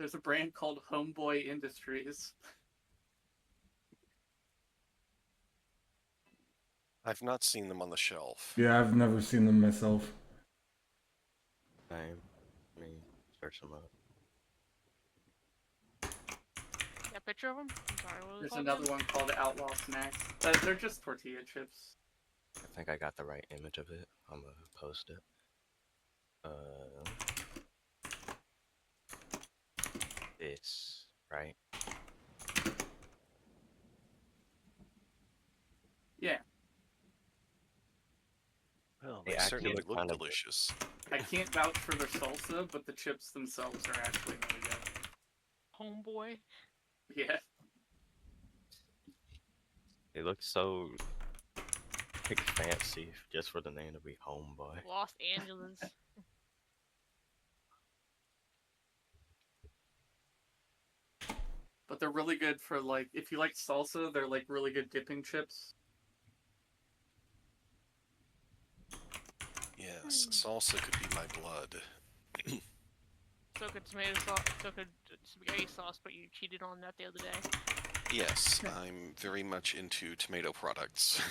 There's a brand called Homeboy Industries. I've not seen them on the shelf. Yeah, I've never seen them myself. Let me search them up. Yeah, picture of them? I'm sorry, what was it There's called another again? one called Outlaw Snacks. They're just tortilla chips. I think I got the right image of it. I'm gonna post it. This, right? Yeah, Well, They they actually certainly look look kind of delicious. I can't vouch for their salsa, but the chips themselves are actually really good. Homeboy. Yeah, They look so like fancy just for the name to be Homeboy. Los Angeles. but they're really good for like if you like salsa, they're like really good dipping chips. Yes, salsa could be my blood. So good tomato sauce, so good spaghetti sauce, but you cheated on that the other day. Yes, I'm very much into tomato products.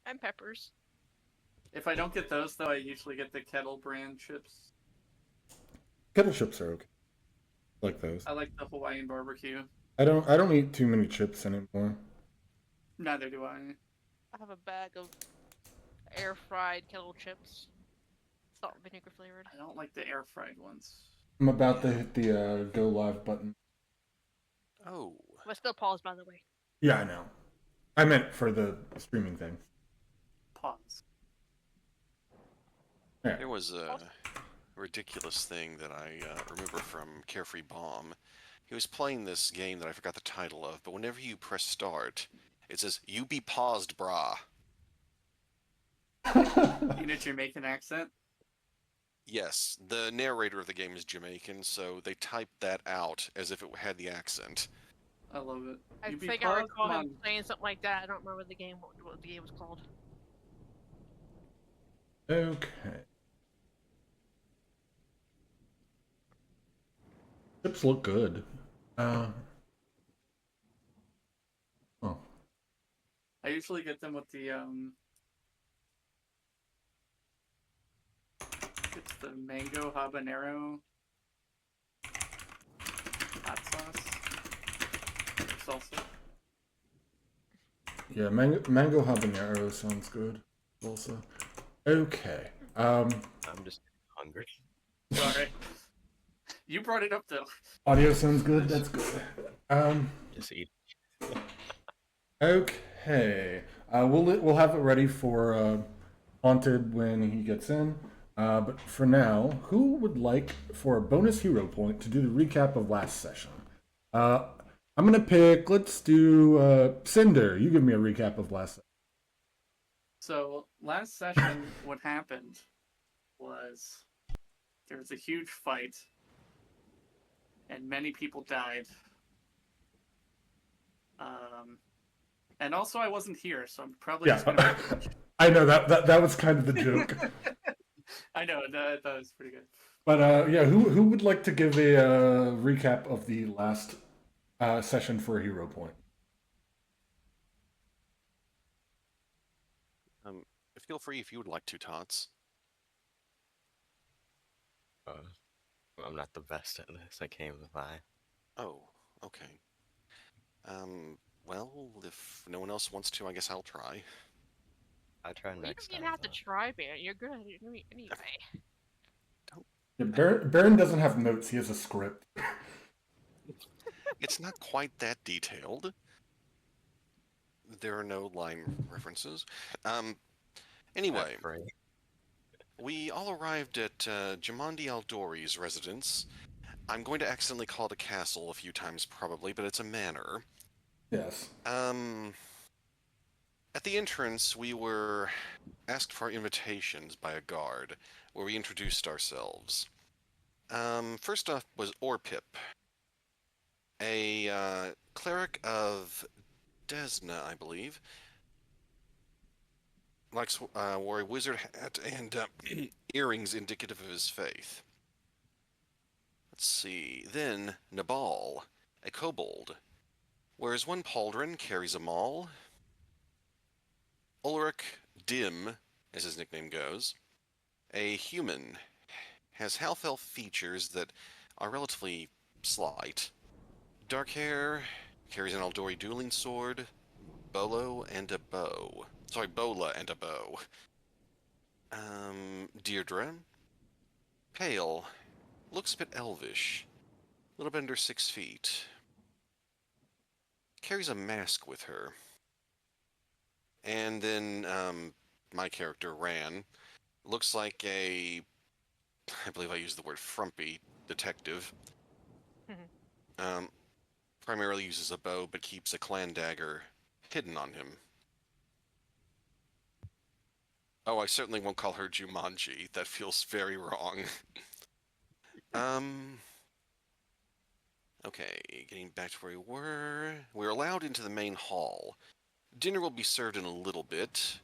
And peppers. If I don't get those though, I usually get the Kettle brand chips. Kettle chips are okay. Like those. I like the Hawaiian barbecue. I don't eat too many chips anymore. Neither do I. I have a bag of air fried kettle chips. Salt and vinegar flavored. I don't like the air fried ones. I'm about to hit the go live button. Oh, But still pause, by the way. Yeah, I know. I meant for the streaming thing. Pause. Yeah. there was a ridiculous thing that I remember from Carefree Bomb. He was playing this game that I forgot the title of, but whenever you press start, it says, "You be paused, brah." In a Jamaican accent. Yes, the narrator of the game is Jamaican, so they typed that out as if it had the accent. I love it. I You be think I paused, recall come him on. saying something like that. I don't remember the game, what the game was called. Okay. Chips look good. Oh. I usually get them with the it's the mango habanero hot sauce salsa. Yeah, mango habanero sounds good. Also. Okay. I'm just hungry. Sorry. You brought it up though. Audio sounds good. That's good. Just eat. Okay. We'll have it ready for Haunted when he gets in. But for now, who would like for a bonus hero point to do the recap of last session? I'm gonna pick. Let's do Cinder. You give me a recap of last session. So last session what happened was there was a huge fight and many people died. And also I wasn't here, so I'm probably just gonna I know that was kind of the joke. I know that was pretty good. But yeah, who would like to give a recap of the last session for a hero point? Feel free if you would like to, Tots. I'm not the best at this. I came by. Oh, okay. Well, if no one else wants to, I guess I'll try. I try You next don't even time. have to try, man. You're good at it anyway. Yeah, Baron doesn't have notes. He has a script. It's not quite that detailed. There are no line references. Anyway, we all arrived at Jamandi Aldori's residence. I'm going to accidentally call it a castle a few times probably, but it's a manor. Yes. At the entrance, we were asked for invitations by a guard, where we introduced ourselves. First off was Orpip, a cleric of Desna, I believe. Wore a wizard hat and earrings indicative of his faith. Let's see. Then Nabal, a kobold. Whereas one pauldron carries a maul, Ulrich Dim, as his nickname goes, a human, has half-elf features that are relatively slight. Dark hair, carries an Aldori dueling sword, bolo and a bow. Sorry, bola and a bow. Deirdre, pale, looks a bit elvish, a little bit under 6 feet. Carries a mask with her. And then, my character, Ran, looks like I believe I used the word frumpy detective. um, Primarily uses a bow, but keeps a clan dagger hidden on him. Oh, I certainly won't call her Jumanji. That feels very wrong. um, okay, getting back to where we were. We're allowed into the main hall. Dinner will be served in a little bit,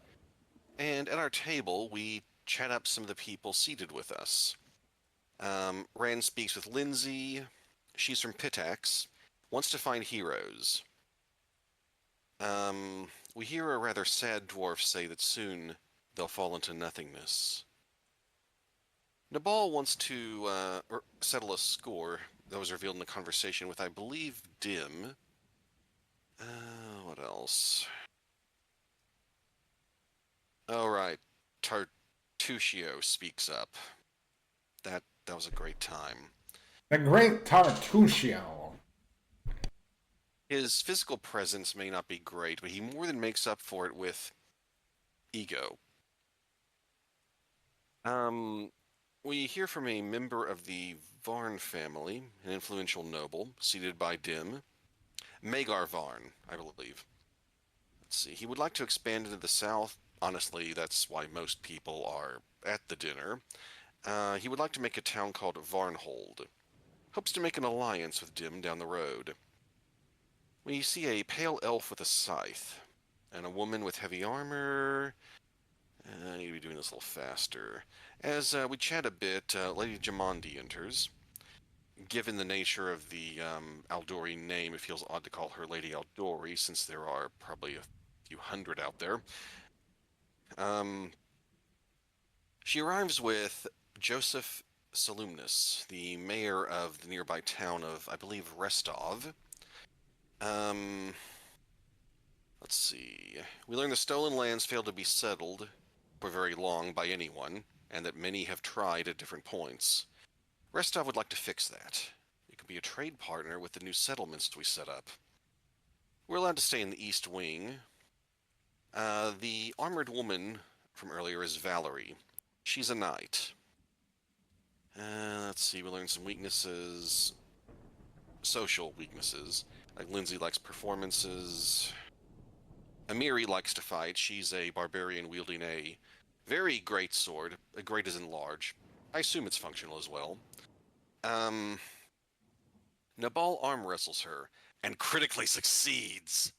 and at our table, we chat up some of the people seated with us. Rand speaks with Lindsay. She's from Pitax. Wants to find heroes. We hear a rather sad dwarf say that soon they'll fall into nothingness. Nabal wants to settle a score that was revealed in the conversation with, I believe, Dim. What else? Oh, right. Tartuccio speaks up. That was a great time. The great Tartuccio. His physical presence may not be great, but he more than makes up for it with ego. We hear from a member of the Varn family, an influential noble, seated by Dim. Magar Varn, I believe. Let's see. He would like to expand into the south. Honestly, that's why most people are at the dinner. He would like to make a town called Varnhold. Hopes to make an alliance with Dim down the road. We see a pale elf with a scythe, and a woman with heavy armor. I need to be doing this a little faster. As we chat a bit, Lady Jamandi enters. Given the nature of the Aldori name, it feels odd to call her Lady Aldori, since there are probably a few hundred out there. She arrives with Joseph Salumnus, the mayor of the nearby town of, I believe, Restov. Let's see. We learn the stolen lands failed to be settled for very long by anyone, and that many have tried at different points. Restov would like to fix that. It could be a trade partner with the new settlements we set up. We're allowed to stay in the East Wing. The armored woman from earlier is Valerie. She's a knight. Let's see, we learned some weaknesses. Social weaknesses. Like Lindsay likes performances. Amiri likes to fight. She's a barbarian wielding a very great sword. Great as in large. I assume it's functional as well. Nabal arm wrestles her and critically succeeds.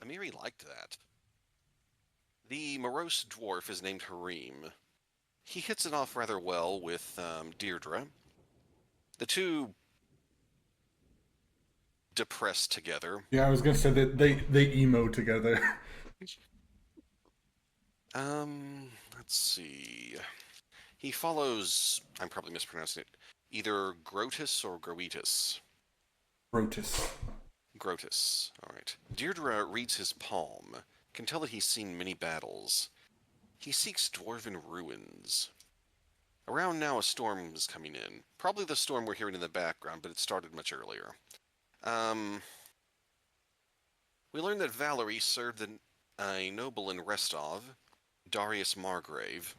Amiri liked that. The morose dwarf is named Harim. He hits it off rather well with Deirdre. The two depressed together. Yeah, I was gonna say that they emo together. Let's see. He follows, I'm probably mispronouncing it, either Grotus or Groetus. Rotus. Grotus, alright. Deirdre reads his palm, can tell that he's seen many battles. He seeks dwarven ruins. Around now, a storm is coming in. Probably the storm we're hearing in the background, but it started much earlier. We learned that Valerie served a noble in Restov, Darius Margrave.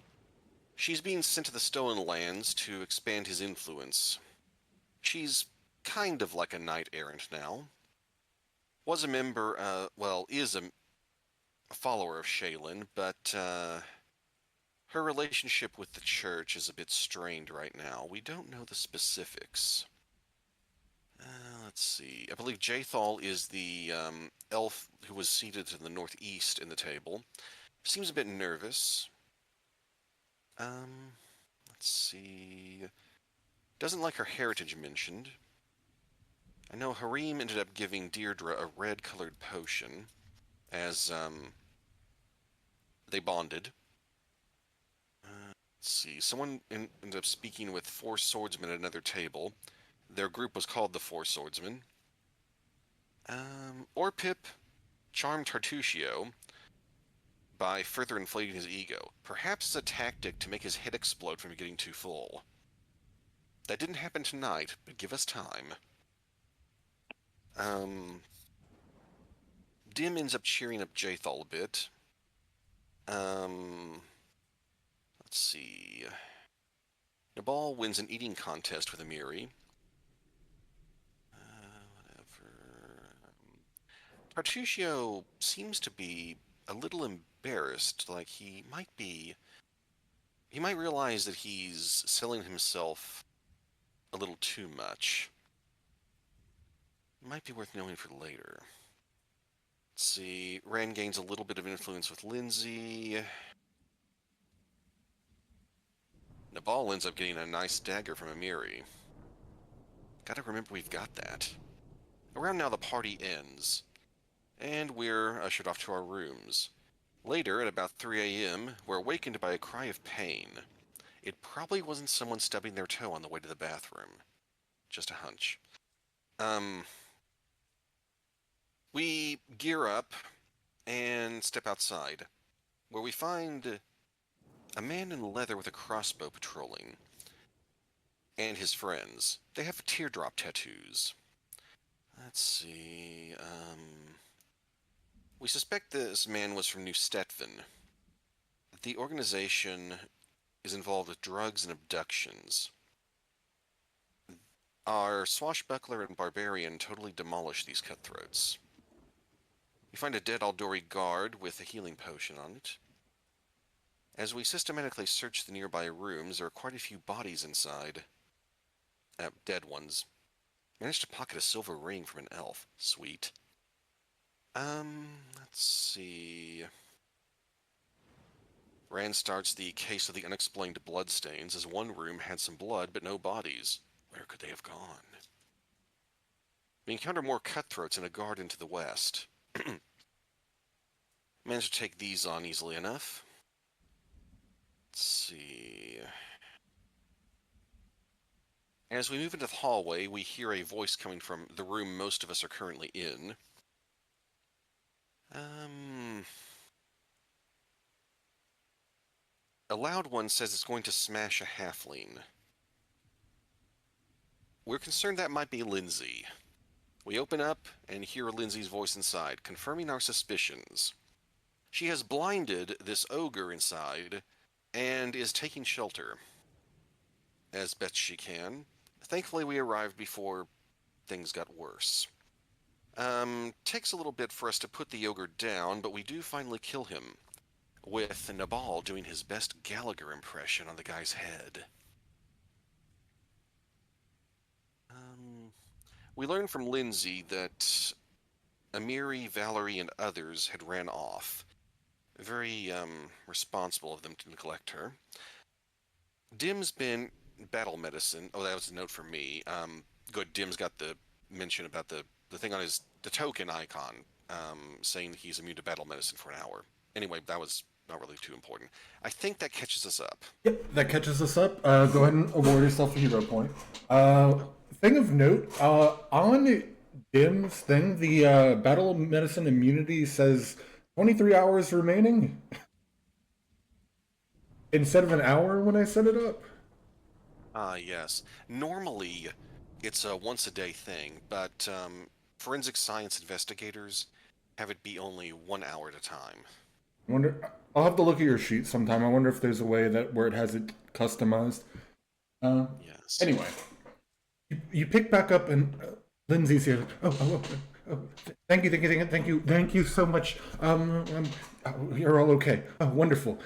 She's being sent to the Stolen Lands to expand his influence. She's kind of like a knight-errant now. Was a member, is a follower of Shaylin, but her relationship with the church is a bit strained right now. We don't know the specifics. Let's see. I believe Jathal is the elf who was seated to the northeast in the table. Seems a bit nervous. Let's see. Doesn't like her heritage mentioned. I know Harim ended up giving Deirdre a red-colored potion as they bonded. Let's see. Someone ended up speaking with 4 swordsmen at another table. Their group was called the 4 Swordsmen. Orpip charmed Tartusio by further inflating his ego, perhaps as a tactic to make his head explode from getting too full. That didn't happen tonight, but give us time. Dim ends up cheering up Jathal a bit. Let's see. Nabal wins an eating contest with Amiri. Whatever. Tartusio seems to be a little embarrassed, like he might realize that he's selling himself a little too much. Might be worth knowing for later. Let's see. Rand gains a little bit of influence with Lindsay. Nabal ends up getting a nice dagger from Amiri. Gotta remember we've got that. Around now the party ends, and we're ushered off to our rooms. Later, at about 3 a.m., we're awakened by a cry of pain. It probably wasn't someone stubbing their toe on the way to the bathroom. Just a hunch. We gear up and step outside, where we find a man in leather with a crossbow patrolling, and his friends. They have teardrop tattoos. Let's see, we suspect this man was from New Stettin. The organization is involved with drugs and abductions. Our swashbuckler and barbarian totally demolish these cutthroats. We find a dead Aldori guard with a healing potion on it. As we systematically search the nearby rooms, there are quite a few bodies inside. Dead ones. Managed to pocket a silver ring from an elf. Sweet. Let's see. Rand starts the case of the unexplained bloodstains, as one room had some blood but no bodies. Where could they have gone? We encounter more cutthroats and a guard into the west. Managed to take these on easily enough. Let's see. As we move into the hallway, we hear a voice coming from the room most of us are currently in. A loud one says it's going to smash a halfling. We're concerned that might be Lindsay. We open up and hear Lindsay's voice inside, confirming our suspicions. She has blinded this ogre inside and is taking shelter as best she can. Thankfully, we arrived before things got worse. Takes a little bit for us to put the ogre down, but we do finally kill him, with Nabal doing his best Gallagher impression on the guy's head. We learn from Lindsay that Amiri, Valerie, and others had ran off. Very responsible of them to neglect her. Dim's been battle medicine. Oh, that was a note for me. Good. Dim's got the mention about the thing on the token icon, saying that he's immune to battle medicine for an hour. Anyway, that was not really too important. I think that catches us up. Yep, that catches us up. Go ahead and award yourself a hero point. Thing of note, on Dim's thing, the battle medicine immunity says 23 hours remaining instead of an hour when I set it up. Yes. Normally, it's a once-a-day thing, but forensic science investigators have it be only 1 hour at a time. I wonder. I'll have to look at your sheet sometime. I wonder if there's a way that where it has it customized. Yes. Anyway, you pick back up and Lindsay's here. Oh, thank you so much. You're all okay. Oh, wonderful.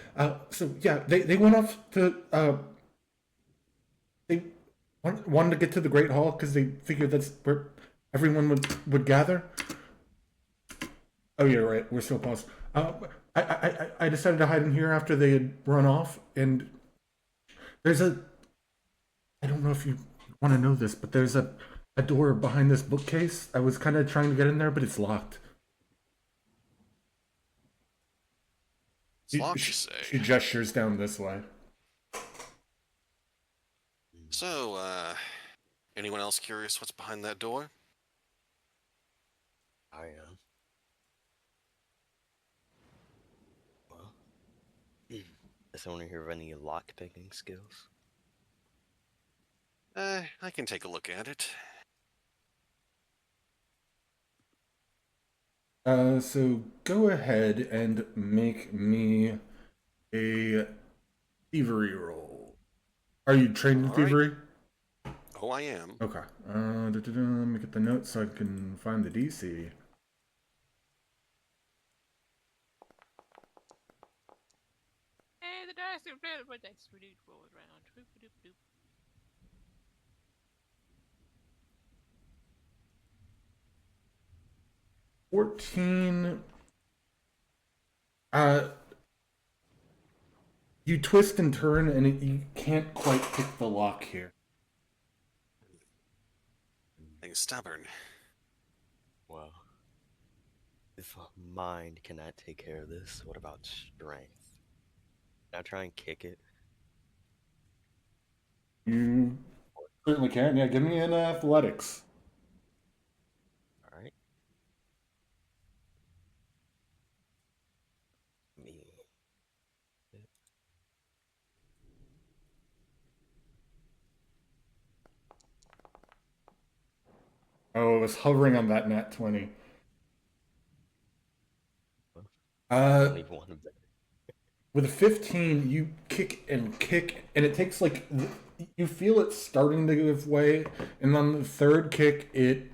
So yeah, they went off to they wanted to get to the Great Hall because they figured that's where everyone would gather. Oh, yeah, right. We're still paused. I decided to hide in here after they had run off, and there's I don't know if you want to know this, but there's a door behind this bookcase. I was kind of trying to get in there, but it's locked. It's locked, you say? She gestures down this way. So, anyone else curious what's behind that door? I am. Well, does anyone here have any lock-picking skills? I can take a look at it. So go ahead and make me a thievery roll. Are you trained in All right. thievery? Oh, I am. Okay. Let me get the notes so I can find the DC. Hey, the dice are playing my dice. We need to roll it around. Doop, doop, doop. $14. You twist and turn, and you can't quite pick the lock here. Thing's stubborn. Well, if mind cannot take care of this, what about strength? Can I try and kick it? You certainly can. Yeah, give me an athletics. Alright. Me. Oh, it was hovering on that nat 20. I don't even want to bet. With a 15, you kick, and it takes like you feel it starting to give way, and on the third kick, it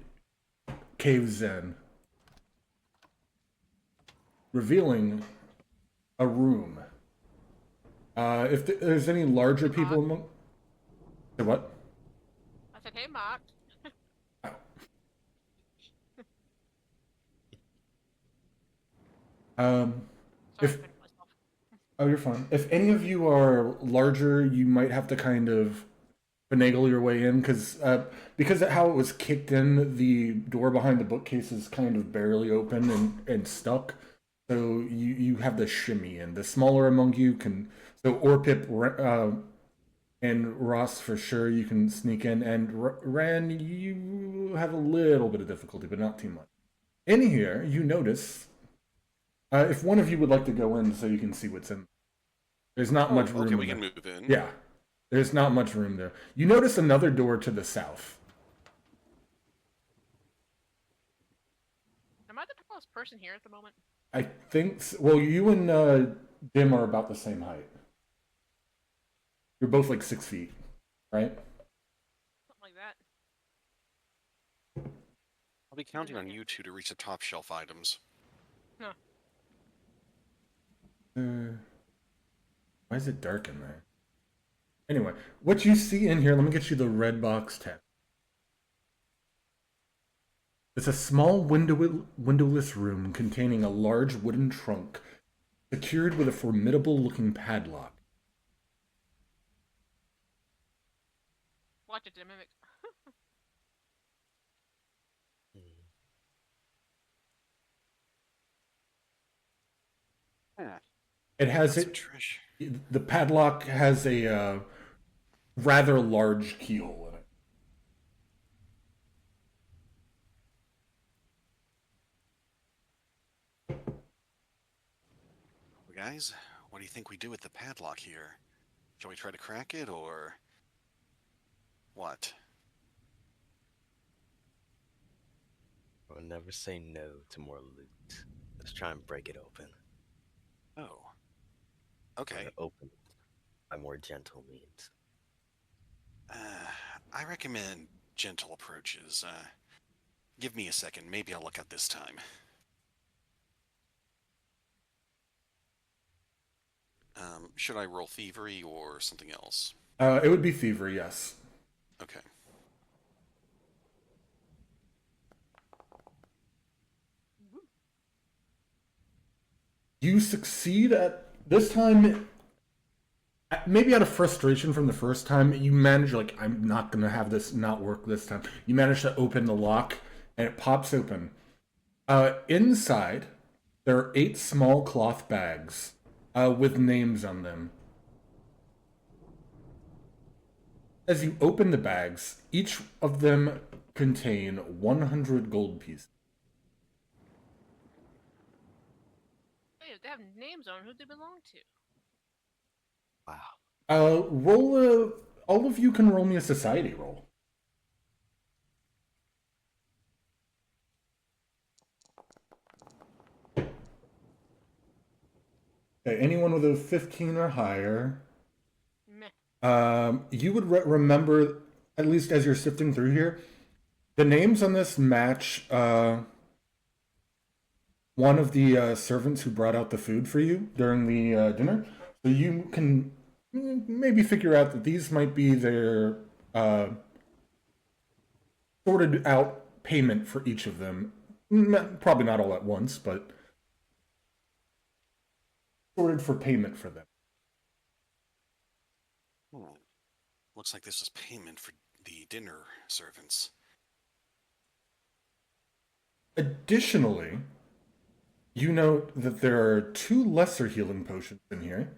caves in, revealing a room. If there's any larger people among, say what? I said, hey, Mark. Sorry, If I finished myself. Oh, you're fine. If any of you are larger, you might have to kind of finagle your way in because of how it was kicked in, the door behind the bookcase is kind of barely open and stuck. So you have to shimmy in. The smaller among you can. So Orpip and Ross for sure you can sneak in, and Ran you have a little bit of difficulty, but not too much. In here, you notice if one of you would like to go in so you can see what's in. There's not much room. Okay, we in can there. move in. Yeah, there's not much room there. You notice another door to the south. Am I the tallest person here at the moment? I think. Well, you and Dim are about the same height. You're both like 6 feet, right? Something like that. I'll be counting on you two to reach the top shelf items. No. Why is it dark in there? Anyway, what you see in here, let me get you the red box tab. It's a small windowless room containing a large wooden trunk secured with a formidable looking padlock. Watch it to mimic. Yeah. It has That's it. Trish. The padlock has a rather large keyhole in it. Guys, what do you think we do with the padlock here? Shall we try to crack it, or what? I'll never say no to more loot. Let's try and break it open. Oh. Okay. Or open it by more gentle means. I recommend gentle approaches. Give me a second. Maybe I'll look out this time. Should I roll thievery or something else? It would be thievery, yes. Okay. You succeed at this time. maybe out of frustration from the first time, you manage, like, I'm not gonna have this not work this time. You manage to open the lock, and it pops open. Inside, there are 8 small cloth bags with names on them. As you open the bags, each of them contain 100 gold pieces. Wait, if they have names on, who they belong to? Wow. Roll a. All of you can roll me a society roll. Okay, anyone with a 15 or higher. Meh. You would remember, at least as you're sifting through here, the names on this match one of the servants who brought out the food for you during the dinner. So you can maybe figure out that these might be their sorted out payment for each of them. Probably not all at once, but sorted for payment for them. Looks like this is payment for the dinner servants. Additionally, you note that there are 2 lesser healing potions in here.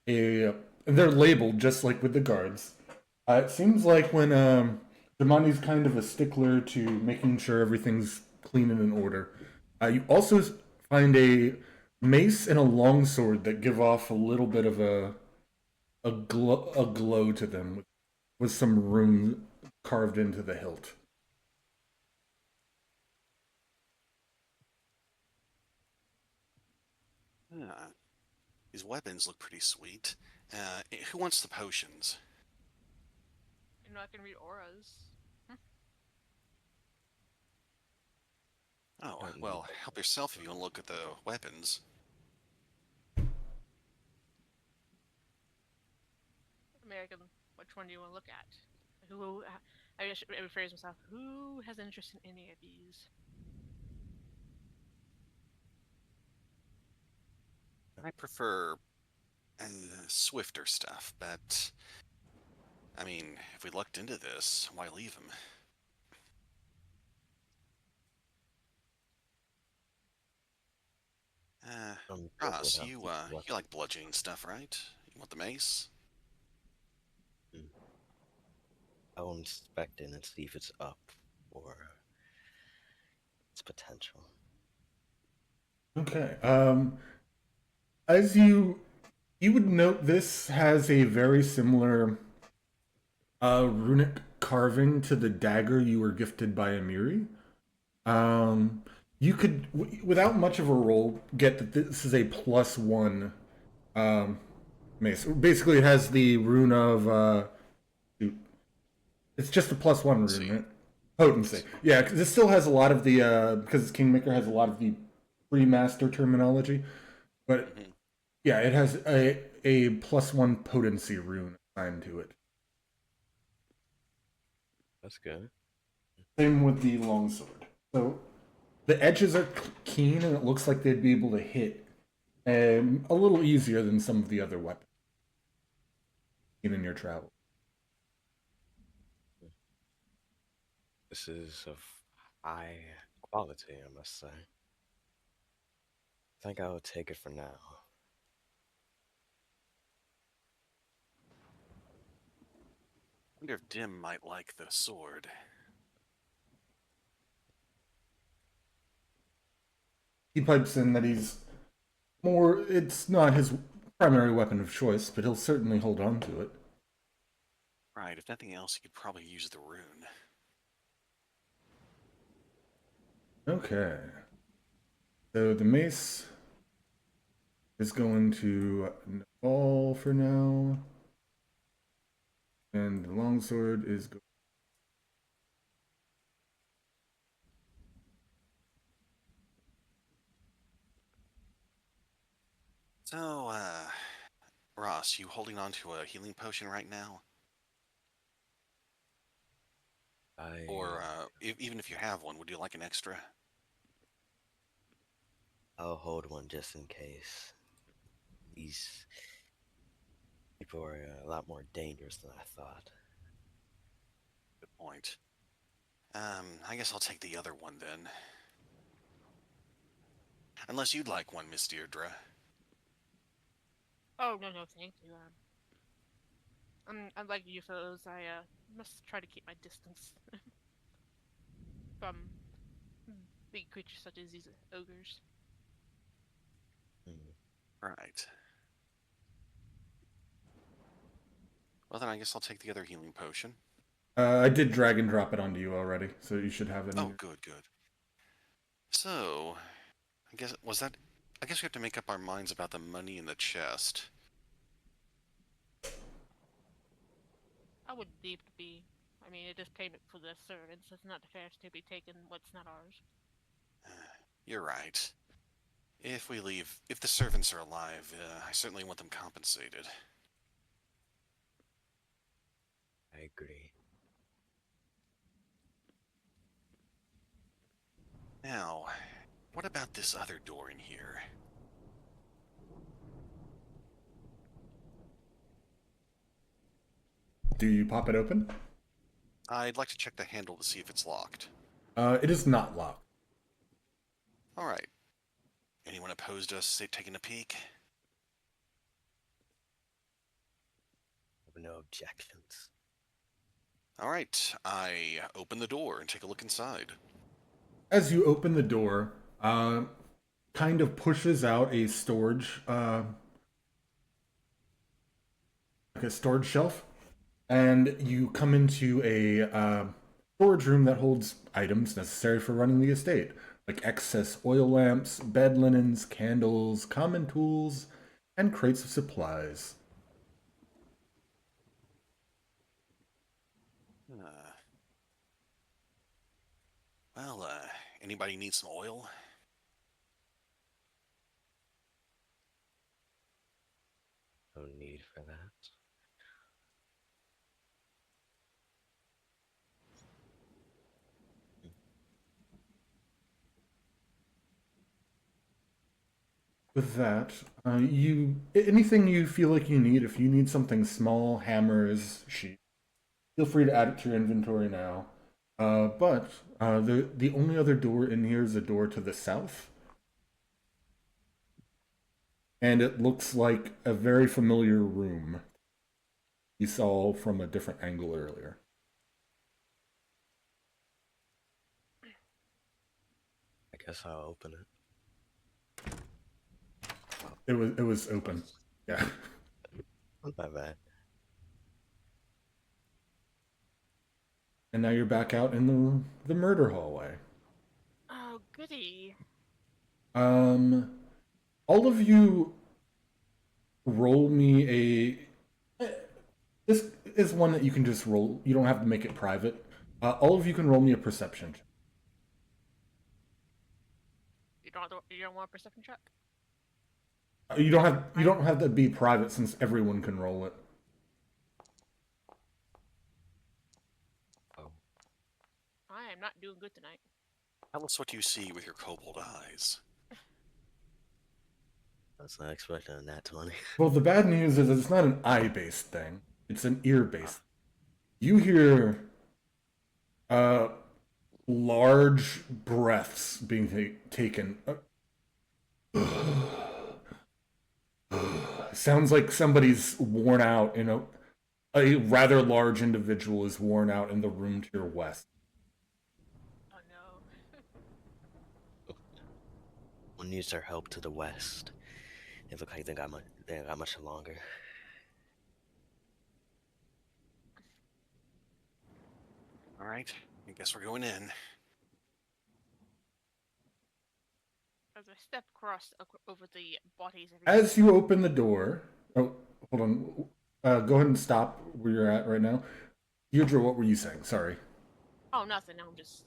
They're labeled just like with the guards. It seems like when Damani's kind of a stickler to making sure everything's clean and in order. You also find a mace and a longsword that give off a little bit of a glow to them, with some runes carved into the hilt. These weapons look pretty sweet. Who wants the potions? You know, I can read auras. Oh, well, help yourself if you want to look at the weapons. I mean, I can. Which one do you want to look at? Who? I should rephrase myself. Who has an interest in any of these? I prefer swifter stuff, but I mean, if we looked into this, why leave them? I'm good Ross, without you these you weapons. like bludgeoning stuff, right? You want the mace? I will inspect it and see if it's up or its potential. Okay. As you would note, this has a very similar runic carving to the dagger you were gifted by Amiri. You could, without much of a roll, get that this is a +1 mace. Basically, it has the rune of it's just a +1 rune, right? Potency. Yeah, because it still has a lot of the because Kingmaker has a lot of the pre-master terminology, but yeah, it has a +1 potency rune assigned to it. That's good. Same with the longsword. So the edges are keen, and it looks like they'd be able to hit a little easier than some of the other weapons seen in your travel. This is of high quality, I must say. I think I will take it for now. I wonder if Dim might like the sword. He pipes in that it's not his primary weapon of choice, but he'll certainly hold on to it. Right, if nothing else, you could probably use the rune. Okay. So the mace is going to fall for now. And the longsword is going. So, Ross, you holding on to a healing potion right now? Or, even if you have one, would you like an extra? I'll hold one just in case. People are a lot more dangerous than I thought. Good point. I guess I'll take the other one then. Unless you'd like one, Miss Deirdre. Oh no, no, thank you. Unlike UFOs, I must try to keep my distance from big creatures such as these ogres. Hmm. Right. Well, then I guess I'll take the other healing potion. I did drag and drop it onto you already, so you should have it. Oh, good, good. So, I guess I guess we have to make up our minds about the money in the chest. I would deem to be. I mean, it is payment for the servants. It's not fair to be taken what's not ours. You're right. If the servants are alive, I certainly want them compensated. I agree. Now, what about this other door in here? Do you pop it open? I'd like to check the handle to see if it's locked. It is not locked. All right. Anyone opposed to us taking a peek? I have no objections. All right. I open the door and take a look inside. As you open the door, kind of pushes out a storage, like a storage shelf, and you come into a storage room that holds items necessary for running the estate, like excess oil lamps, bed linens, candles, common tools, and crates of supplies. Well, anybody need some oil? No need for that. With that, anything you feel like you need, if you need something small, hammers, sheet, feel free to add it to your inventory now. But the only other door in here is a door to the south, and it looks like a very familiar room you saw from a different angle earlier. I guess I'll open it. It was open. Yeah. My bad. And now you're back out in the murder hallway. Oh, goody. All of you roll me a. This is one that you can just roll. You don't have to make it private. All of you can roll me a perception check. You don't want a perception check? You don't have to be private since everyone can roll it. Oh, I am not doing good tonight. Tell us what you see with your kobold eyes. I was not expecting a nat 20. Well, the bad news is it's not an eye-based thing. It's an ear-based. You hear large breaths being taken. Sounds like somebody's worn out. A rather large individual is worn out in the room to your west. Oh no. One needs our help to the west. They look like they got much longer. All right. I guess we're going in. As I step over the bodies. As you open the door, oh, hold on. Go ahead and stop where you're at right now. Deirdre, what were you saying? Sorry. Oh, nothing. I'm just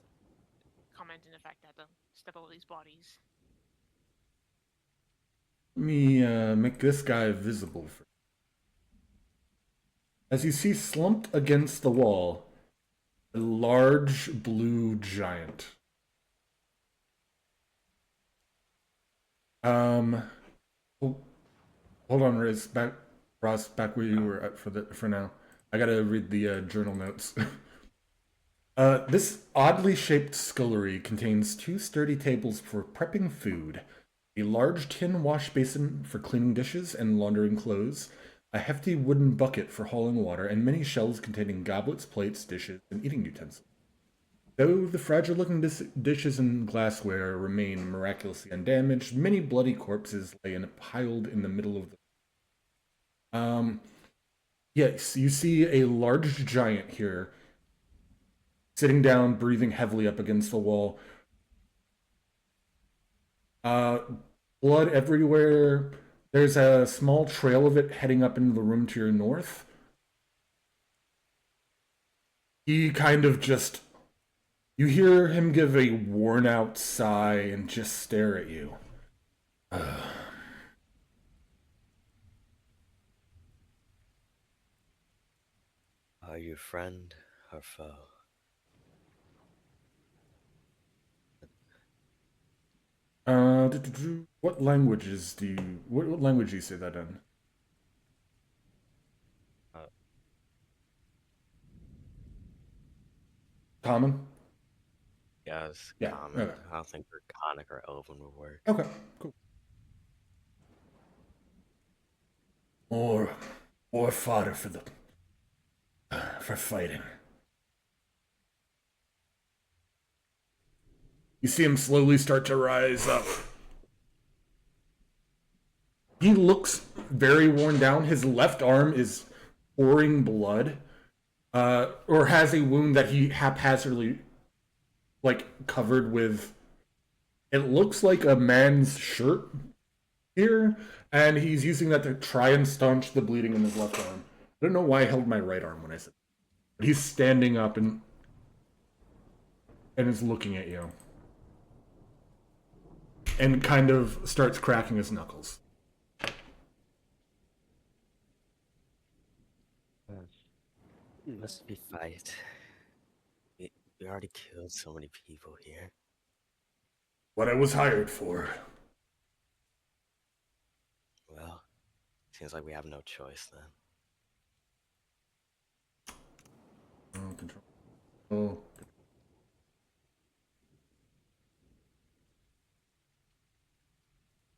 commenting the fact that I step over these bodies. Let me make this guy visible. As you see slumped against the wall, a large blue giant. Hold on, Riz. Ross, back where you were at for now. I gotta read the journal notes. This oddly shaped scullery contains 2 sturdy tables for prepping food, a large tin wash basin for cleaning dishes and laundering clothes, a hefty wooden bucket for hauling water, and many shelves containing goblets, plates, dishes, and eating utensils. Though the fragile-looking dishes and glassware remain miraculously undamaged, many bloody corpses lay piled in the middle of the... Yes, you see a large giant here, sitting down, breathing heavily up against the wall. Blood everywhere. There's a small trail of it heading up into the room to your north. He kind of just... You hear him give a worn-out sigh and just stare at you. Are you friend or foe? What languages do you... What language do you say that in? Common? Yes, Yeah, common. okay. I don't think Draconic or Elven would work. Okay, cool. More fodder for fighting. You see him slowly start to rise up. He looks very worn down. His left arm is pouring blood, or has a wound that he haphazardly, covered with. It looks like a man's shirt here, and he's using that to try and staunch the bleeding in his left arm. I don't know why I held my right arm when I said that. But he's standing up and is looking at you. And kind of starts cracking his knuckles. Must be fight. We already killed so many people here. What I was hired for. Well, seems like we have no choice then. Control. Oh.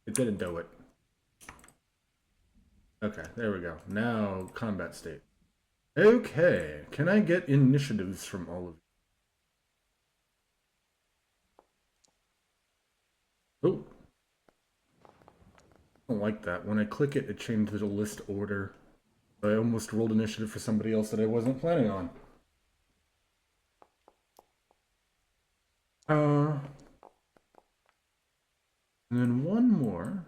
It didn't do it. Okay, there we go. Now, combat state. Okay, can I get initiatives from all of you? Oh. I don't like that. When I click it, it changed the list order. I almost rolled initiative for somebody else that I wasn't planning on. And then one more.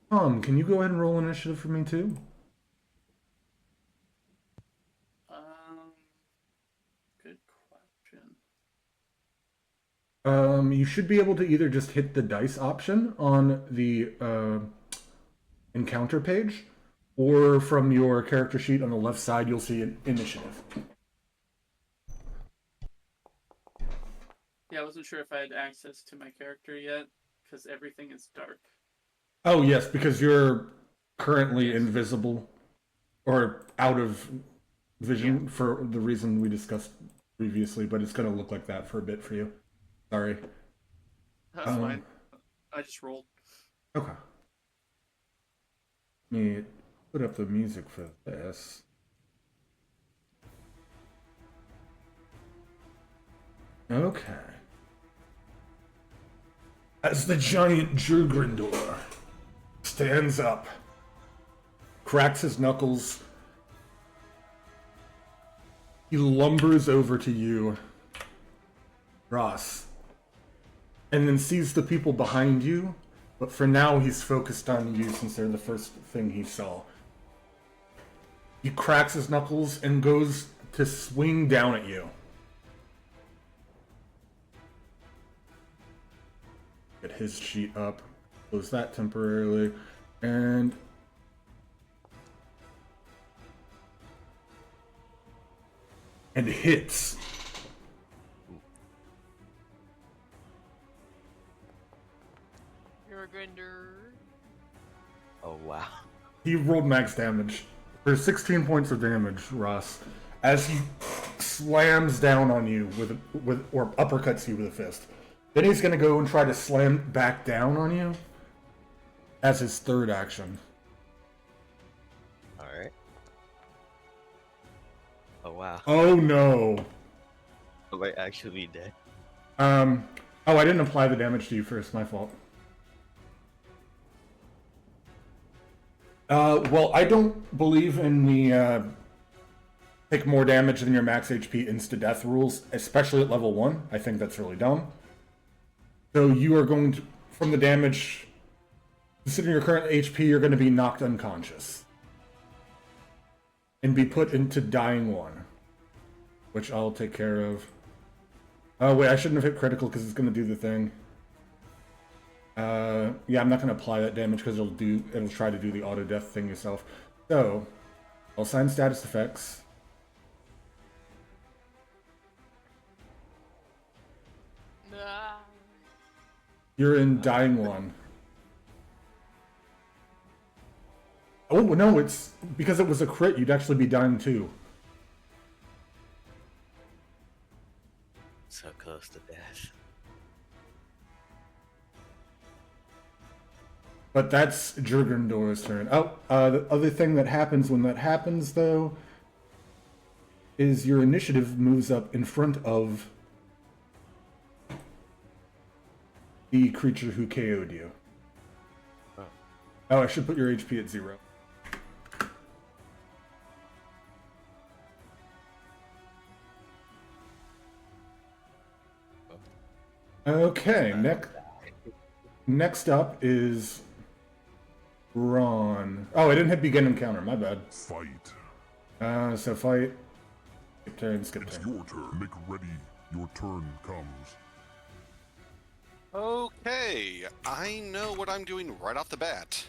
Tom, can you go ahead and roll initiative for me too? Good question. You should be able to either just hit the dice option on the encounter page, or from your character sheet on the left side, you'll see an initiative. Yeah, I wasn't sure if I had access to my character yet, because everything is dark. Oh, yes, because you're currently invisible or out of vision for the reason we discussed previously, but it's going to look like that for a bit for you. Sorry. That's fine. I just rolled. Okay. Let me put up the music for this. Okay. As the giant Jurgrindor stands up, cracks his knuckles, he lumbers over to you, Ross, and then sees the people behind you, but for now he's focused on you since they're the first thing he saw. He cracks his knuckles and goes to swing down at you. Get his sheet up, close that temporarily, and hits. surrender. Oh wow. He rolled max damage for 16 points of damage, Ross, as he slams down on you with or uppercuts you with a fist. Then he's gonna go and try to slam back down on you as his third action. All right. Oh wow. Oh no. I might actually be dead. Oh, I didn't apply the damage to you first. My fault. Well, I don't believe in the take more damage than your max HP insta-death rules, especially at level 1. I think that's really dumb. So you are going to, from the damage, considering your current HP, you're going to be knocked unconscious. And be put into Dying 1. Which I'll take care of. Oh, wait, I shouldn't have hit critical because it's going to do the thing. Yeah, I'm not going to apply that damage because it'll try to do the auto death thing yourself. So, I'll assign status effects. Nah. You're in Dying 1. Oh, no, it's because it was a crit, you'd actually be Dying 2. So close to death. But that's Jurgendor's turn. Oh, the other thing that happens when that happens, though, is your initiative moves up in front of the creature who KO'd you. Oh, I should put your HP at 0. Okay, next up is Ron. Oh, I didn't hit begin encounter, my bad. Fight. So fight. Skip turn, skip It's turn. your turn. Make ready. Your turn comes. Okay, I know what I'm doing right off the bat.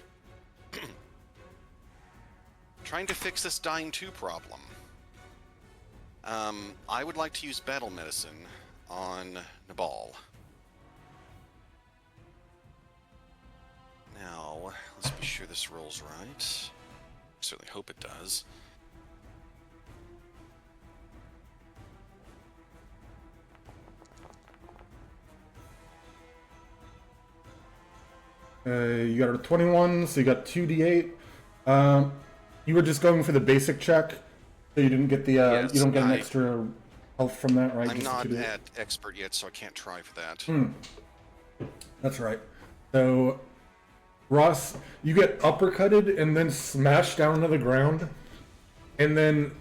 Trying to fix this dying 2 problem. I would like to use battle medicine on Nabal. Now, let's be sure this rolls right. Certainly hope it does. You got a 21, so you got 2d8. You were just going for the basic check, so you didn't get the Yes, you don't get an I- extra health from that, right? I'm Just the not 2d8. at expert yet, so I can't try for that. That's right. So, Ross, you get uppercutted and then smashed down to the ground, and then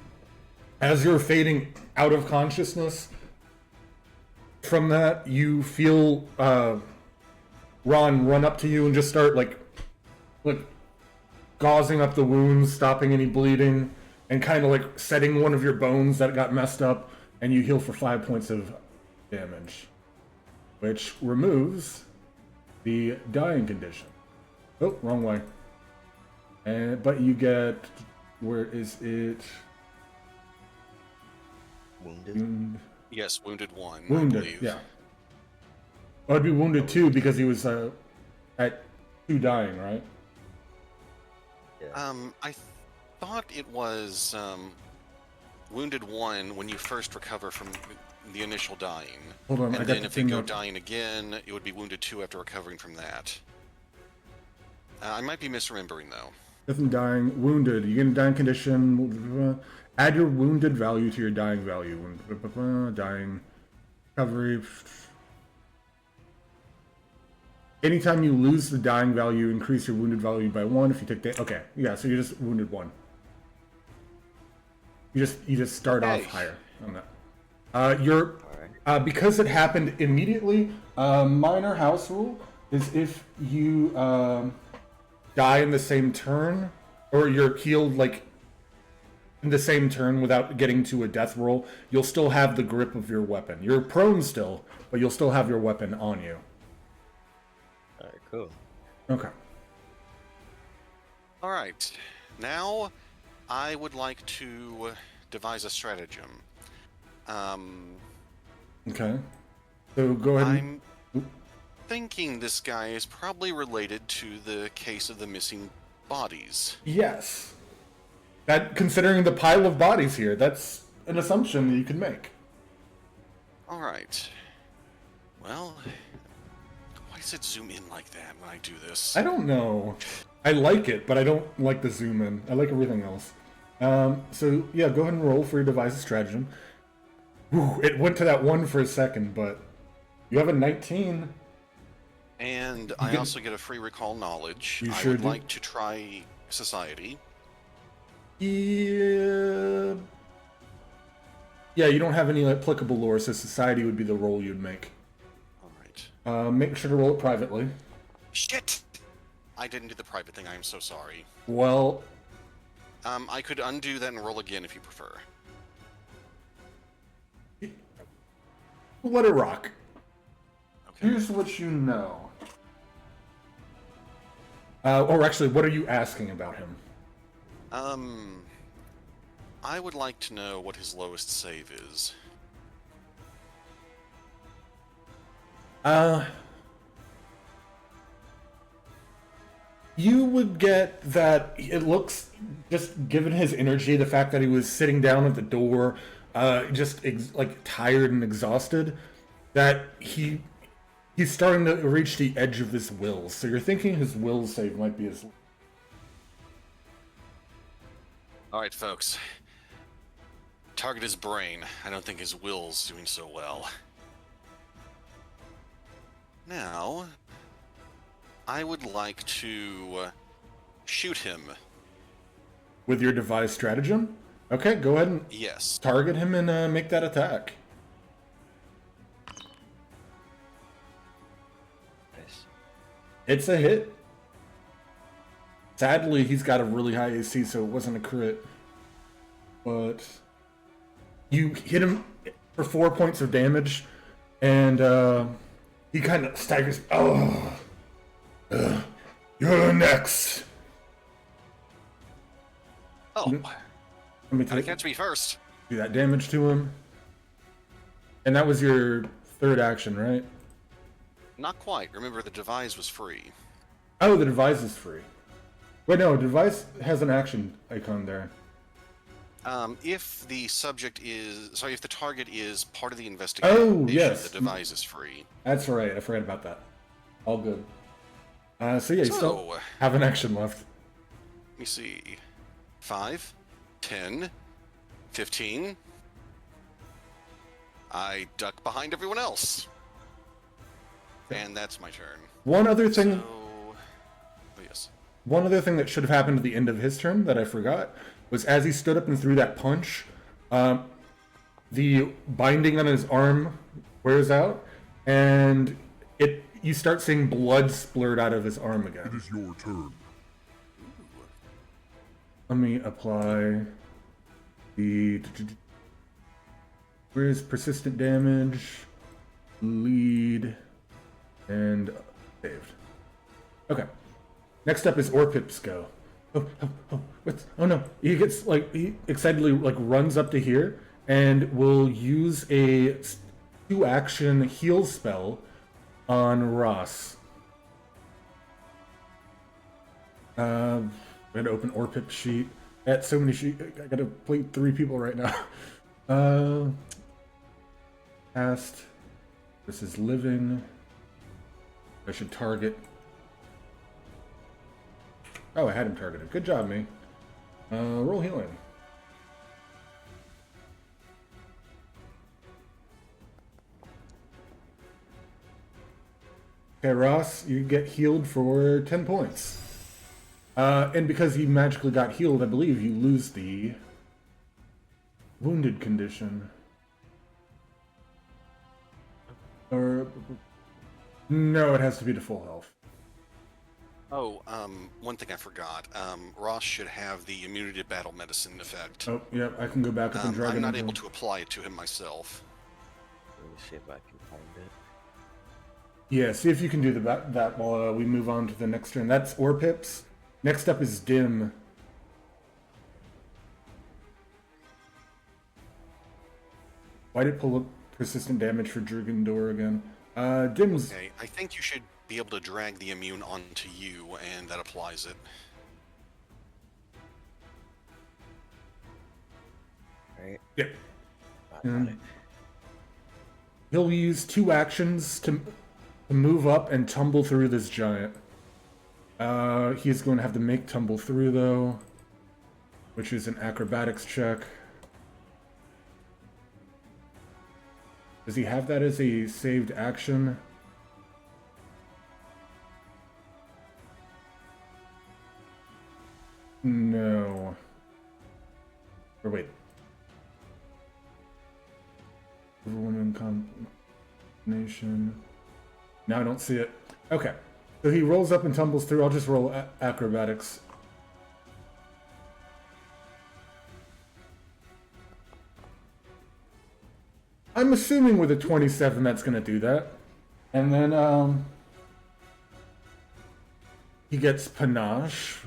as you're fading out of consciousness, from that you feel Ron run up to you and just start like gauzing up the wounds, stopping any bleeding, and kind of like setting one of your bones that got messed up, and you heal for 5 points of damage, which removes the dying condition. Oh, wrong way. But you get, where is it? Wounded. Yes, wounded 1, I Wounded, believe. yeah. Well, it'd be wounded 2 because he was at 2 dying, right? Yeah. I thought it was wounded 1 when you first recover from the initial dying. Hold on, I And got then the if they thing go up. dying again, it would be wounded 2 after recovering from that. I might be misremembering, though. Death and dying, wounded. You get a dying condition. Add your wounded value to your dying value. Dying recovery. Anytime you lose the dying value, increase your wounded value by 1. If you take okay, yeah. So you're just wounded 1. You just start off Okay. higher on that. Because it happened immediately. Minor house rule is if you die in the same turn, or you're healed like in the same turn without getting to a death roll, you'll still have the grip of your weapon. You're prone still, but you'll still have your weapon on you. Alright, cool. Okay. Alright, now I would like to devise a stratagem. Okay. So go ahead. I'm thinking this guy is probably related to the case of the missing bodies. Yes. That, considering the pile of bodies here, that's an assumption that you can make. All right. Well, why does it zoom in like that when I do this? I don't know. I like it, but I don't like the zoom in. I like everything else. So yeah, go ahead and roll for your device stratagem. Whew, it went to that 1 for a second, but you have a 19. And I also get a free recall knowledge. You I sure would do. like to try society. Yeah. Yeah, you don't have any applicable lore, so society would be the roll you'd make. All right. Make sure to roll it privately. Shit! I didn't do the private thing. I am so sorry. Well, I could undo that and roll again if you prefer. let it rock. Okay. Here's what you know. Or actually, what are you asking about him? I would like to know what his lowest save is. You would get that it looks, just given his energy, the fact that he was sitting down at the door, just like tired and exhausted, that he's starting to reach the edge of his will. So you're thinking his will save might be his. All right, folks. Target his brain. I don't think his will's doing so well. Now, I would like to shoot him. With your devised stratagem? Okay, go ahead and Yes. target him and make that attack. Nice. It's a hit. Sadly, he's got a really high AC, so it wasn't a crit. But you hit him for 4 points of damage, and he kind of staggers. Oh, you're next. Oh, Let me gotta catch me first. do that damage to him. And that was your third action, right? Not quite. Remember, the device was free. Oh, the device is free. Wait, no, device has an action icon there. If the if the target is part of the investigation, Oh, yes. the device is free. That's right, I forgot about that. All good. So yeah, you still So, have an action left. let me see. 5, 10, 15. I duck behind everyone else. And that's my turn. One other thing. So, oh yes. One other thing that should have happened at the end of his turn that I forgot was as he stood up and threw that punch, the binding on his arm wears out, and you start seeing blood splurt out of his arm It again. is your turn. Let me apply the. Where's persistent damage, lead, and saved. Okay. Next up is Orpip's go. Oh no! He gets he excitedly runs up to here and will use a 2-action heal spell on Ross. I'm gonna open Orpip's sheet. At so many sheets, I gotta play 3 people right now. Cast. This is living. I should target. Oh, I had him targeted. Good job, me. Roll healing. Okay, Ross, you get healed for 10 points. And because he magically got healed, I believe you lose the wounded condition. Or no, it has to be to full health. Oh, one thing I forgot. Ross should have the immunity to battle medicine effect. Oh, yeah, I can go back up and drag I'm it not into- able to apply it to him myself. Let me see if I can find it. Yeah, see if you can do that while we move on to the next turn. That's Orpips. Next up is Dim. Why did it pull up persistent damage for Drugandor again? Dim's. Okay, I think you should be able to drag the immune onto you, and that applies it. Right? Yeah. Got it. He'll use 2 actions to move up and tumble through this giant. He's going to have to make tumble through, though, which is an acrobatics check. Does he have that as a saved action? No. Or wait. Woman combination. Now I don't see it. Okay. So he rolls up and tumbles through. I'll just roll acrobatics. I'm assuming with a 27 that's going to do that. And then he gets panache,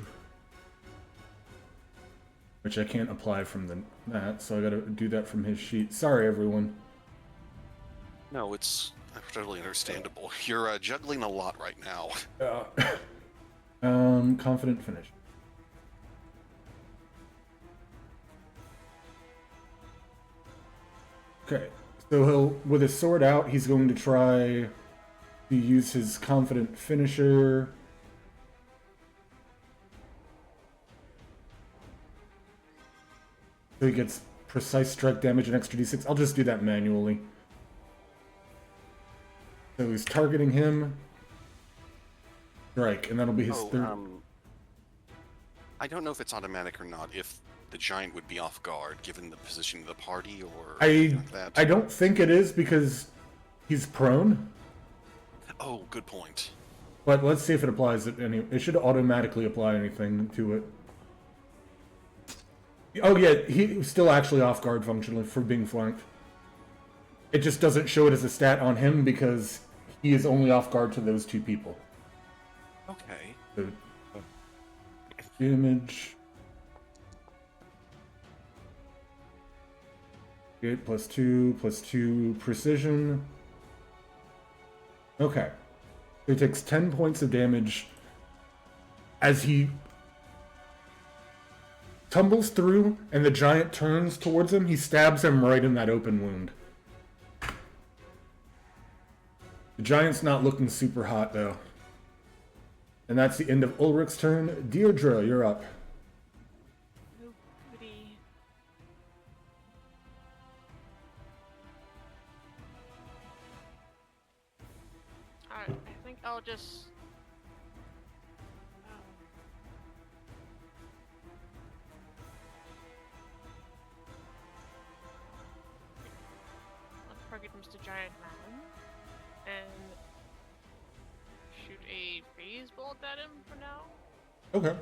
which I can't apply from that, so I got to do that from his sheet. Sorry, everyone. No, it's totally understandable. You're juggling a lot right now. Confident finish. Okay, so he'll, with his sword out, he's going to try to use his confident finisher. So he gets precise strike damage and extra d6. I'll just do that manually. So he's targeting him. Strike, and that'll be his third. I don't know if it's automatic or not, if the giant would be off guard, given the position of the party, or I anything like that. I don't think it is because he's prone. Oh, good point. But let's see if it applies it. It should automatically apply anything to it. Oh yeah, he's still actually off guard functionally for being flanked. It just doesn't show it as a stat on him because he is only off guard to those 2 people. Okay. So, damage. 8 plus 2 precision. Okay. So he takes 10 points of damage as he tumbles through and the giant turns towards him. He stabs him right in that open wound. The giant's not looking super hot, though. And that's the end of Ulrich's turn. Deirdre, you're up. Oh, goody. Alright, I think I'll just. I'll target Mr. Giant Man and shoot a phase bolt at him for now. Okay.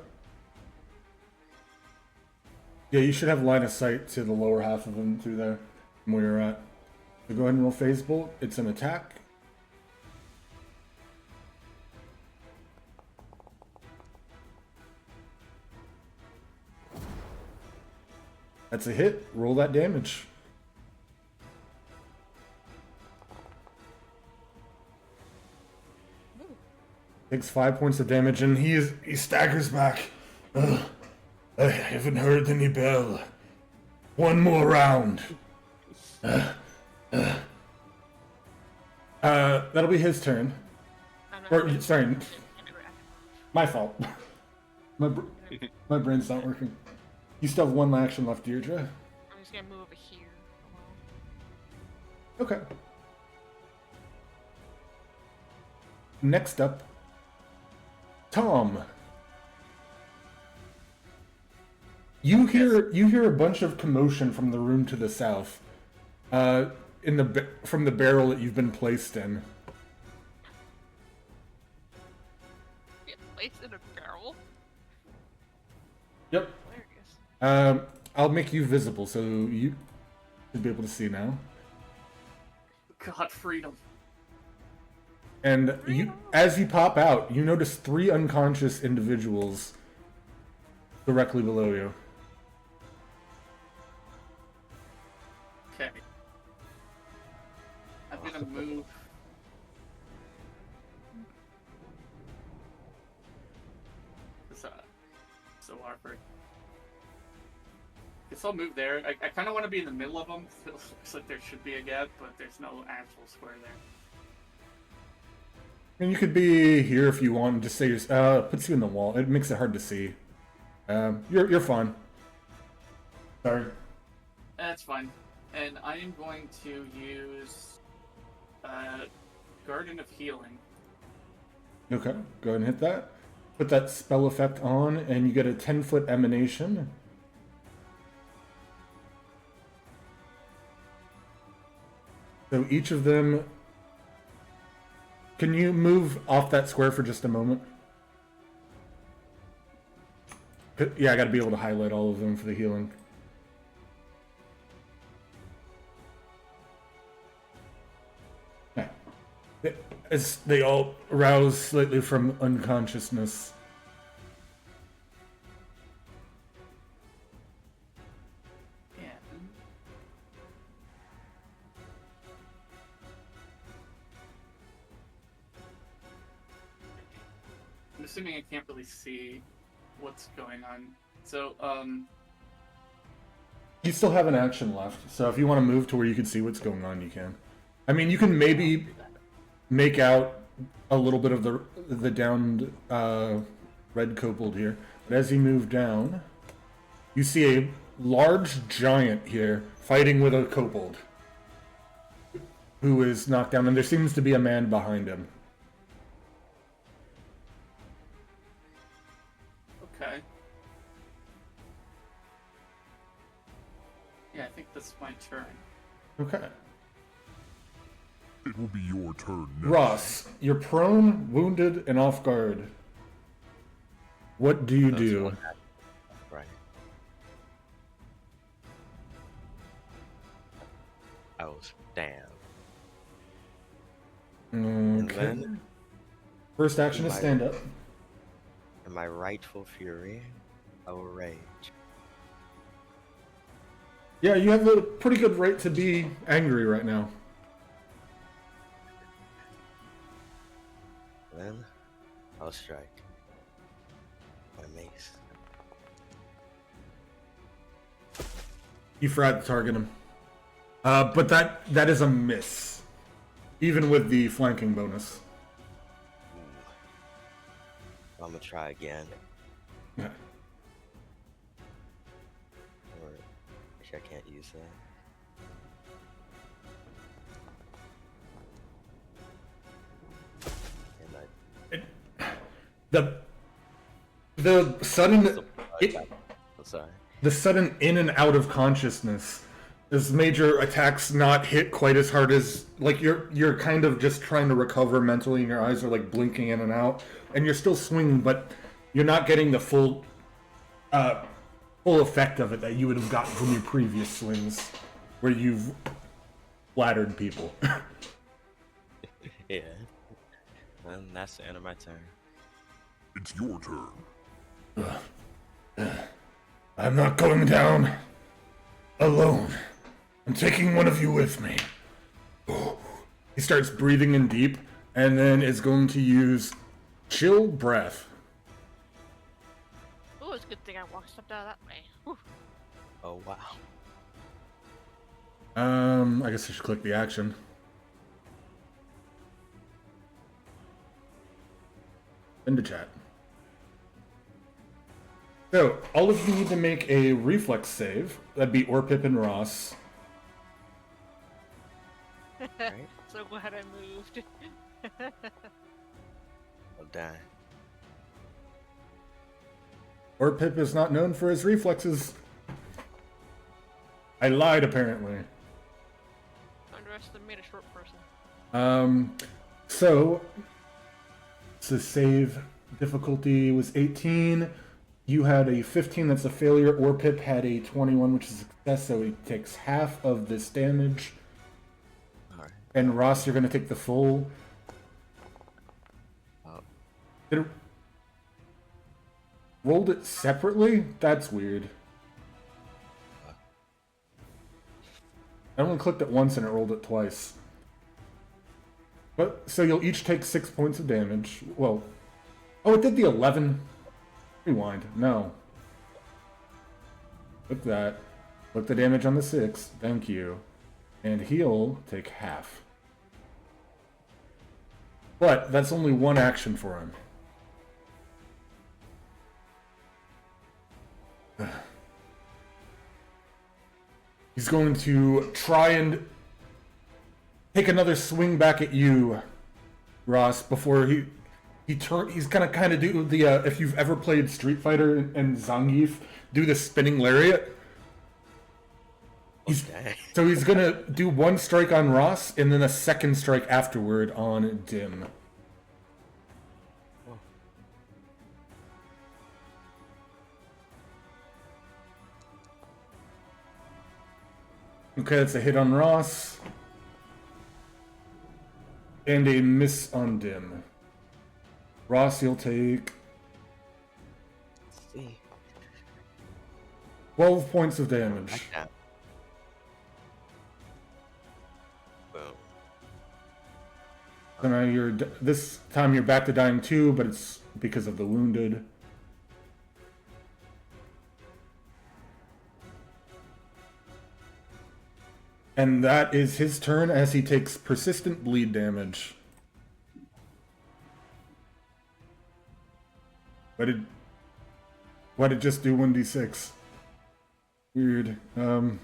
Yeah, you should have line of sight to the lower half of him through there, from where you're at. So go ahead and roll Phase Bolt. It's an attack. That's a hit. Roll that damage. Takes 5 points of damage, and he staggers back. Ugh, I haven't heard any bell. One more round. That'll be his turn. Or, sorry, my fault. My brain's not working. You still have 1 action left, Deirdre. I'm just gonna move over here for a while. Okay. Next up, Tom. You hear a bunch of commotion from the room to the south, from the barrel that you've been placed in. Get placed in a barrel? Yep. Hilarious. I'll make you visible so you should be able to see now. God, freedom. And as you pop out, you notice 3 unconscious individuals directly below you. Okay. I'm gonna move forward. Guess I'll move there. I kind of want to be in the middle of them. It looks like there should be a gap, but there's no actual square there. And you could be here if you want. Just say puts you in the wall. It makes it hard to see. You're fine. Sorry. That's fine. And I am going to use Garden of Healing. Okay, go ahead and hit that. Put that spell effect on, and you get a 10-foot emanation. So each of them... Can you move off that square for just a moment? Yeah, I gotta be able to highlight all of them for the healing. Yeah. As they all rouse slightly from unconsciousness. Yeah. I'm assuming I can't really see what's going on. So, You still have an action left, so if you want to move to where you can see what's going on, you can. I mean, you can maybe make out a little bit of the downed red kobold here, but as you move down, you see a large giant here fighting with a kobold who is knocked down, and there seems to be a man behind him. okay. Yeah, I think that's my turn. Okay. It will be your turn next. Ross, you're prone, wounded, and off guard. What do you That's do? one action. Right. I was damn. And Okay. then, First action is stand up. in my rightful fury, I will rage. Yeah, you have a pretty good right to be angry right now. Then, I'll strike. My mace. You forgot to target him. But that is a miss. Even with the flanking bonus. I'm gonna try again. Yeah. Or, actually, I can't use that. And The sudden I'm sorry. the sudden in and out of consciousness as major attacks not hit quite as hard as like you're kind of just trying to recover mentally and your eyes are like blinking in and out and you're still swinging but you're not getting the full effect of it that you would have gotten from your previous swings where you've flattered people. Yeah. And that's the end of my turn. It's your turn. I'm not going down alone. I'm taking one of you with me. He starts breathing in deep and then is going to use chill breath. Oh, it's a good thing I stepped out of that way. Whew. Oh, wow. I guess I should click the action. Into chat. So, all of you need to make a reflex save. That'd be Orpip and Ross. Right? So glad I moved. I'll die. Orpip is not known for his reflexes. I lied, apparently. Underestimate a short person. So save difficulty was 18. You had a 15, that's a failure. Orpip had a 21, which is a success, so he takes half of this damage. Alright. And Ross, you're going to take the full. Oh. Did it... Rolled it separately? That's weird. I only clicked it once and it rolled it twice. But, so you'll each take 6 points of damage. Well, oh, it did the 11. Rewind. No. With that, put the damage on the 6. Thank you. And he'll take half. But that's only one action for him. He's going to try and take another swing back at you, Ross, before he's gonna kind of do the if you've ever played Street Fighter and Zangief, do the spinning lariat. Okay. So he's gonna do one strike on Ross and then a second strike afterward on Dim. Okay, that's a hit on Ross. And a miss on Dim. Ross, you'll take Let's see. 12 points of damage. Like that. Boom. So now this time you're back to dying 2, but it's because of the wounded. And that is his turn as he takes persistent bleed damage. Why did it just do 1d6? Weird. You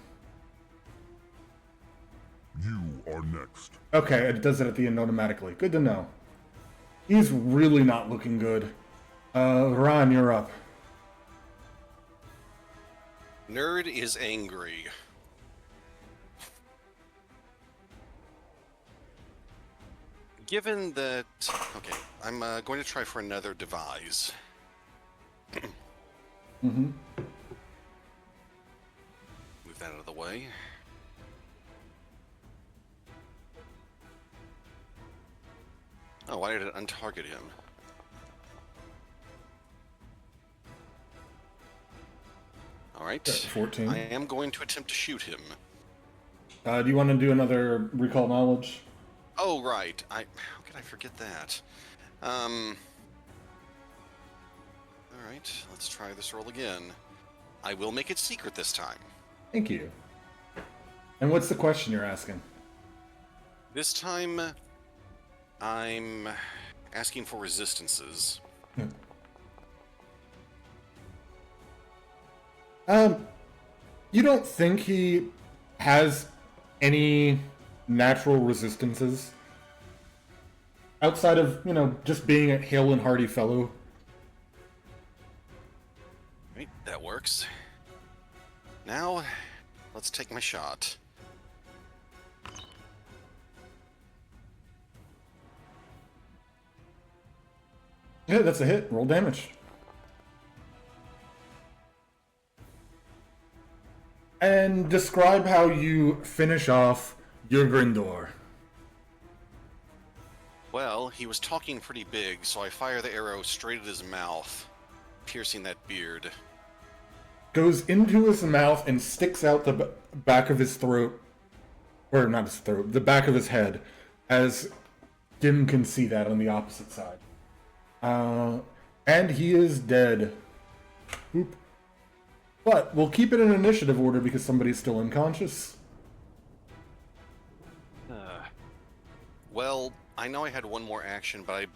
are next. Okay, it does it at the end automatically. Good to know. He's really not looking good. Ron, you're up. Nerd is angry. Given that... Okay, I'm going to try for another devise. Mm-hmm. Move that out of the way. Oh, why did it untarget him? Alright. 14. I am going to attempt to shoot him. Do you want to do another recall knowledge? Oh, right. How could I forget that? Alright, let's try this roll again. I will make it secret this time. Thank you. And what's the question you're asking? This time, I'm asking for resistances. You don't think he has any natural resistances? Outside of, just being a hale and hearty fellow? Right, that works. Now, let's take my shot. Yeah, that's a hit. Roll damage. And describe how you finish off your Grindor. Well, he was talking pretty big, so I fire the arrow straight at his mouth, piercing that beard. Goes into his mouth and sticks out the back of his throat. Or not his throat, the back of his head. As Dim can see that on the opposite side. And he is dead. Oop. But we'll keep it in initiative order because somebody's still unconscious. Well, I know I had one more action, but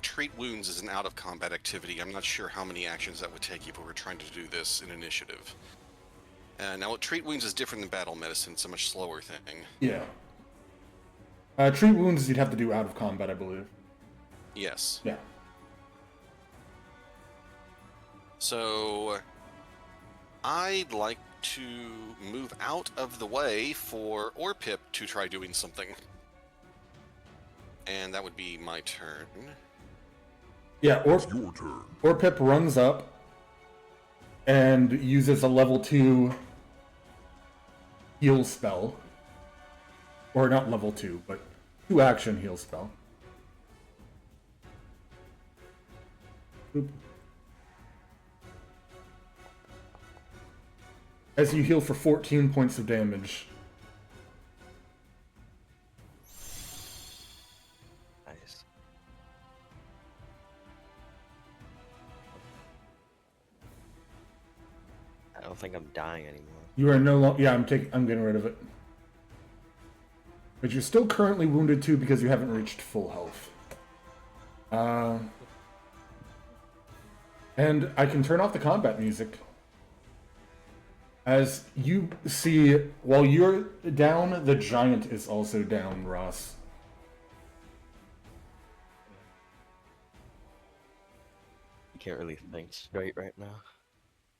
treat wounds is an out-of-combat activity. I'm not sure how many actions that would take if we were trying to do this in initiative. Now, treat wounds is different than battle medicine. It's a much slower thing. Yeah. Treat wounds you'd have to do out of combat, I believe. Yes. Yeah. So, I'd like to move out of the way for Orpip to try doing something. And that would be my turn. Yeah, It's your turn. Orpip runs up and uses a level 2 heal spell. Or not level 2, but 2 action heal spell. Oop. As you heal for 14 points of damage. Nice. don't think I'm dying anymore. You are no longer. Yeah, I'm getting rid of it. But you're still currently wounded too because you haven't reached full health. And I can turn off the combat music. As you see, while you're down, the giant is also down, Ross. I can't really think straight right now.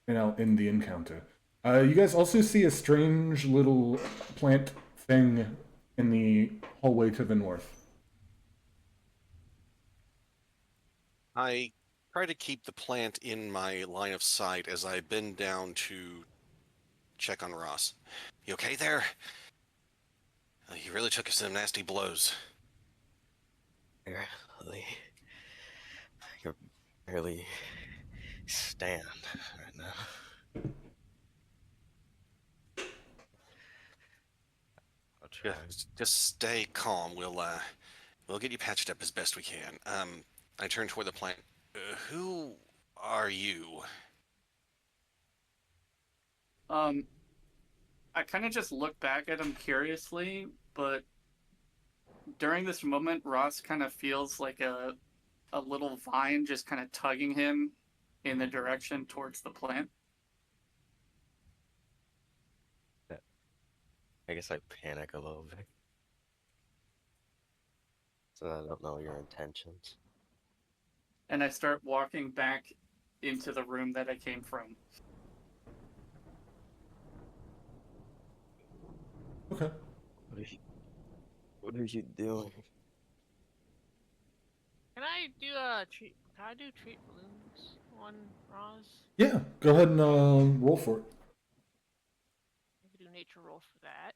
You know, in the encounter. You guys also see a strange little plant thing in the hallway to the north. I try to keep the plant in my line of sight as I bend down to check on Ross. You okay there? He really took some nasty blows. Barely. I can barely stand right now. I'll try. Just stay calm. We'll get you patched up as best we can. I turn toward the plant. Who are you? I kind of just look back at him curiously, but during this moment, Ross kind of feels like a little vine just kind of tugging him in the direction towards the plant. I guess I panic a little bit. So I don't know your intentions. And I start walking back into the room that I came from. Okay. What are you doing? Can I do treat balloons on Roz? Yeah, go ahead and roll for it. I could do nature roll for that.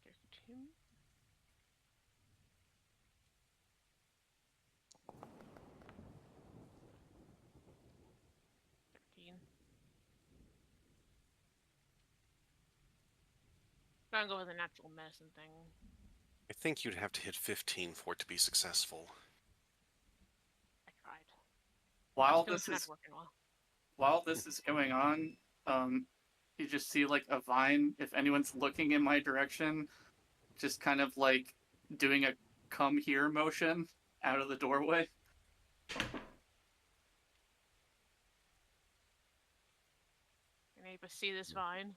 13. I'm gonna go with a natural medicine thing. I think you'd have to hit 15 for it to be successful. I tried. While Still this not is working well. while this is going on, you just see like a vine. If anyone's looking in my direction, just kind of like doing a "come here" motion out of the doorway. Can anybody see this vine?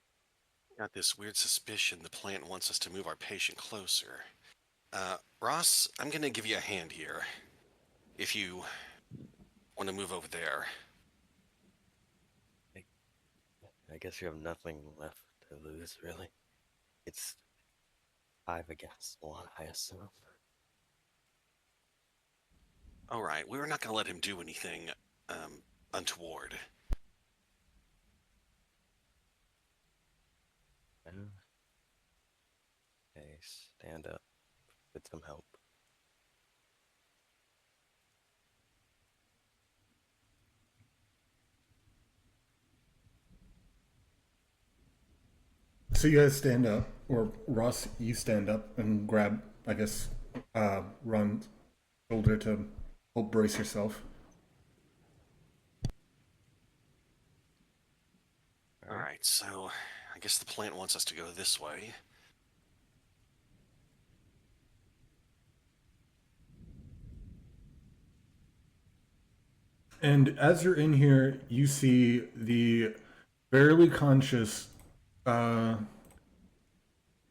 Got this weird suspicion the plant wants us to move our patient closer. Ross, I'm gonna give you a hand here. If you want to move over there. I guess you have nothing left to lose, really. It's 5 against 1, I assume. Alright, we're not gonna let him do anything, untoward. Okay, stand up. Get some help. So you guys stand up, or Ross, you stand up and grab, I guess, Ron's shoulder to help brace yourself. Alright, so I guess the plant wants us to go this way. And as you're in here, you see the barely conscious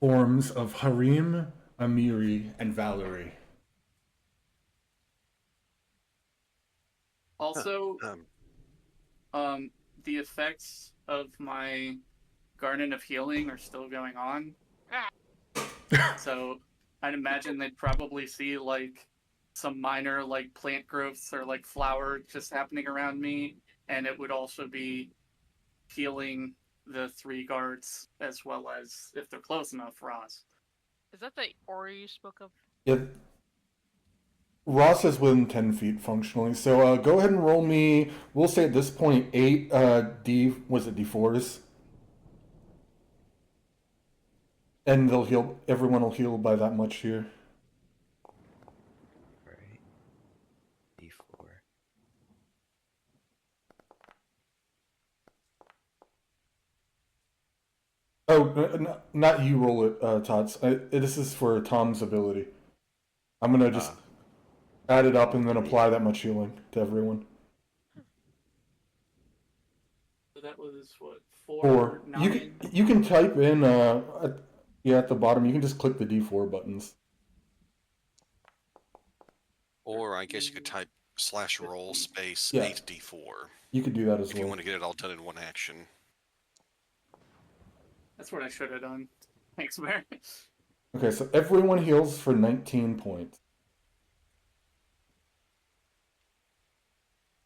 forms of Harim, Amiri, and Valerie. Also, the effects of my Garden of Healing are still going on. So I'd imagine they'd probably see like some minor like plant growths or like flower just happening around me, and it would also be healing the 3 guards as well as, if they're close enough, Ross. Is that the aura you spoke of? Yeah. Ross is within 10 feet functionally, so go ahead and roll me, we'll say at this point, 8 D4s? And they'll heal, everyone will heal by that much here. Right. D4. Oh, not you roll it, Tots. This is for Tom's ability. I'm gonna just add it up and then apply that much healing to everyone. So that was what, 4. 9? You can type in at the bottom. You can just click the D4 buttons. Or I guess you could type /roll space Yeah. 8d4 You could do that as if well. you want to get it all done in one action. That's what I should have done. Thanks, Mary. Okay, so everyone heals for 19 points.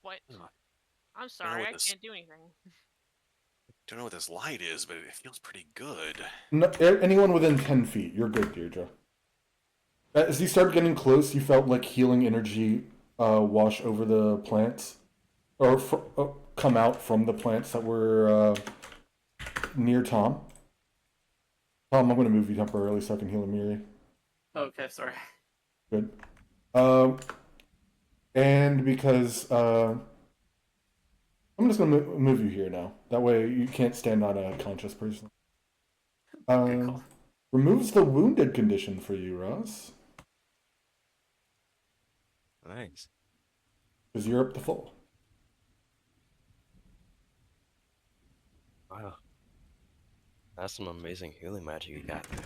What? Oh, I'm sorry, I what this- can't do anything. Don't know what this light is, but it feels pretty good. No, anyone within 10 feet, you're good, Deirdre. As you start getting close, you felt like healing energy wash over the plants, or come out from the plants that were near Tom. Tom, I'm going to move you temporarily so I can heal Amiri. Okay, sorry. Good. And because I'm just going to move you here now. That way you can't stand on a conscious person. Good call. Removes the wounded condition for you, Ross. Nice. Because you're up to full. Wow. That's some amazing healing magic you got there.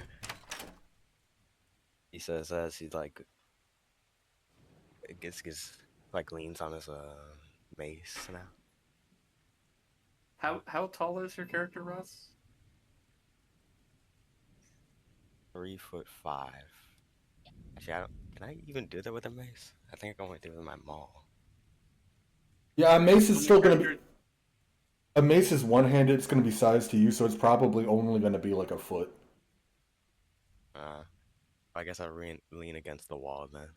He says as he like gets like leans on his mace now. How tall is your character, Ross? 3'5". Actually, can I even do that with a mace? I think I can only do it with my maul. Yeah, a mace is still going to be... Character- A mace is one-handed, it's going to be sized to you, so it's probably only going to be like a foot. I guess I lean against the wall then.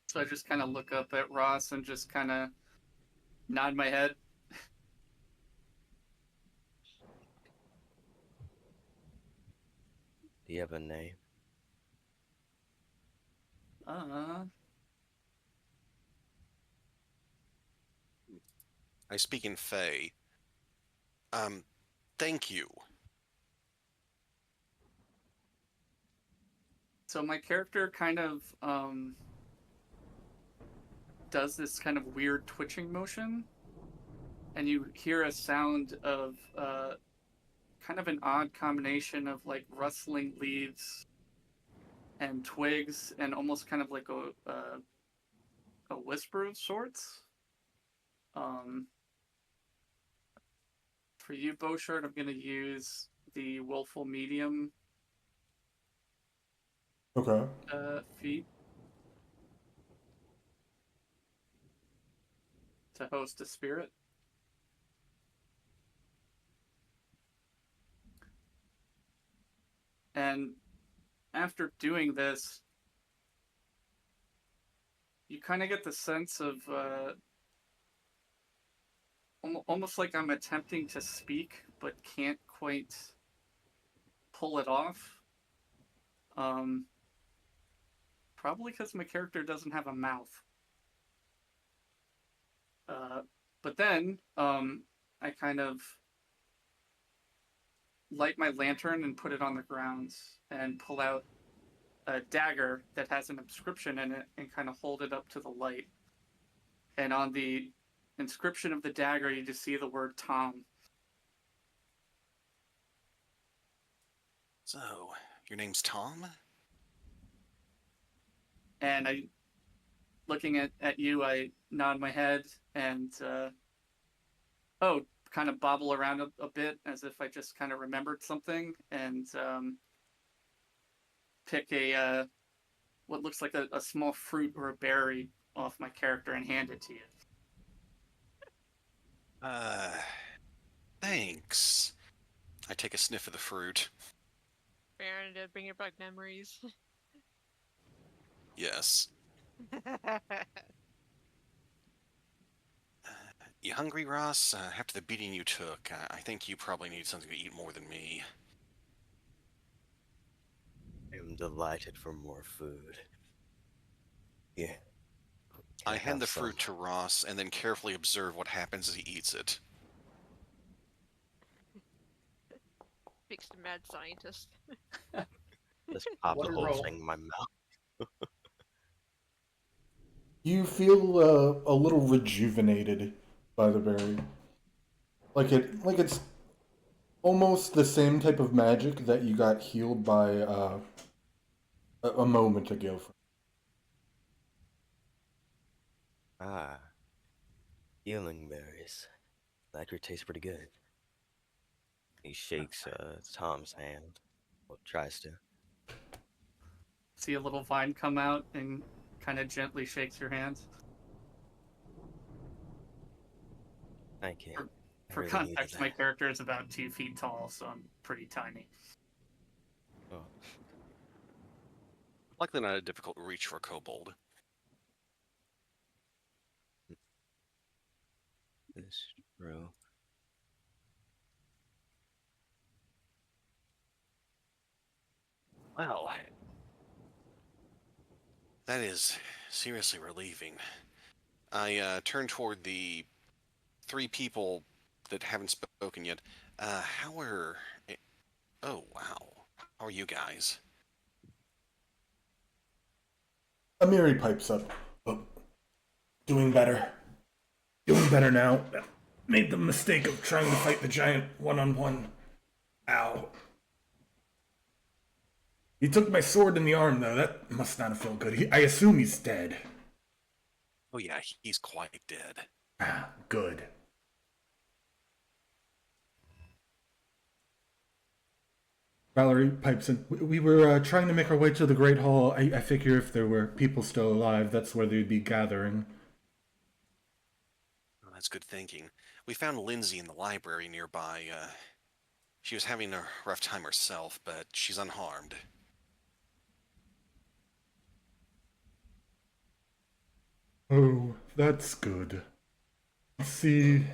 So I just kind of look up at Ross and just kind of nod my head. Do you have a name? I speak in Fey. Thank you. So my character kind of does this kind of weird twitching motion, and you hear a sound of kind of an odd combination of like rustling leaves and twigs, and almost kind of like a whisper of sorts. For you, Bowshard, I'm gonna use the willful medium Okay. feat to host a spirit. And after doing this, you kind of get the sense of almost like I'm attempting to speak, but can't quite pull it off. Probably because my character doesn't have a mouth. But then I kind of light my lantern and put it on the ground and pull out a dagger that has an inscription in it and kind of hold it up to the light. And on the inscription of the dagger, you just see the word Tom. So, your name's Tom? And looking at you, I nod my head and kind of bobble around a bit as if I just kind of remembered something, and pick a what looks like a small fruit or a berry off my character and hand it to you. Thanks. I take a sniff of the fruit. Baron, to bring back memories. Yes. You hungry, Ross? After the beating you took, I think you probably need something to eat more than me. I am delighted for more food. Yeah. I Can hand have the some? fruit to Ross and then carefully observe what happens as he eats it. Speaks to mad scientist. Just pop What the a whole roll. thing in my mouth. You feel a little rejuvenated by the berry. Like it's almost the same type of magic that you got healed by a moment ago. Ah, healing berries. That could taste pretty good. He shakes Tom's hand. Well, tries to. See a little vine come out and kind of gently shakes your hands. Thank you. For, I for really needed context, my that. character is about 2 feet tall, so I'm pretty tiny. Oh, Likely not a difficult reach for a kobold. this true. Well, that is seriously relieving. I turn toward the 3 people that haven't spoken yet. How are... Oh, wow. How are you guys? Amiri pipes up. Oh, doing better. Doing better now. Made the mistake of trying to fight the giant one-on-one. Ow. He took my sword in the arm, though. That must not have felt good. I assume he's dead. Oh yeah, he's quite dead. Ah, good. Valerie pipes in. We were trying to make our way to the Great Hall. I figure if there were people still alive, that's where they'd be gathering. Oh, that's good thinking. We found Lindsay in the library nearby. She was having a rough time herself, but she's unharmed. Oh, that's good. See,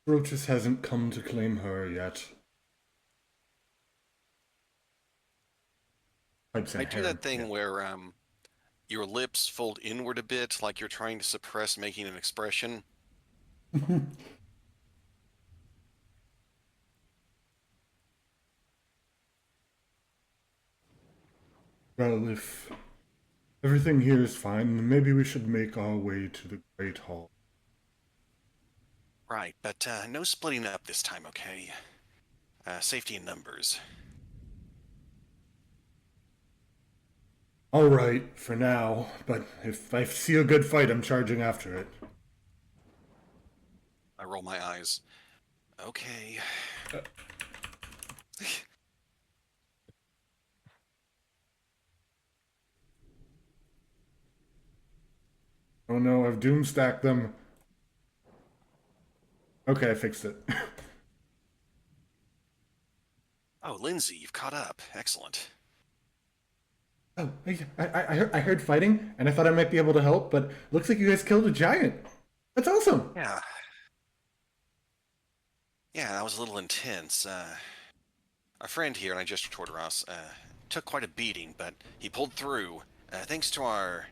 Roachus hasn't come to claim her yet. Pipes in I do Harem. that thing Yeah. where your lips fold inward a bit, like you're trying to suppress making an expression. Well, if everything here is fine, maybe we should make our way to the Great Hall. Right, but no splitting up this time, okay? Safety in numbers. All right, for now, but if I see a good fight, I'm charging after it. I roll my eyes. Okay. Oh no, I've doomstacked them. Okay, I fixed it. Oh, Lindsay, you've caught up. Excellent. Oh, I heard fighting, and I thought I might be able to help, but looks like you guys killed a giant. That's awesome. Yeah. Yeah, that was a little intense. Our friend here, and I gestured toward Ross, took quite a beating, but he pulled through, thanks to our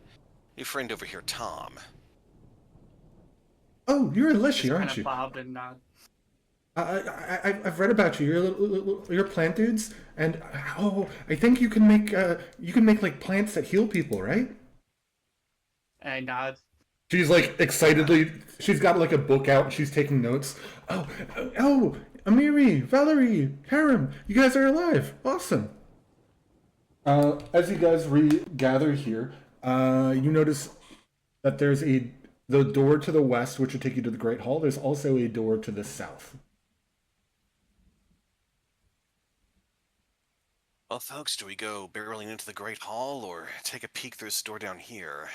new friend over here, Tom. Oh, you're a Just Lishi, kind aren't of you? bob and nod. I've read about you. You're plant dudes, and oh, I think you can make like plants that heal people, right? And I nod. She's like excitedly. She's got like a book out. And she's taking notes. Oh, Amiri, Valerie, Harem, you guys are alive. Awesome. As you guys regather here, you notice that there's the door to the west, which will take you to the Great Hall. There's also a door to the south. Well, folks, do we go barreling into the Great Hall, or take a peek through this door down here?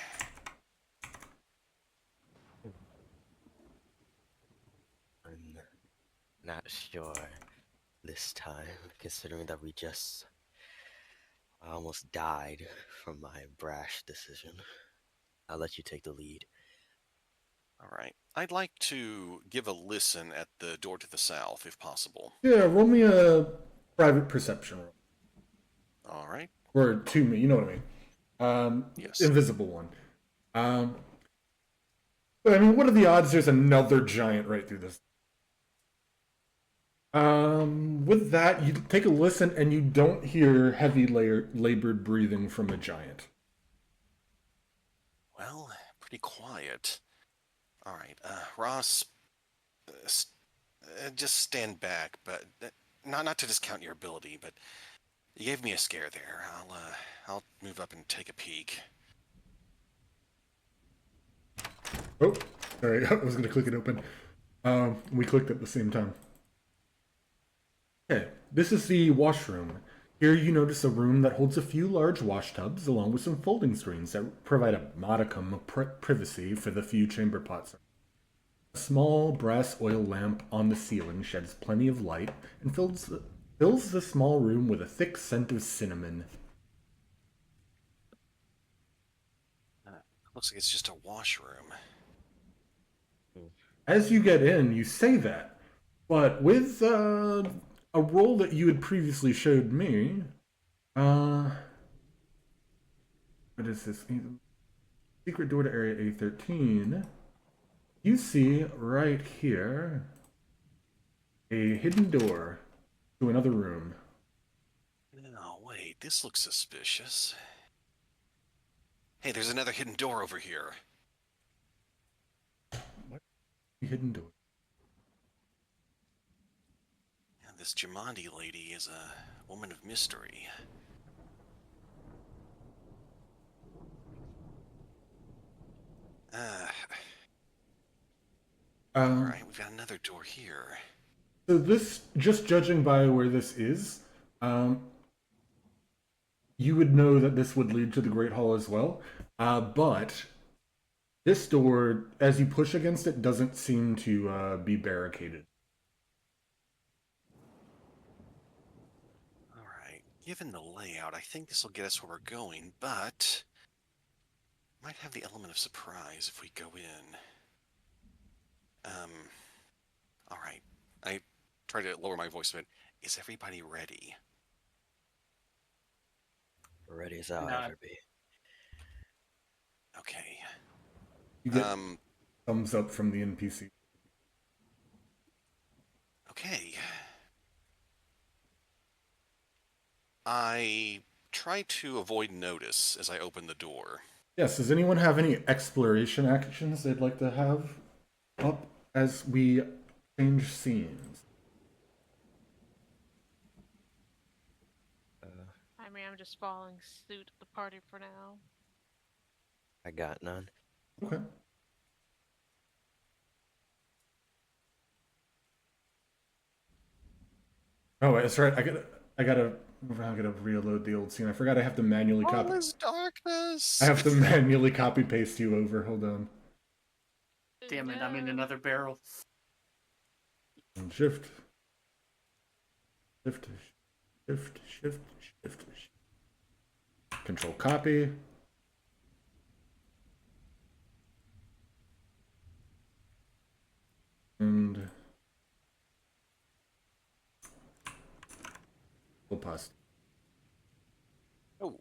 I'm not sure this time, considering that I almost died from my brash decision. I'll let you take the lead. All right. I'd like to give a listen at the door to the south, if possible. Yeah, roll me a private perception roll. All right. Or to me, you know what I mean. Yes. Invisible one. But I mean, what are the odds there's another giant right through this? With that, you take a listen and you don't hear heavy labored breathing from a giant. Well, pretty quiet. All right, Ross, just stand back, but not to discount your ability, but you gave me a scare there. I'll move up and take a peek. Oh, sorry, I was going to click it open. We clicked at the same time. Okay, this is the washroom. Here you notice a room that holds a few large wash tubs along with some folding screens that provide a modicum of privacy for the few chamber pots. A small brass oil lamp on the ceiling sheds plenty of light and fills the small room with a thick scent of cinnamon. Looks like it's just a washroom. As you get in, you say that, but with a roll that you had previously showed me, what is this? Secret door to area A13. You see right here a hidden door to another room. No, wait, this looks suspicious. Hey, there's another hidden door over here. What? Hidden door. Yeah, this Jamandi lady is a woman of mystery. Alright, we've got another door here. So this, just judging by where this is, you would know that this would lead to the Great Hall as well. But this door, as you push against it, doesn't seem to be barricaded. Alright, given the layout, I think this will get us where we're going, but might have the element of surprise if we go in. Alright, I try to lower my voice a bit. Is everybody ready? Ready as I'll No. ever be. Okay. You get thumbs up from the NPC. Okay. I try to avoid notice as I open the door. Yes, does anyone have any exploration actions they'd like to have up as we change scenes? I mean, I'm just following suit of the party for now. I got none. Okay. Oh, wait, that's right. I gotta reload the old scene. I forgot I have to manually copy. All is darkness. I have to manually copy paste you over. Hold on. Damn it, I'm in another barrel. And shift. Shift. Shift. Shift. Shift. Control copy. And we'll pause. Oh,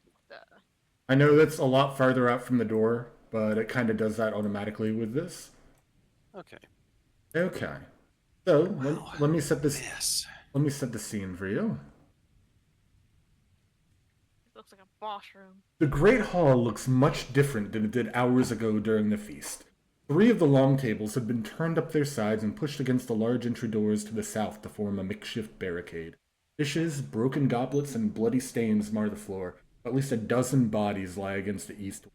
I know that's a lot farther out from the door, but it kind of does that automatically with this. okay. Okay. So Wow. let me set this. Yes. Let me set the scene for you. It looks like a boss room. The Great Hall looks much different than it did hours ago during the feast. 3 of the long tables had been turned up their sides and pushed against the large entry doors to the south to form a makeshift barricade. Dishes, broken goblets, and bloody stains mar the floor. At least a dozen bodies lie against the east.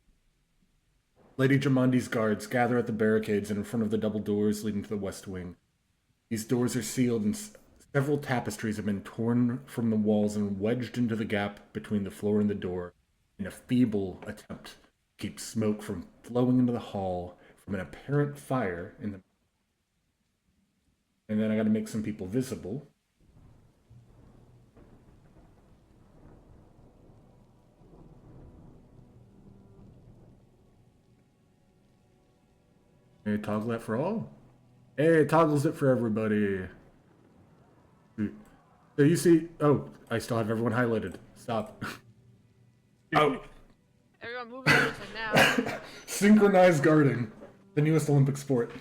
Lady Jamandi's guards gather at the barricades and in front of the double doors leading to the west wing. These doors are sealed and several tapestries have been torn from the walls and wedged into the gap between the floor and the door in a feeble attempt to keep smoke from flowing into the hall from an apparent fire in the... And then I gotta make some people visible. Hey, toggle that for all? Hey, it toggles it for everybody. So you see... Oh, I still have everyone highlighted. Stop. Oh. Everyone move over to now. Synchronized guarding. The newest Olympic sport.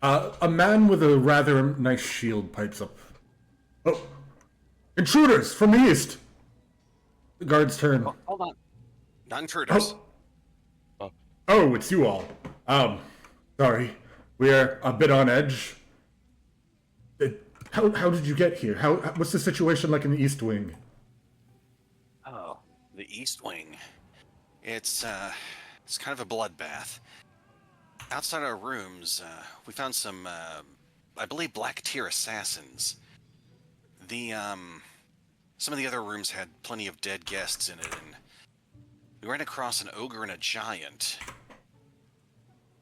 A man with a rather nice shield pipes up. Oh, intruders from the east! The guards turn. Oh, hold on. Not intruders. Oh, it's you all. Sorry. We're a bit on edge. How did you get here? What's the situation like in the East Wing? Oh, the East Wing. It's kind of a bloodbath. Outside our rooms, we found some, I believe, Black Tier assassins. Some of the other rooms had plenty of dead guests in it, and we ran across an ogre and a giant.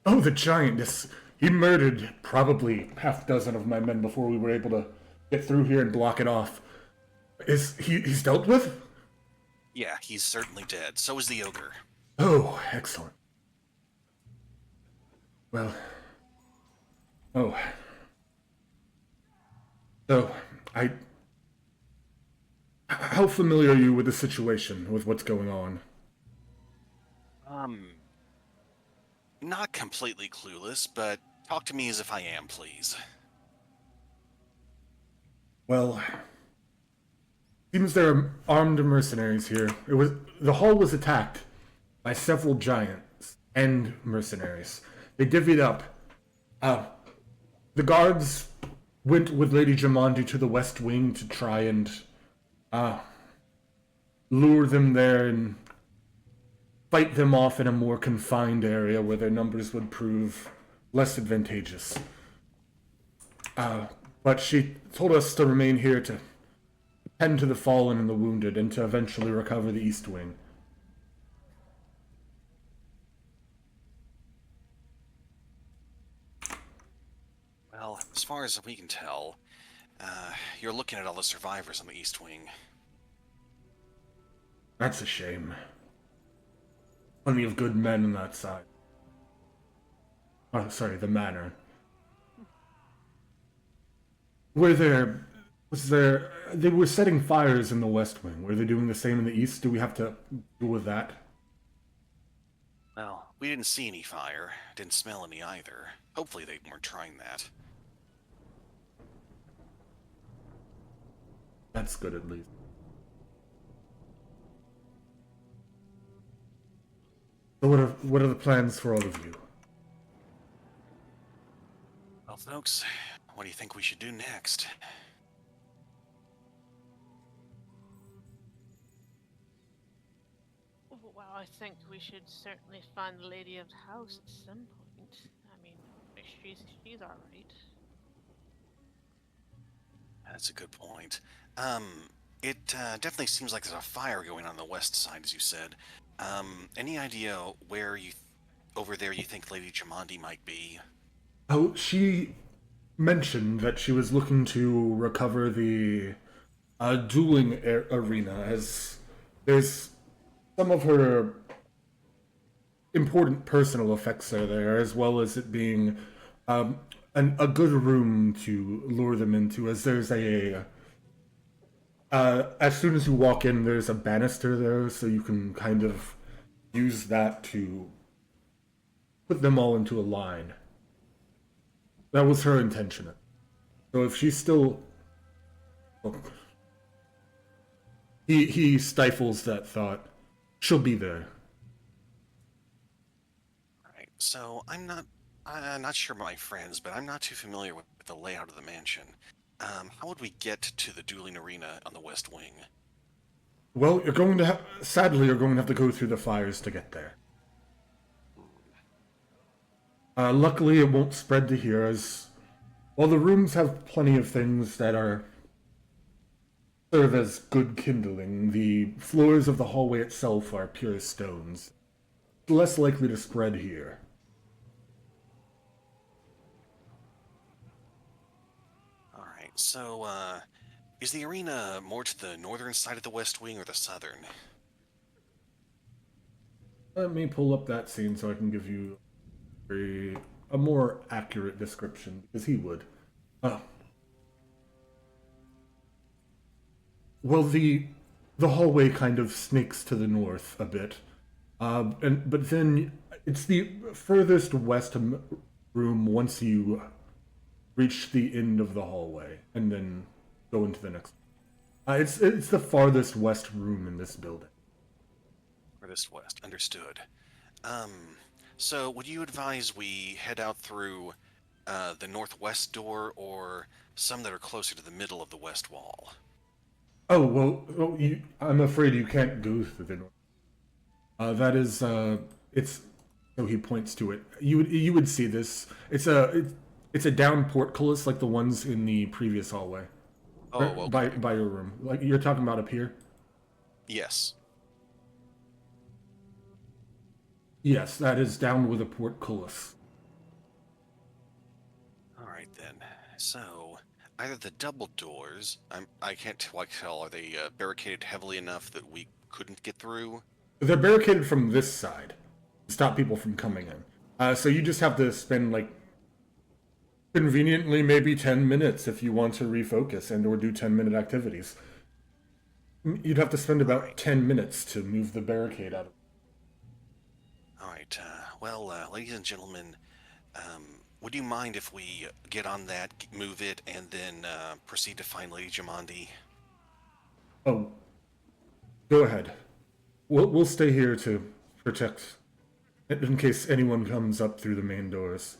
Oh, the giant. Yes. He murdered probably half dozen of my men before we were able to get through here and block it off. He's dealt with? Yeah, he's certainly dead. So is the ogre. Oh, excellent. Well. Oh. So, how familiar are you with the situation, with what's going on? Not completely clueless, but talk to me as if I am, please. Well, seems there are armed mercenaries here. The hall was attacked by several giants and mercenaries. They divvied up. The guards went with Lady Jamandi to the West Wing to try and lure them there and fight them off in a more confined area where their numbers would prove less advantageous. But she told us to remain here to tend to the fallen and the wounded and to eventually recover the East Wing. Well, as far as we can tell, you're looking at all the survivors on the East Wing. That's a shame. Plenty of good men on that side. Oh, sorry, the manor. They were setting fires in the West Wing. Were they doing the same in the East? Do we have to deal with that? Well, we didn't see any fire. Didn't smell any either. Hopefully they weren't trying that. That's good, at least. So what are the plans for all of you? Well, folks, what do you think we should do next? Well, I think we should certainly find the lady of the house at some point. I mean, she's all right. That's a good point. It definitely seems like there's a fire going on the west side, as you said. Any idea where over there you think Lady Jamandi might be? Oh, she mentioned that she was looking to recover the dueling arena, as there's some of her important personal effects are there, as well as it being a good room to lure them into, as there's as soon as you walk in, there's a banister there, so you can kind of use that to put them all into a line. That was her intention. So if she's still... Oh, he stifles that thought. She'll be there. Alright, so I'm not sure about my friends, but I'm not too familiar with the layout of the mansion. How would we get to the dueling arena on the West Wing? Well, sadly, you're going to have to go through the fires to get there. Luckily, it won't spread to here, as while the rooms have plenty of things that serve as good kindling, the floors of the hallway itself are pure stones. It's less likely to spread here. Alright, so, is the arena more to the northern side of the West Wing or the southern? Let me pull up that scene so I can give you a more accurate description, because he would. Well, the hallway kind of snakes to the north a bit, but then it's the furthest west room once you reach the end of the hallway and then go into the next. It's the farthest west room in this building. Furthest west. Understood. So would you advise we head out through the northwest door or some that are closer to the middle of the west wall? Oh well, I'm afraid you can't go through the north. That is, it's. So he points to it. You would see this. It's a down portcullis like the ones in the previous hallway. Oh, okay. By your room, like you're talking about up here. Yes. Yes, that is down with a portcullis. All right then. So either the double doors. I can't quite tell. Are they barricaded heavily enough that we couldn't get through? They're barricaded from this side to stop people from coming in. So you just have to spend like conveniently maybe 10 minutes if you want to refocus and or do 10-minute activities. You'd have to spend about 10 minutes to move the barricade out of. All right. Well, ladies and gentlemen, would you mind if we get on that, move it, and then proceed to find Lady Jamandi? Oh, go ahead. We'll stay here to protect in case anyone comes up through the main doors.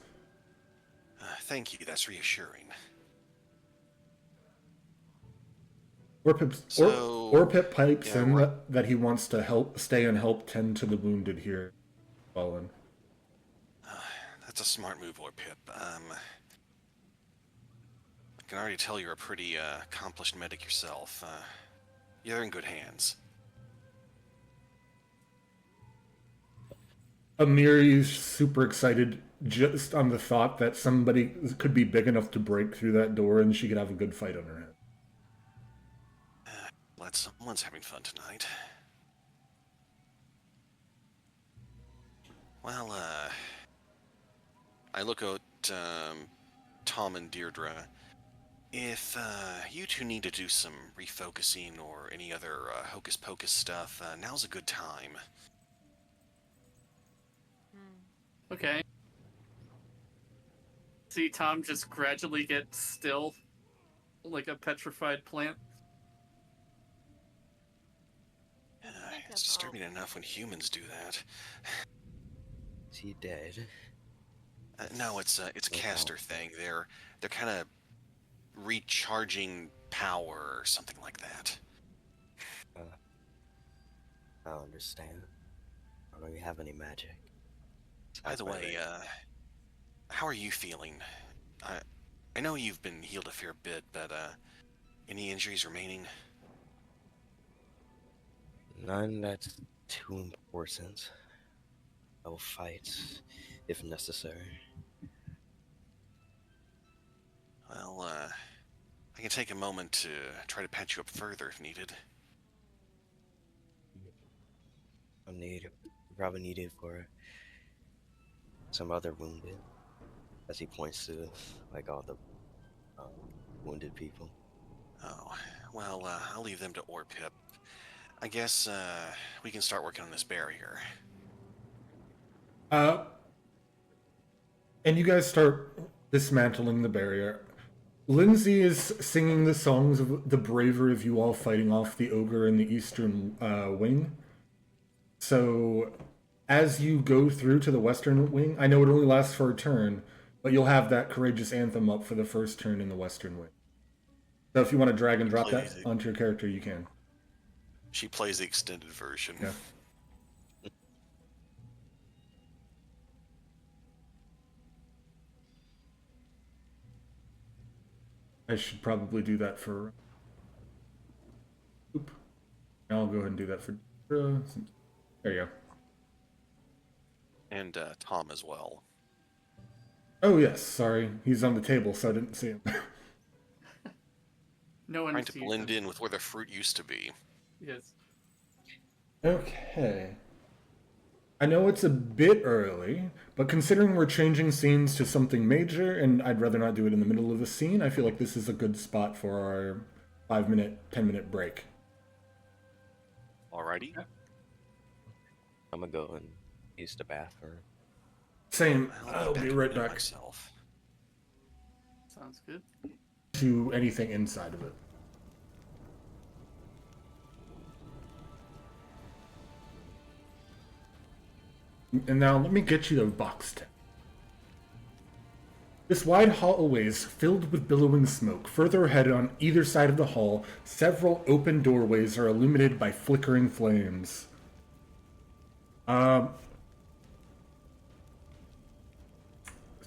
Thank you. That's reassuring. Orpip pipes yeah, in that he wants to stay and help tend to the wounded here. Fallen. That's a smart move, Orpip. I can already tell you're a pretty accomplished medic yourself. You're in good hands. Amiri's super excited just on the thought that somebody could be big enough to break through that door and she could have a good fight on her hands. Glad someone's having fun tonight. Well, I look at Tom and Deirdre. If you two need to do some refocusing or any other hocus pocus stuff, now's a good time. Okay. See Tom just gradually get still, like a petrified plant. It's disturbing enough when humans do that. Is he dead? No, it's a caster thing. They're kind of recharging power or something like that. I don't understand. I don't really have any magic. By the way, how are you feeling? I know you've been healed a fair bit, but any injuries remaining? None that's too important. I will fight if necessary. Well, I can take a moment to try to patch you up further if needed. Probably needed for some other wounded, as he points to like all the wounded people. Oh, well, I'll leave them to Orpip. I guess we can start working on this barrier. And you guys start dismantling the barrier. Lindsay is singing the songs of the bravery of you all fighting off the ogre in the eastern wing. So, as you go through to the western wing, I know it only lasts for a turn, but you'll have that courageous anthem up for the first turn in the western wing. So if you want to drag and drop that onto your character, you can. She plays the extended version. Yeah. I should probably do that for... Oop. I'll go ahead and do that for... There you go. And Tom as well. Oh, yes, sorry. He's on the table, so I didn't see him. No one Trying to sees blend him. in with where the fruit used to be. Yes. Okay. I know it's a bit early, but considering we're changing scenes to something major, and I'd rather not do it in the middle of the scene, I feel like this is a good spot for our 5-minute, 10-minute break. Alrighty. I'm gonna go and use the bathroom. Same. I'll I'll be to right it back. myself. Sounds good. To anything inside of it. And now let me get you to box 10. This wide hallway is filled with billowing smoke. Further ahead on either side of the hall, several open doorways are illuminated by flickering flames.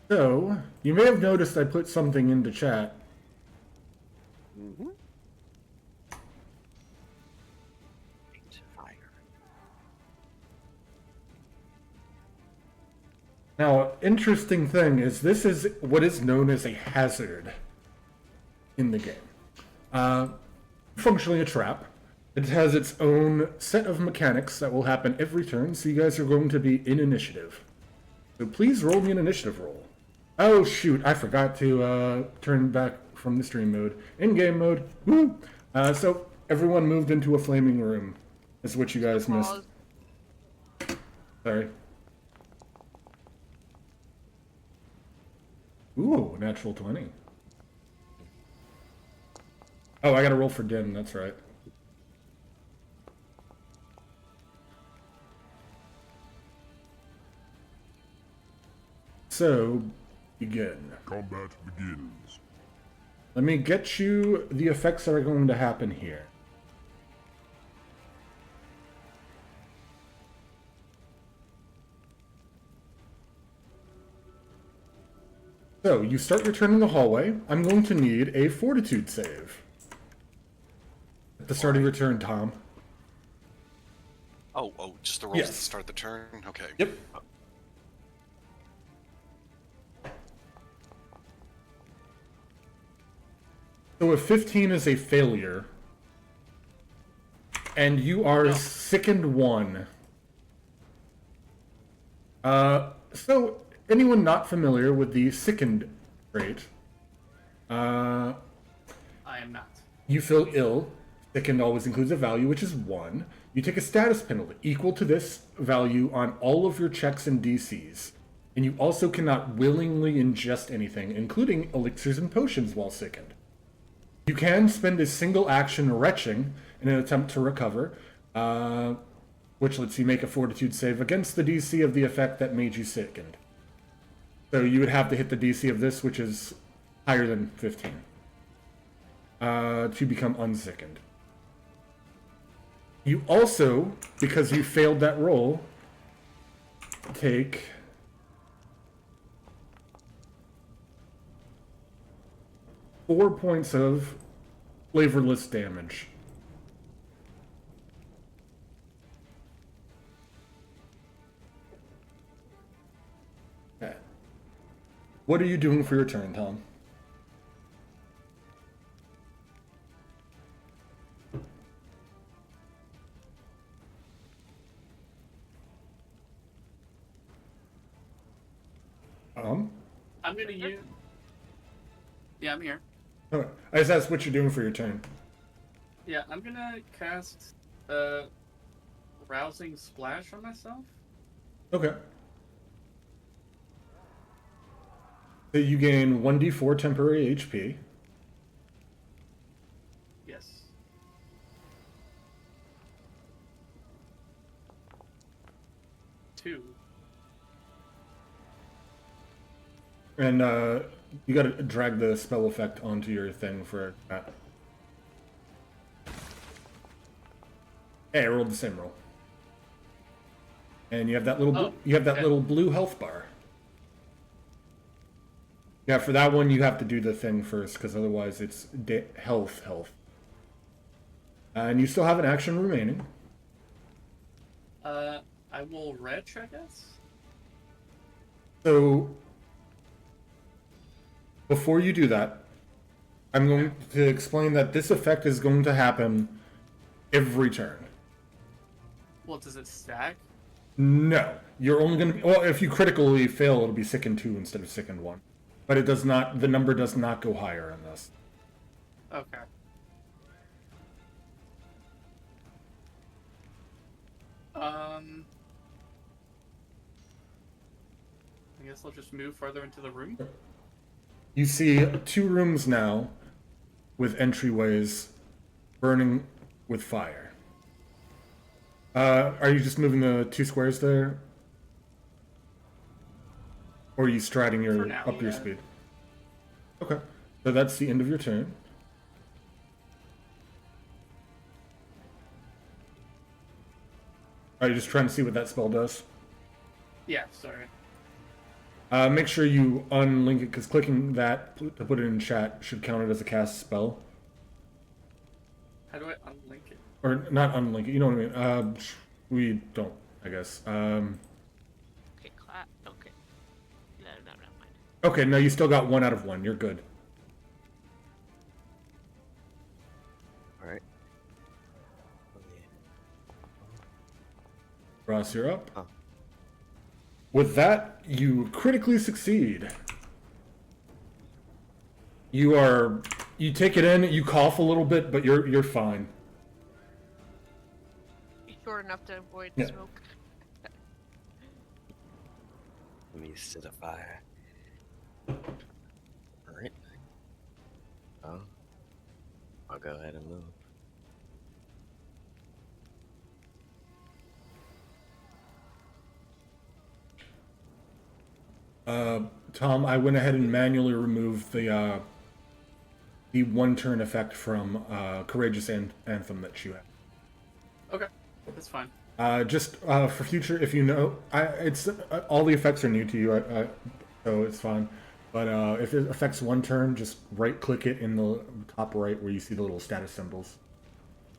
So, you may have noticed I put something into chat. Mm-hmm. Fire. Now, interesting thing is this is what is known as a hazard in the game. Functionally a trap. It has its own set of mechanics that will happen every turn, so you guys are going to be in initiative. So please roll me an initiative roll. Oh shoot, I forgot to turn back from the stream mode. In-game mode. Woo! So everyone moved into a flaming room. Is what you guys missed. Pause. Sorry. Ooh, natural 20. Oh, I gotta roll for dim, that's right. So, begin. Combat begins. Let me get you the effects that are going to happen here. So, you start your turn in the hallway. I'm going to need a fortitude save. At the start of your turn, Tom. Oh, just the rolls Yes. at the start of the turn? Okay. Yep. So if 15 is a failure, and you are sickened 1. So anyone not familiar with the sickened trait, I am not. you feel ill. Sickened always includes a value, which is 1. You take a status penalty equal to this value on all of your checks and DCs. And you also cannot willingly ingest anything, including elixirs and potions while sickened. You can spend a single action retching in an attempt to recover, which lets you make a fortitude save against the DC of the effect that made you sickened. So you would have to hit the DC of this, which is higher than 15, to become unsickened. You also, because you failed that roll, take 4 points of flavorless damage. Okay. What are you doing for your turn, Tom? I'm gonna use. Yeah, I'm here. Okay. I just asked what you're doing for your turn. Yeah, I'm gonna cast Rousing Splash on myself. Okay. So you gain 1d4 temporary HP. Yes. Two. And you gotta drag the spell effect onto your thing for that. Hey, I rolled the same roll. And you have that little little blue health bar. Yeah, for that one you have to do the thing first, because otherwise it's health. And you still have an action remaining. I will retch, I guess. So before you do that, I'm going to explain that this effect is going to happen every turn. Well, does it stack? No, you're only going to be... Well, if you critically fail, it'll be sickened 2 instead of sickened 1. But it does not... The number does not go higher in this. Okay. I guess I'll just move further into the room. You see 2 rooms now with entryways burning with fire. Are you just moving the 2 squares there? Or are you striding your now, up your yeah. speed? Okay. So that's the end of your turn. Are you just trying to see what that spell does? Yeah, sorry. Make sure you unlink it, because clicking that to put it in chat should count it as a cast spell. How do I unlink it? Or not unlink it, you know what I mean. We don't, I guess. Okay, clap. Okay. No, never mind. Okay, no, you still got 1 out of 1. You're good. Alright. Ross, you're up. Oh. With that, you critically succeed. You take it in, you cough a little bit, but you're fine. Short enough to avoid Yeah. smoke. Let me set a fire. Alright. Oh. I'll go ahead and move. Tom, I went ahead and manually removed the 1-turn effect from Courageous Anthem that you have. Okay, that's fine. Just for future, if you know, it's all the effects are new to you, so it's fine. But if it affects 1 turn, just right-click it in the top right where you see the little status symbols.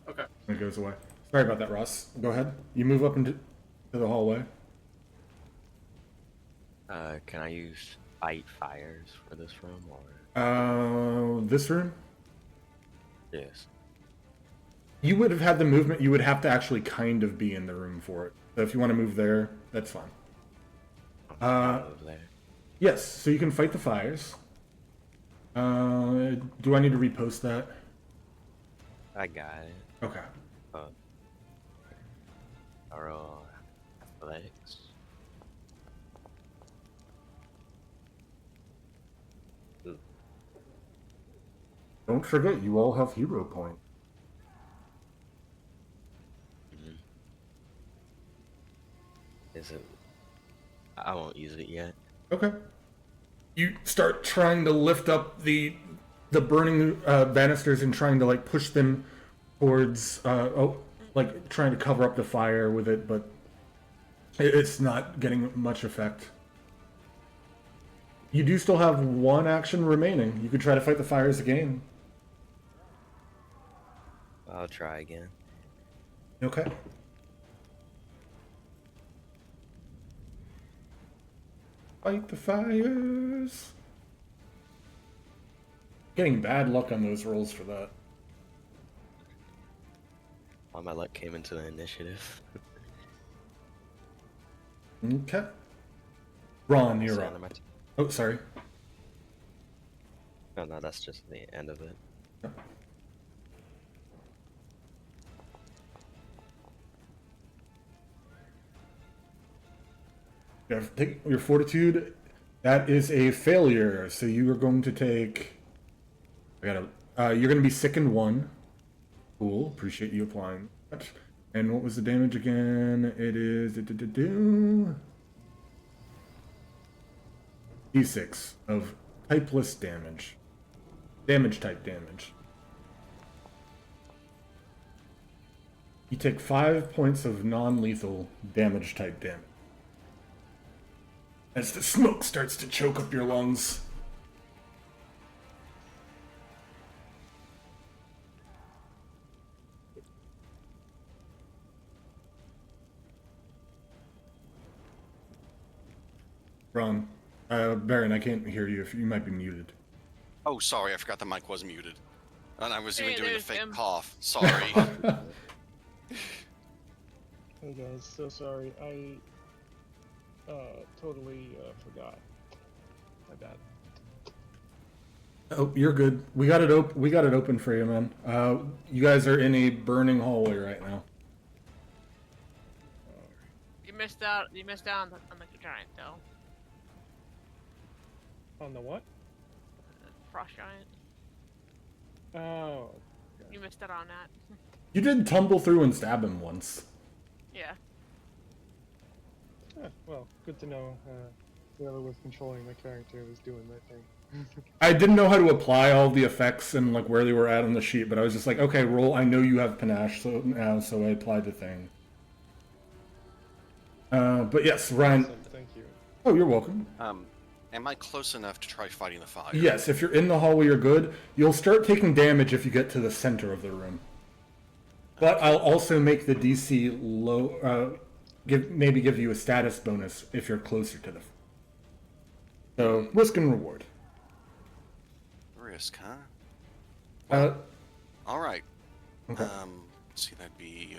Okay. And it goes away. Sorry about that, Ross. Go ahead. You move up into the hallway. Can I use fight fires for this room, or? This room? Yes. You would have had the movement. You would have to actually kind of be in the room for it. So if you want to move there, that's fine. Over there. Yes, so you can fight the fires. Do I need to repost that? I got it. Okay. Or athletics. Ooh. Don't forget, you all have hero point. Is it? I won't use it yet. Okay. You start trying to lift up the burning banisters and trying to like push them towards like trying to cover up the fire with it, but it's not getting much effect. You do still have 1 action remaining. You could try to fight the fires again. I'll try again. Okay. Fight the fires. Getting bad luck on those rolls for that. All my luck came into the initiative. Okay. Ron, you're So up. end of my Oh, sorry. no, that's just the end of it. You have to take your fortitude. That is a failure. So you are going to take. You're going to be sickened 1. Cool. Appreciate you applying that. And what was the damage again? It is D6 of typeless damage. Damage type damage. You take 5 points of non-lethal damage type damage. As the smoke starts to choke up your lungs. Ron, Baron, I can't hear you. If you might be muted. Oh, sorry, I forgot the mic was muted. And I was even Hey, doing a there's fake him. cough. Sorry. Hey guys, so sorry. I totally forgot. My bad. Oh, you're good. We got it open. We got it open for you, man. You guys are in a burning hallway right now. You missed out. You missed out on the giant though. On the what? frost giant. Oh. You missed out on that. You did tumble through and stab him once. Yeah. Well, good to know. Whoever was controlling my character was doing that thing. I didn't know how to apply all the effects and like where they were at on the sheet, but I was just like, okay, roll. I know you have panache, so I applied the thing. But yes, Ryan. Awesome, thank you. Oh, you're welcome. Am I close enough to try fighting the fire? Yes, if you're in the hallway, you're good. You'll start taking damage if you get to the center of the room. But I'll also make the DC low. Maybe give you a status bonus if you're closer to the. So risk and reward. Risk, huh? Well, all right. Okay. Let's see, that'd be.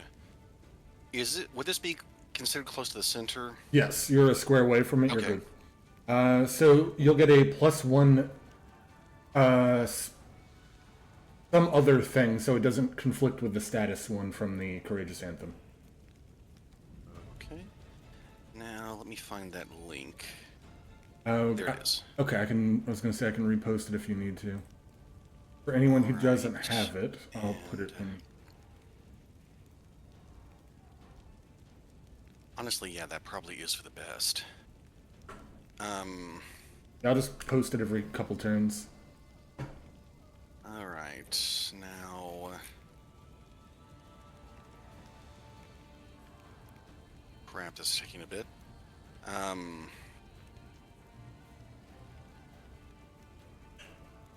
Would this be considered close to the center? Yes, you're a square away from it. Okay. You're good. So you'll get a +1. Some other thing, so it doesn't conflict with the status one from the Courageous Anthem. Okay. Now let me find that link. There it is. Okay, I was gonna say I can repost it if you need to. For anyone who doesn't Alright. have it, I'll put it in. Honestly, yeah, that probably is for the best. I'll just post it every couple turns. Alright, now... Crap, this is taking a bit.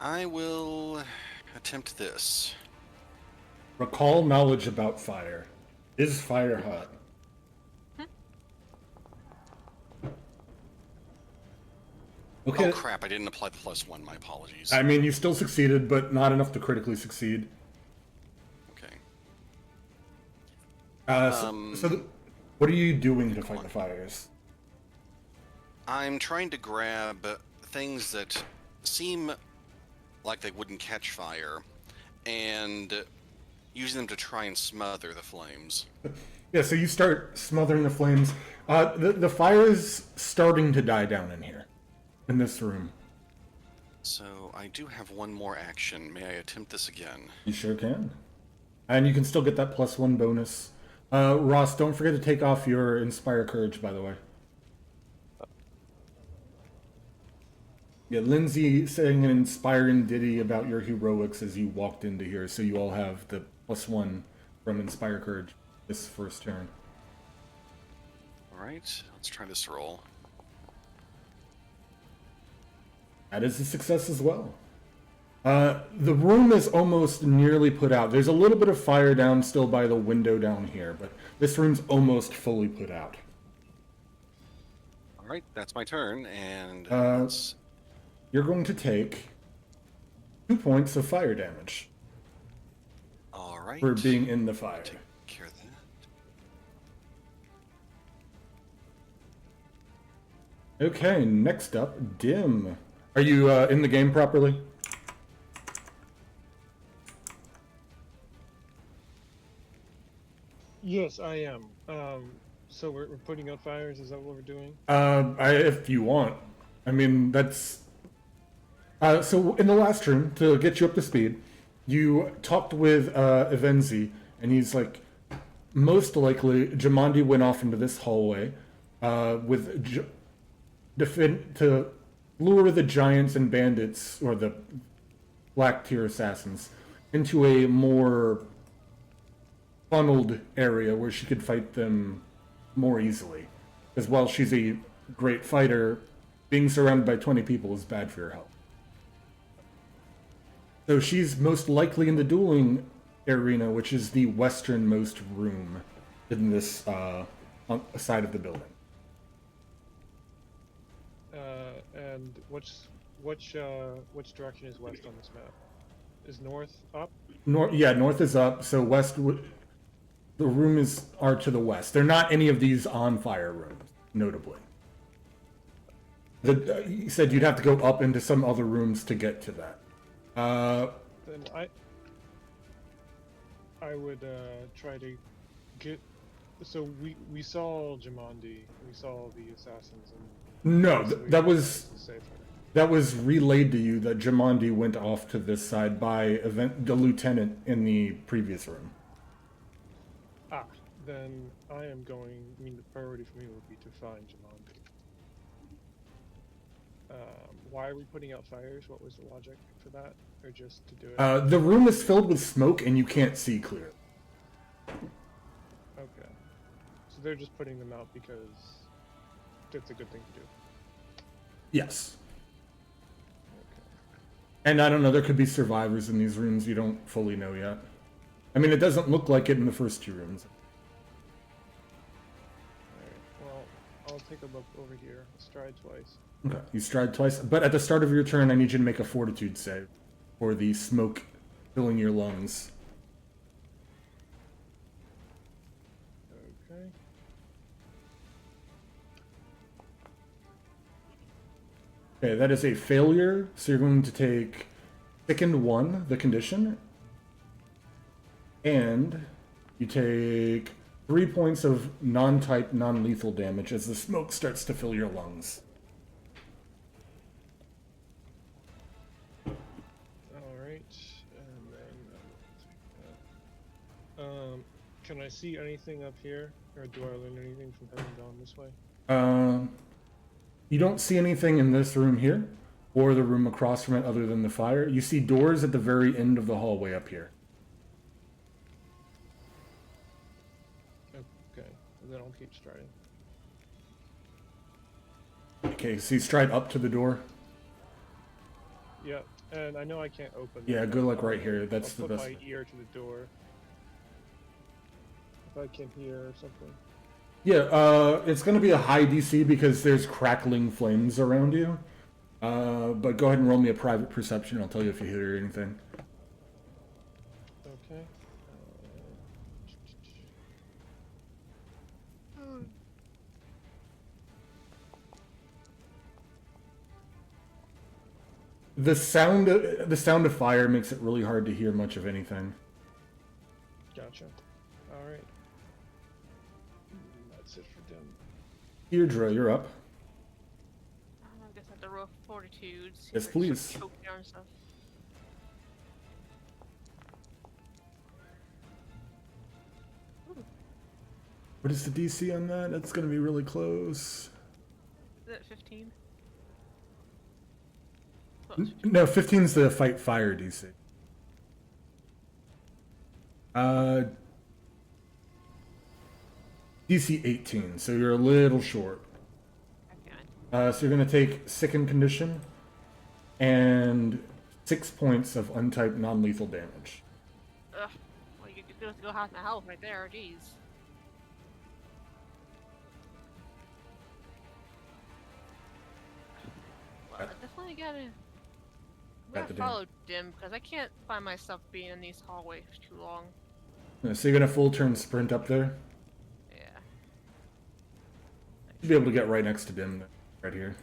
I will attempt this. Recall knowledge about fire. Is fire hot? Okay. Oh crap, I didn't apply the +1, my apologies. I mean, you still succeeded, but not enough to critically succeed. Okay. What are you doing to fight the fires? I'm trying to grab things that seem like they wouldn't catch fire, and using them to try and smother the flames. Yeah, so you start smothering the flames. The fire is starting to die down in here, in this room. So I do have one more action. May I attempt this again? You sure can. And you can still get that +1 bonus. Ross, don't forget to take off your Inspire Courage, by the way. Yeah, Lindsay sang an inspiring ditty about your heroics as you walked into here, so you all have the +1 from Inspire Courage this first turn. Alright, let's try this roll. That is a success as well. The room is almost nearly put out. There's a little bit of fire down still by the window down here, but this room's almost fully put out. Alright, that's my turn, and You're going to take 2 points of fire damage alright. for being in the fire. Take care of that. Okay, next up, Dim. Are you in the game properly? Yes, I am. So we're putting out fires. Is that what we're doing? If you want. I mean, that's... so in the last room, to get you up to speed, you talked with Evenzi, and he's like, most likely, Jamandi went off into this hallway with to lure the giants and bandits, or the black tier assassins, into a more funneled area where she could fight them more easily. Because while she's a great fighter, being surrounded by 20 people is bad for your health. So she's most likely in the dueling arena, which is the westernmost room in this side of the building. And which direction is west on this map? Is north up? North is up. So west, the rooms are to the west. They're not any of these on fire rooms, notably. You said you'd have to go up into some other rooms to get to that. Then I would try to get. So we saw Jamandi. We saw the assassins. And No, so we that were was... safer. That was relayed to you that Jamandi went off to this side by the lieutenant in the previous room. Ah, then I am going. I mean, the priority for me would be to find Jamandi. Why are we putting out fires? What was the logic for that, or just to do it? The room is filled with smoke and you can't see clearly. Okay, so they're just putting them out because it's a good thing to do. Yes. Okay. And I don't know, there could be survivors in these rooms you don't fully know yet. I mean, it doesn't look like it in the first 2 rooms. Alright, well, I'll take a look over here. Stride twice. Okay, you stride twice, but at the start of your turn, I need you to make a fortitude save for the smoke filling your lungs. Okay. Okay, that is a failure, so you're going to take Sickened 1, the condition, and you take 3 points of non-type, non-lethal damage as the smoke starts to fill your lungs. Alright, and then can I see anything up here? Or do I learn anything from heading down this way? You don't see anything in this room here, or the room across from it other than the fire. You see doors at the very end of the hallway up here. Okay, then I'll keep striding. Okay, so you stride up to the door. Yep, and I know I can't open Yeah, them, good but luck right here. That's I'll the put best. my ear to the door. If I can hear or something. Yeah, it's going to be a high DC because there's crackling flames around you. But go ahead and roll me a private perception. I'll tell you if you hear anything. Okay. The sound of fire makes it really hard to hear much of anything. Gotcha. Alright. That's it for them. Deirdre, you're up. I guess I have to roll fortitude. see Yes, if I can please. choke down stuff. What is the DC on that? That's going to be really close. Is it 15? No, 15's the fight fire DC. DC 18, so you're a little short. Okay. So you're going to take Sickened Condition and 6 points of untyped non-lethal damage. Ugh. Well, you could go half my health right there. Jeez. Well, I definitely gotta follow Dim because I can't find myself being in these hallways too long. So you're going to full turn sprint up there? Yeah. You'll be able to get right next to Dim right here.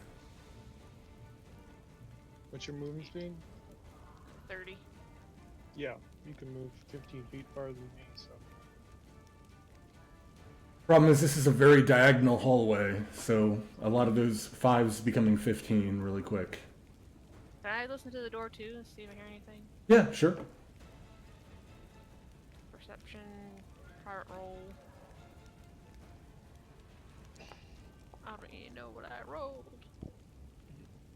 What's your movement speed? 30. Yeah, you can move 15 feet farther than me, so. Problem is, this is a very diagonal hallway, so a lot of those 5s becoming 15 really quick. Can I listen to the door too and see if I hear anything? Yeah, sure. Perception, heart roll. I don't even know what I rolled.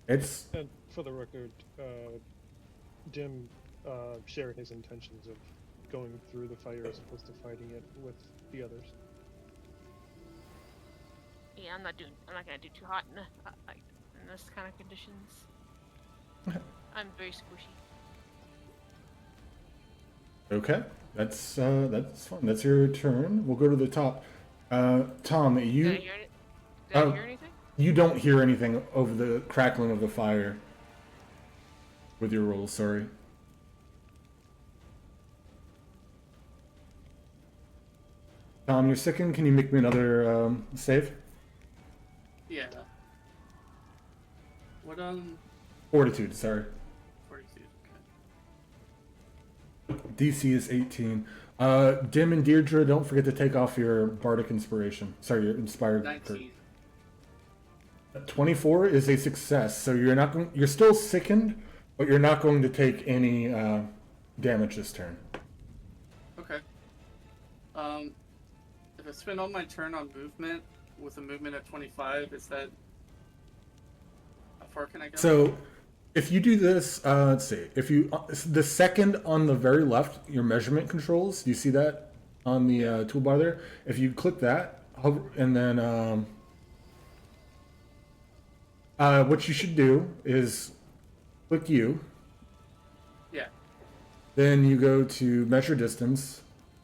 It's And for the record, Dim shared his intentions of going through the fire as opposed to fighting it with the others. Yeah, I'm not gonna do too hot in this kind of conditions. I'm very squishy. okay. That's fine. That's your turn. We'll go to the top. Tom, Did I you hear it? Did I hear anything? you don't hear anything over the crackling of the fire with your roll. Sorry. Tom, you're sickened. Can you make me another save? Yeah. What Fortitude. Sorry. fortitude? DC is 18. Dim and Deirdre, don't forget to take off your bardic inspiration. Sorry, your inspired. 19. 24 is a success, so you're still sickened, but you're not going to take any damage this turn. Okay. If I spend all my turn on movement with a movement at 25, is that how far can I go? So, if you do this, let's see. If you the second on the very left, your measurement controls. Do you see that on the toolbar there? If you click that, hover, and then what you should do is click U. Yeah. Then you go to measure distance.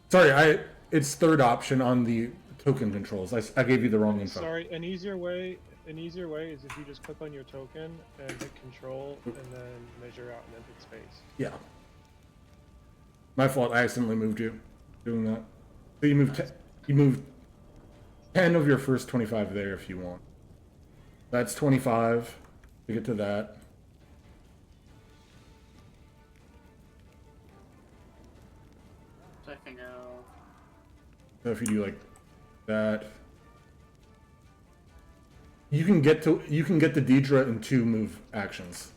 Sorry, it's third option on the token controls. I gave you the wrong info. Sorry, an easier way is if you just click on your token and hit control and then measure out and then hit space. Yeah. My fault. I accidentally moved you doing that. So you move 10 of your first 25 there if you want. That's 25 to get to that. So I can go. So if you do like that, you can get the Deidre in 2 move actions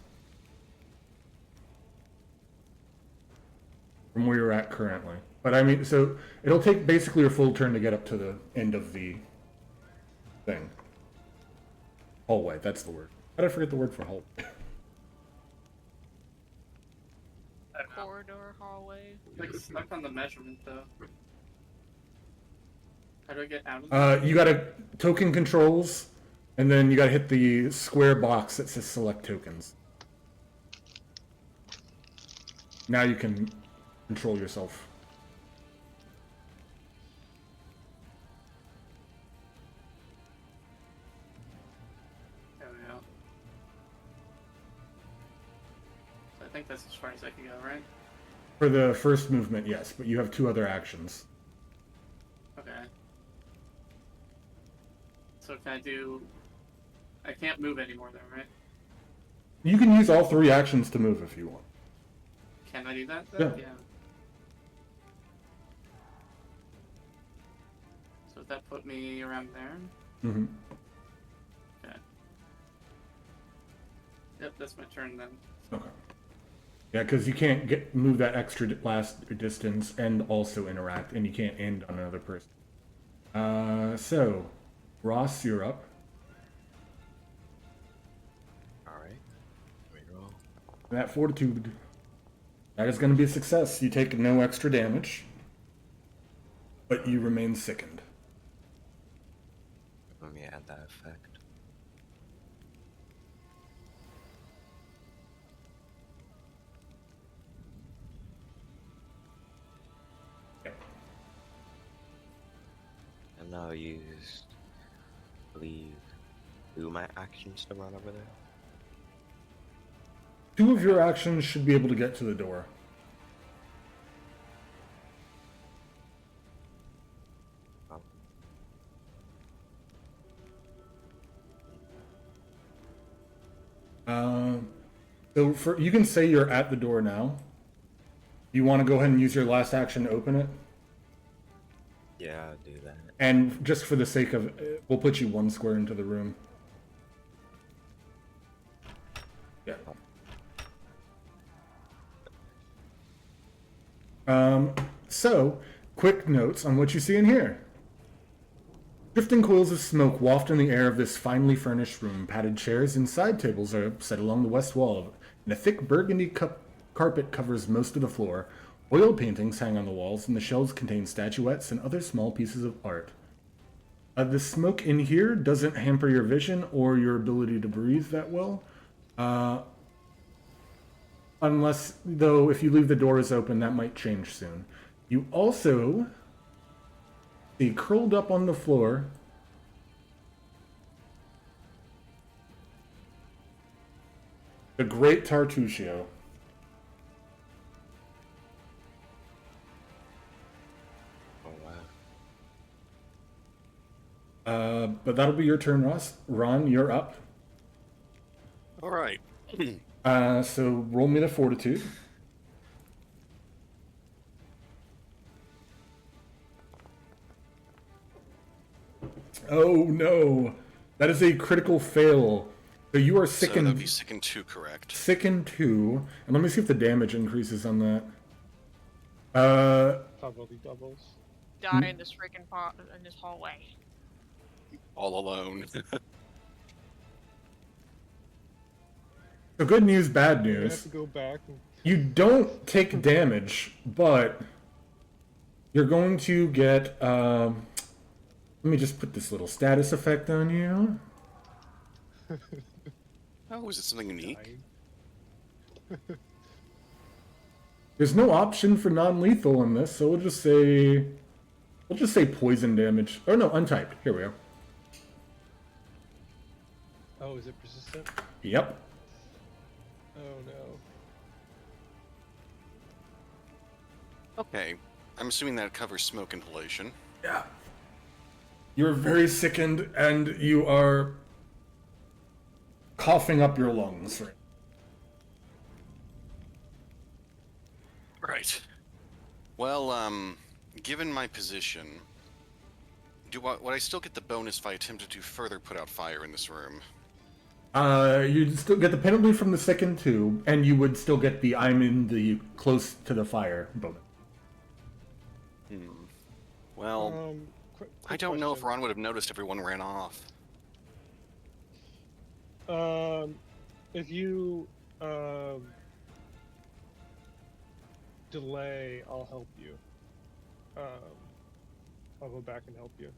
from where you're at currently. But I mean, so it'll take basically a full turn to get up to the end of the thing. Hallway, that's the word. How did I forget the word for hallway? I don't know. Corridor, hallway. Like stuck on the measurement though. How do I get out of it? You gotta token controls, and then you gotta hit the square box that says select tokens. Now you can control yourself. There we go. So I think that's as far as I can go, right? For the first movement, yes, but you have 2 other actions. Okay. So can I do... I can't move anymore then, right? You can use all 3 actions to move if you want. Can I do that then? Yeah. So that put me around there? Mm-hmm. Okay. Yep, that's my turn then. Okay. Yeah, because you can't move that extra last distance and also interact, and you can't end on another person. So, Ross, you're up. Alright. Reroll. That fortitude. That is going to be a success. You take no extra damage, but you remain sickened. Let me add that effect. Yep. And now use, I believe, 2 of my actions to run over there. 2 of your actions should be able to get to the door. So you can say you're at the door now. You want to go ahead and use your last action to open it? Yeah, I'll do that. And just for the sake of it, we'll put you 1 square into the room. Yeah. So, quick notes on what you see in here. Drifting coils of smoke waft in the air of this finely furnished room. Padded chairs and side tables are set along the west wall, and a thick burgundy carpet covers most of the floor. Oil paintings hang on the walls, and the shelves contain statuettes and other small pieces of art. The smoke in here doesn't hamper your vision or your ability to breathe that well. Unless, though, if you leave the doors open, that might change soon. You also see curled up on the floor the Great Tartuccio. Oh wow. But that'll be your turn, Ross. Ron, you're up. All right. So roll me the fortitude. Oh no, That is a critical fail. So you are So sickened. that'd be sickened 2, correct? Sickened 2. And let me see if the damage increases on that. Probably doubles. Die in this freaking in this hallway. All alone. So good news, bad You have news. to go back and You don't take damage, but you're going to get, let me just put this little status effect on you. Oh, is it something unique? die. There's no option for non-lethal in this, so we'll just say poison damage. Oh no, untyped. Here we go. Oh, is it persistent? Yep. Oh no. Okay. I'm assuming that covers smoke inhalation. Yeah. You're very sickened, and you are coughing up your lungs. Right. Well, given my position, would I still get the bonus if I attempted to further put out fire in this room? You'd still get the penalty from the second 2, and you would still get the I'm in the close to the fire bonus. Well, Quick I don't know if question. Ron would have noticed if everyone ran off. If you delay, I'll help you. I'll go back and help you.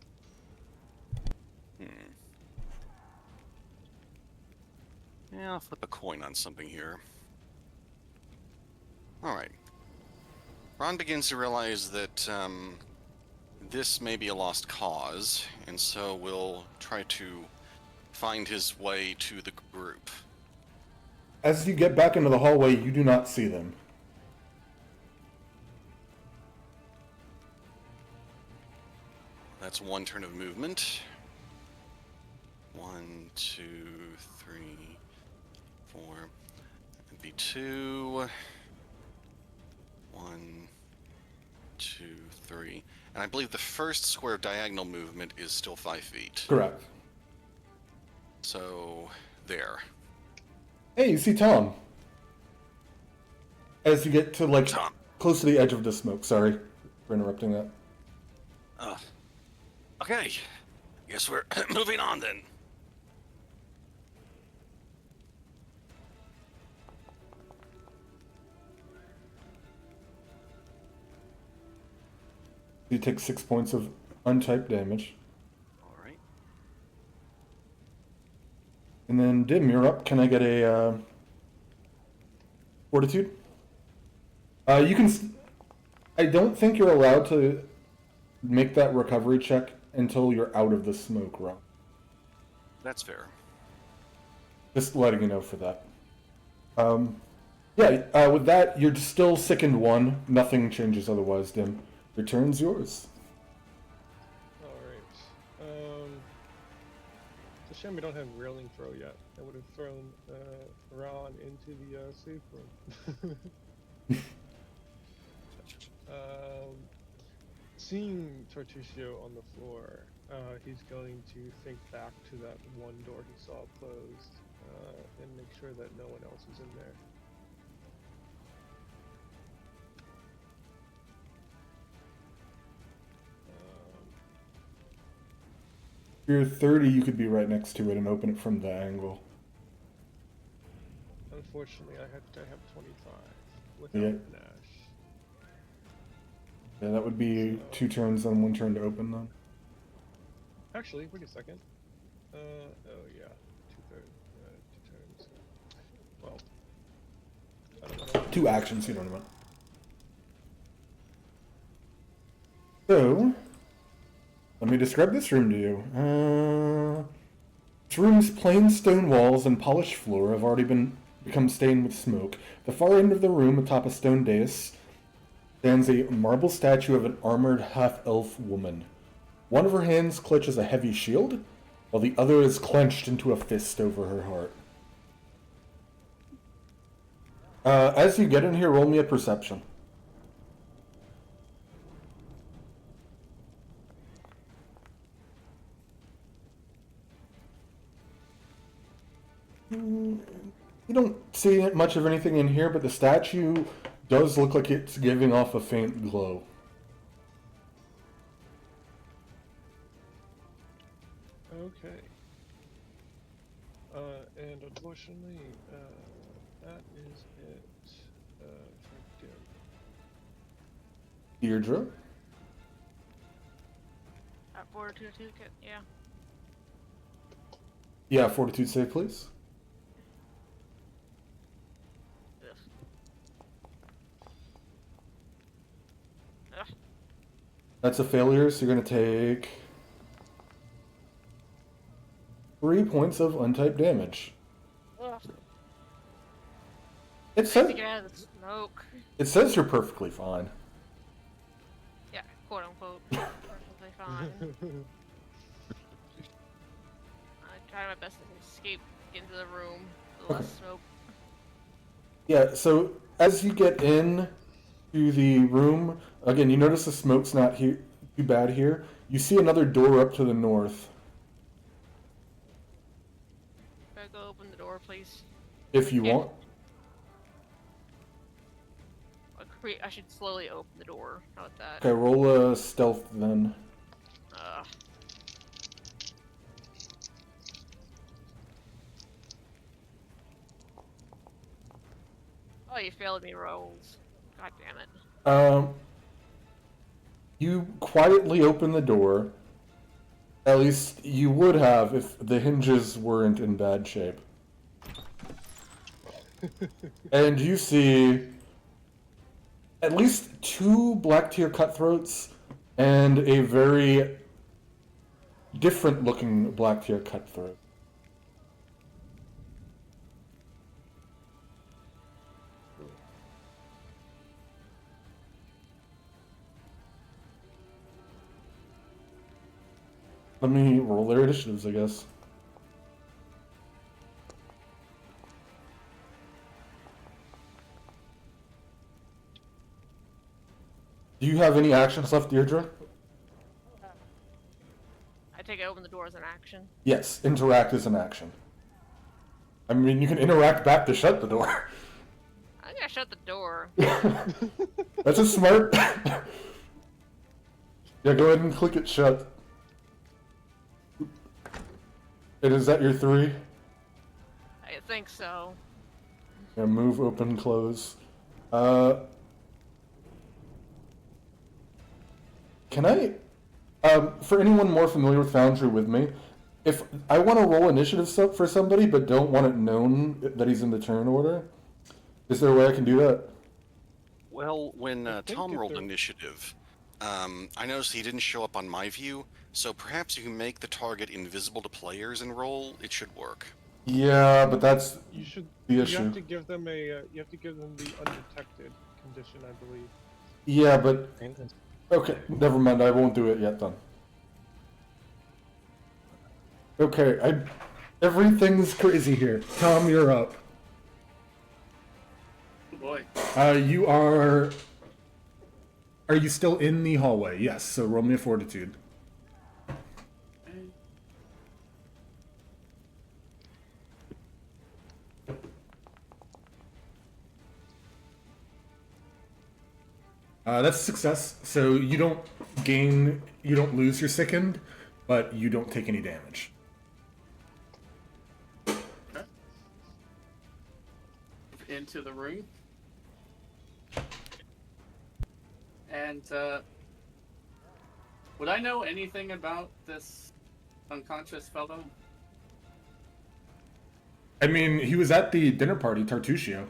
Yeah, I'll flip a coin on something here. Alright. Ron begins to realize that, this may be a lost cause, and so will try to find his way to the group. As you get back into the hallway, you do not see them. That's 1 turn of movement. 1, 2, 3, 4. It'd be 2. 1, 2, 3. And I believe the first square of diagonal movement is still 5 feet. Correct. So, there. Hey, you see Tom. As you get to, like, Tom. close to the edge of the smoke. Sorry for interrupting that. Okay. Guess we're moving on then. You take 6 points of untyped damage. Alright. And then, Dim, you're up. Can I get a, Fortitude? You can... I don't think you're allowed to make that recovery check until you're out of the smoke, Ron. That's fair. Just letting you know for that. With that, you're still sickened 1. Nothing changes otherwise, Dim. Your turn's yours. Alright. It's a shame we don't have railing throw yet. I would have thrown Ron into the safe room. Seeing Tortuccio on the floor, he's going to think back to that one door he saw closed and make sure that no one else is in there. If you're 30, you could be right next to it and open it from the angle. Unfortunately, I have 25 without Yeah. Nash. Yeah, that would be 2 turns and 1 turn to open them. Actually, wait a second. Oh yeah, 2 turns. Well, I don't know. 2 actions, you don't know. So, let me describe this room to you. This room's plain stone walls and polished floor have already become stained with smoke. The far end of the room, atop a stone dais, stands a marble statue of an armored half-elf woman. One of her hands clutches a heavy shield, while the other is clenched into a fist over her heart. As you get in here, roll me a perception. see much of anything in here, but the statue does look like it's giving off a faint glow. Okay. And unfortunately, that is it for Dim. Deirdre? Fortitude kit, yeah. Yeah, fortitude save, please. Ugh. Ugh. That's a failure, so you're going to take 3 points of untyped damage. Ugh. It I need says, to get out of the smoke. it says you're perfectly fine. Yeah, quote unquote. Perfectly fine. I try my best to escape into the room with less smoke. Yeah, so as you get in to the room, again, you notice the smoke's not too bad here. You see another door up to the north. Can I go open the door, please? If you Yeah. want. I should slowly open the door. How about that? Okay, roll a stealth then. Ugh. Oh, you failed me rolls. God damn it. You quietly open the door. At least you would have if the hinges weren't in bad shape. And you see at least 2 black tier cutthroats and a very different looking black tier cutthroat. Let me roll their initiatives, I guess. Do you have any actions left, Deirdre? I take it open the door as an action. Yes, interact is an action. I mean, you can interact back to shut the door. I'm gonna shut the door. That's a smart. Yeah, go ahead and click it shut. And is that your 3? I think so. Yeah, move, open, close. Can I, for anyone more familiar with Foundry with me, if I want to roll initiative stuff for somebody but don't want it known that he's in the turn order, is there a way I can do that? Well, when I think Tom if rolled there- initiative, I noticed he didn't show up on my view, so perhaps you can make the target invisible to players and roll. It should work. Yeah, but that's You should. the You issue. have to give them a. You have to give them the undetected condition, I believe. Yeah, but I think that's okay, never mind. I won't do it yet then. Okay, everything's crazy here. Tom, you're up. Oh boy. You are. Are you still in the hallway? Yes. So roll me a fortitude. That's a success. So you don't lose your sickened, but you don't take any damage. Okay. Into the room. And, would I know anything about this unconscious fellow? I mean, he was at the dinner party, Tartusio.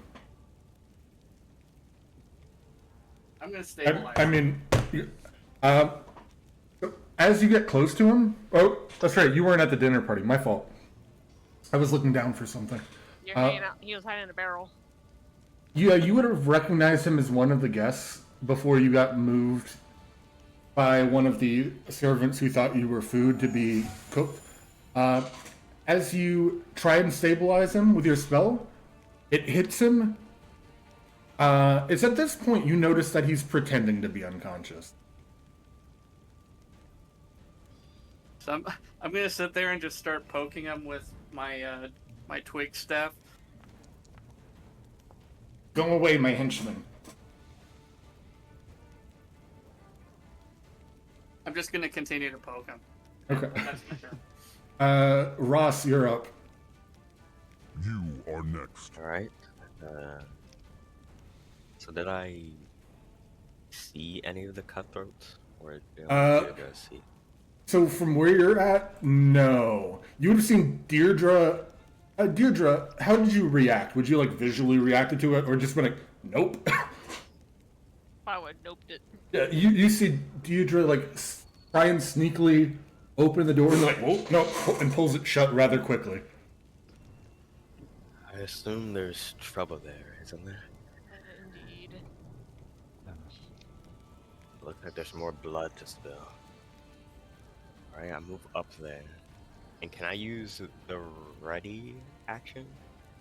I'm gonna stabilize. I mean, as you get close to him. Oh, that's right. You weren't at the dinner party. My fault. I was looking down for something. You're hanging out. He was hiding in a barrel. Yeah, you would have recognized him as one of the guests before you got moved by one of the servants who thought you were food to be cooked. As you try and stabilize him with your spell, it hits him. It's at this point you notice that he's pretending to be unconscious. So I'm gonna sit there and just start poking him with my my twig staff. Go away, my henchman. I'm just gonna continue to poke him. Okay. That's my turn. Ross, you're up. You are next. Alright. So did I see any of the cutthroats? Or did Deirdre see? So from where you're at, no. You would have seen Deirdre. Deirdre, how did you react? Would you like visually react to it, or just been like, nope? I would noped it. Yeah, you see Deirdre like try and sneakily open the door and like, whoa, no, and pulls it shut rather quickly. I assume there's trouble there, isn't there? Indeed. Looks like there's more blood to spill. Alright, I move up there. And can I use the ready action?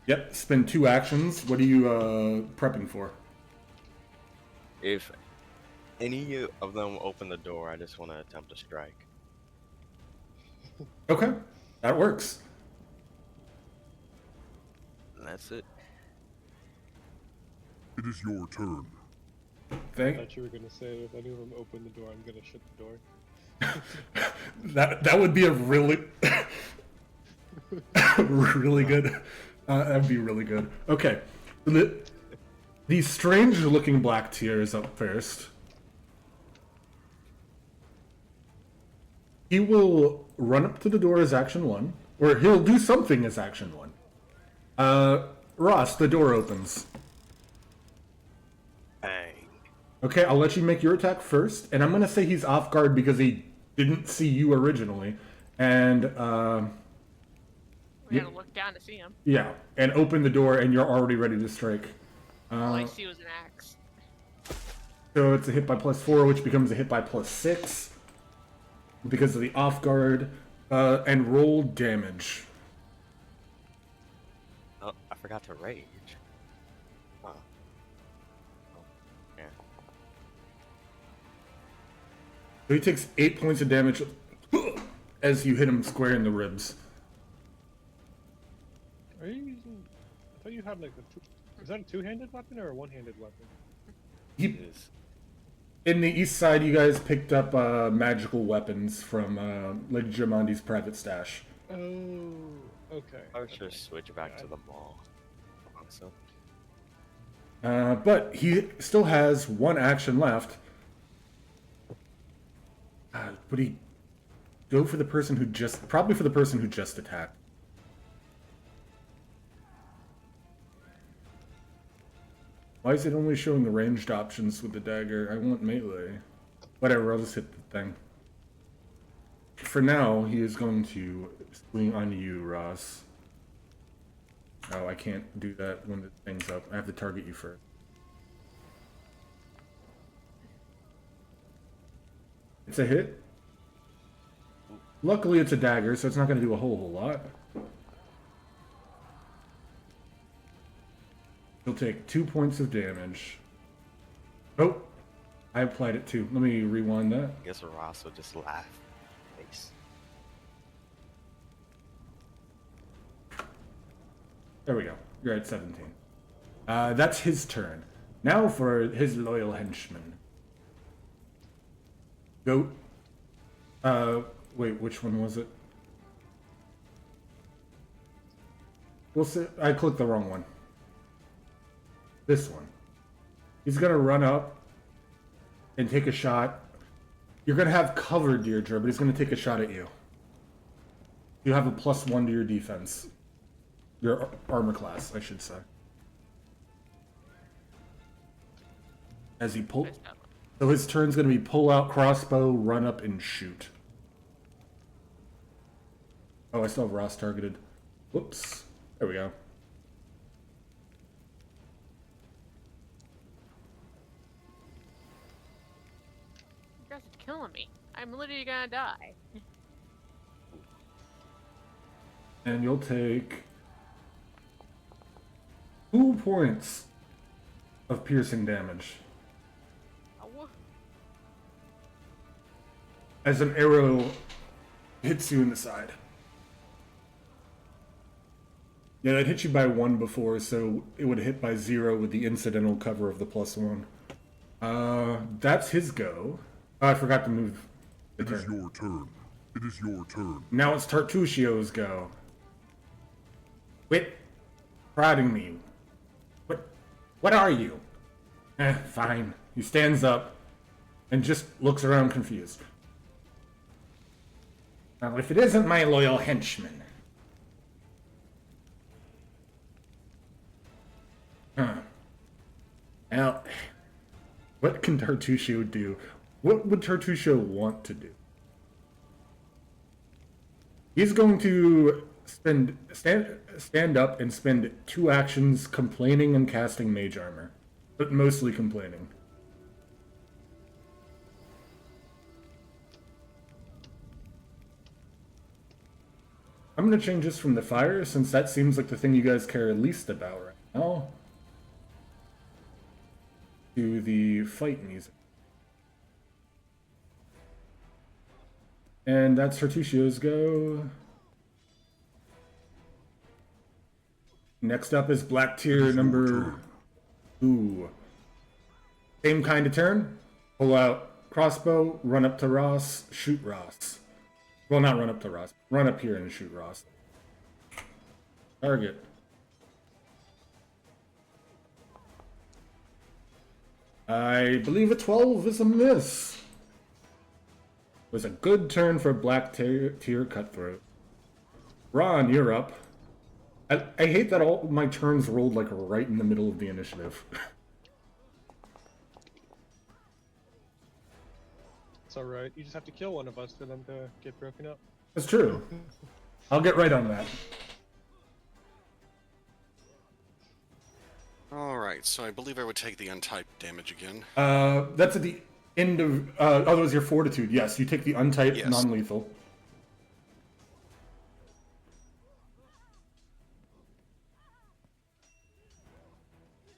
Yep, spend 2 actions. What are you prepping for? If any of them open the door, I just want to attempt to strike. Okay, that works. And that's it. It is your turn. I Thank. thought you were gonna say if any of them open the door, I'm gonna shut the door. That would be a really really good. That'd be really good. Okay, the strange looking black tear is up first. He will run up to the door as action 1, or he'll do something as action 1. Ross, the door opens. Bang. Okay, I'll let you make your attack first, and I'm gonna say he's off guard because he didn't see you originally, and We gotta look down to see him. yeah, and open the door, and you're already ready to strike. All I see was an axe. So it's a hit by +4, which becomes a hit by +6 because of the off guard, and roll damage. Oh, I forgot to rage. Oh. Oh, yeah. So he takes 8 points of damage as you hit him square in the ribs. Are you using? I thought you had like a two. Is that a two-handed weapon or a one-handed weapon? He, It is. in the east side, you guys picked up magical weapons from Lady Jamandi's private stash. Oh, okay. I should switch back to the mall. So, But he still has 1 action left. Would he go for the person who just... Probably for the person who just attacked. Why is it only showing the ranged options with the dagger? I want melee. Whatever, I'll just hit the thing. For now, he is going to swing on you, Ross. Oh, I can't do that when the thing's up. I have to target you first. It's a hit. Luckily, it's a dagger, so it's not going to do a whole lot. He'll take 2 points of damage. Oh, I applied it too. Let me rewind that. I guess Ross would just laugh. Face. There we go. You're at 17. That's his turn. Now for his loyal henchman. Goat. Wait, which one was it? We'll see. I clicked the wrong one. This one. He's gonna run up and take a shot. You're gonna have cover, Deirdre, but he's gonna take a shot at you. You have a +1 to your defense. Your armor class, I should say. As he pull. So his turn's gonna be pull out crossbow, run up, and shoot. Oh, I still have Ross targeted. Whoops. There we go. You guys are killing me. I'm literally gonna die. And you'll take 2 points of piercing damage Oh, as an arrow hits you in the side. Yeah, that hit you by 1 before, so it would hit by 0 with the incidental cover of the +1. That's his go. Oh, I forgot to move the It is turn. your turn. It is your turn. Now it's Tartuccio's go. Quit prodding me. What are you? Fine. He stands up and just looks around confused. Now, if it isn't my loyal henchman. Huh. Well, what can Tartuccio do? What would Tartuccio want to do? He's going to stand up and spend 2 actions complaining and casting mage armor. But mostly complaining. I'm going to change this from the fire, since that seems like the thing you guys care least about right now, to the fight music. And that's Tartuccio's go. Next up is Black Tier number 2. Same kind of turn. Pull out crossbow, run up to Ross, shoot Ross. Well, not run up to Ross. Run up here and shoot Ross. Target. I believe a 12 is a miss. It was a good turn for Black Tier Cutthroat. Ron, you're up. I hate that all my turns rolled like right in the middle of the initiative. It's alright. You just have to kill one of us for them to get broken up. That's true. I'll get right on that. Alright, so I believe I would take the untyped damage again. That's at the end of... oh, that was your fortitude. Yes, you take the untyped, Yes. non-lethal.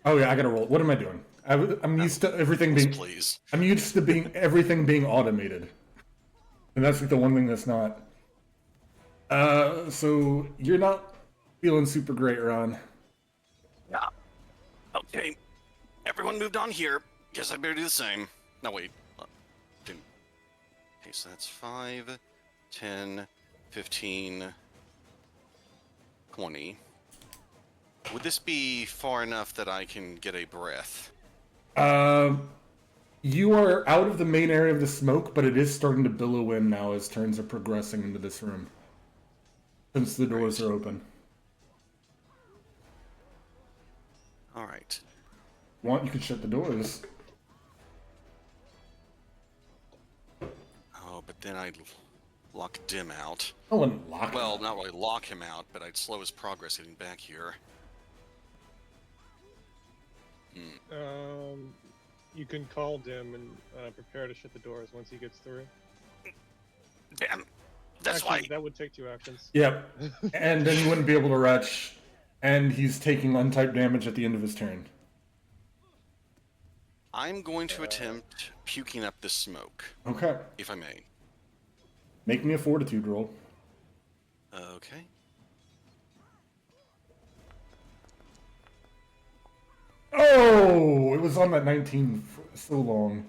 Oh yeah, I gotta roll. What am I doing? I'm used to everything being... Please. I'm used to everything being automated. And that's like the one thing that's not. So you're not feeling super great, Ron. Yeah. Okay. Everyone moved on here. Guess I better do the same. No, wait. Didn't. Okay, so that's 5, 10, 15, 20. Would this be far enough that I can get a breath? You are out of the main area of the smoke, but it is starting to billow in now as turns are progressing into this room. Since the doors are open. Alright. Want, you could shut the doors. Oh, but then I'd lock Dim out. I wouldn't lock him. Well, not really lock him out, but I'd slow his progress getting back here. You can call Dim and prepare to shut the doors once he gets through. Damn. That's Actually, why. that would take 2 actions. Yep. And then you wouldn't be able to retch. And he's taking untyped damage at the end of his turn. I'm going to attempt puking up this smoke, Okay. if I may. Make me a fortitude roll. Okay. Oh! It was on that 19 for so long.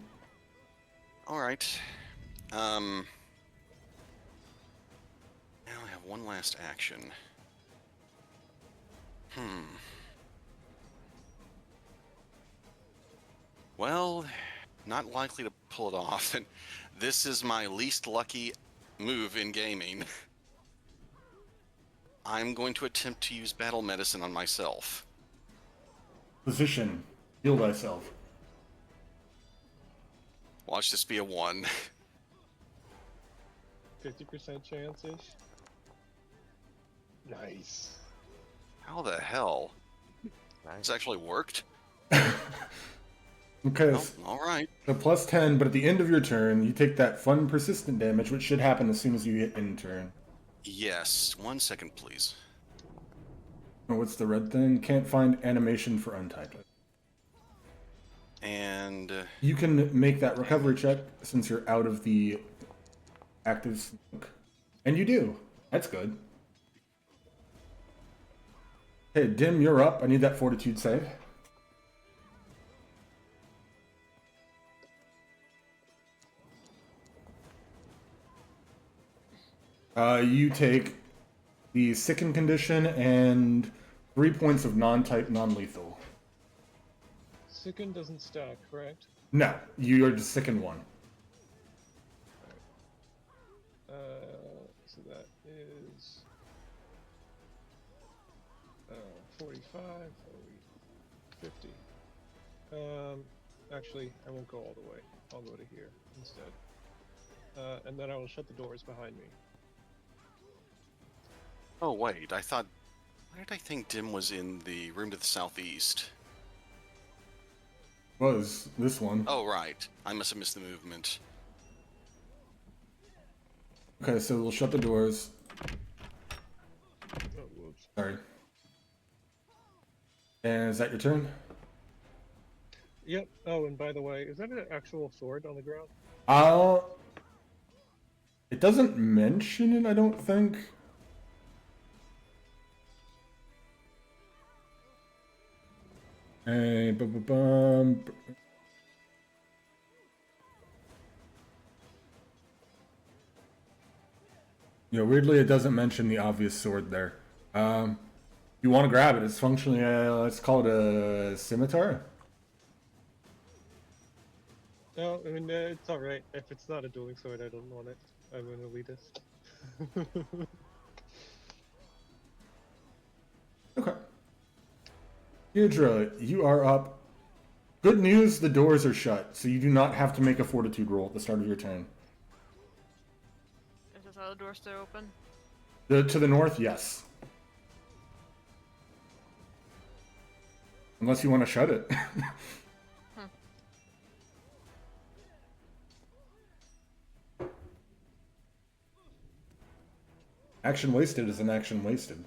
Alright. Now I have one last action. Well, not likely to pull it off, and this is my least lucky move in gaming. I'm going to attempt to use battle medicine on myself. Position. Heal thyself. Watch this be a 1. 50% chance-ish. Nice. How the hell? Nice. This actually worked? Okay, Oh, alright. so plus 10, but at the end of your turn, you take that fun persistent damage, which should happen as soon as you hit end turn. Yes, 1 second, please. Oh, what's the red thing? Can't find animation for untyped. And You can make that recovery check since you're out of the active smoke. And you do. That's good. Okay, Dim, you're up. I need that fortitude save. You take the sicken condition and 3 points of non-type non-lethal. Sicken doesn't stack, correct? No, you are just sicken 1. So that is 45, 50. Actually, I won't go all the way. I'll go to here instead. And then I will shut the doors behind me. Oh, wait, I thought... Why did I think Dim was in the room to the southeast? Was this one. Oh, right. I must have missed the movement. Okay, so we'll shut the doors. Oh, whoops. Sorry. And is that your turn? Yep. Oh, and by the way, is that an actual sword on the ground? It doesn't mention it, I don't think. Hey, bum. You know, weirdly, it doesn't mention the obvious sword there. You want to grab it? It's functionally, let's call it a scimitar. No, I mean, it's alright. If it's not a dueling sword, I don't want it. I'm an elitist. Okay. Deirdre, you are up. Good news, the doors are shut, so you do not have to make a fortitude roll at the start of your turn. Is this other door still open? To the north, yes. Unless you want to shut it. Action wasted is an action wasted.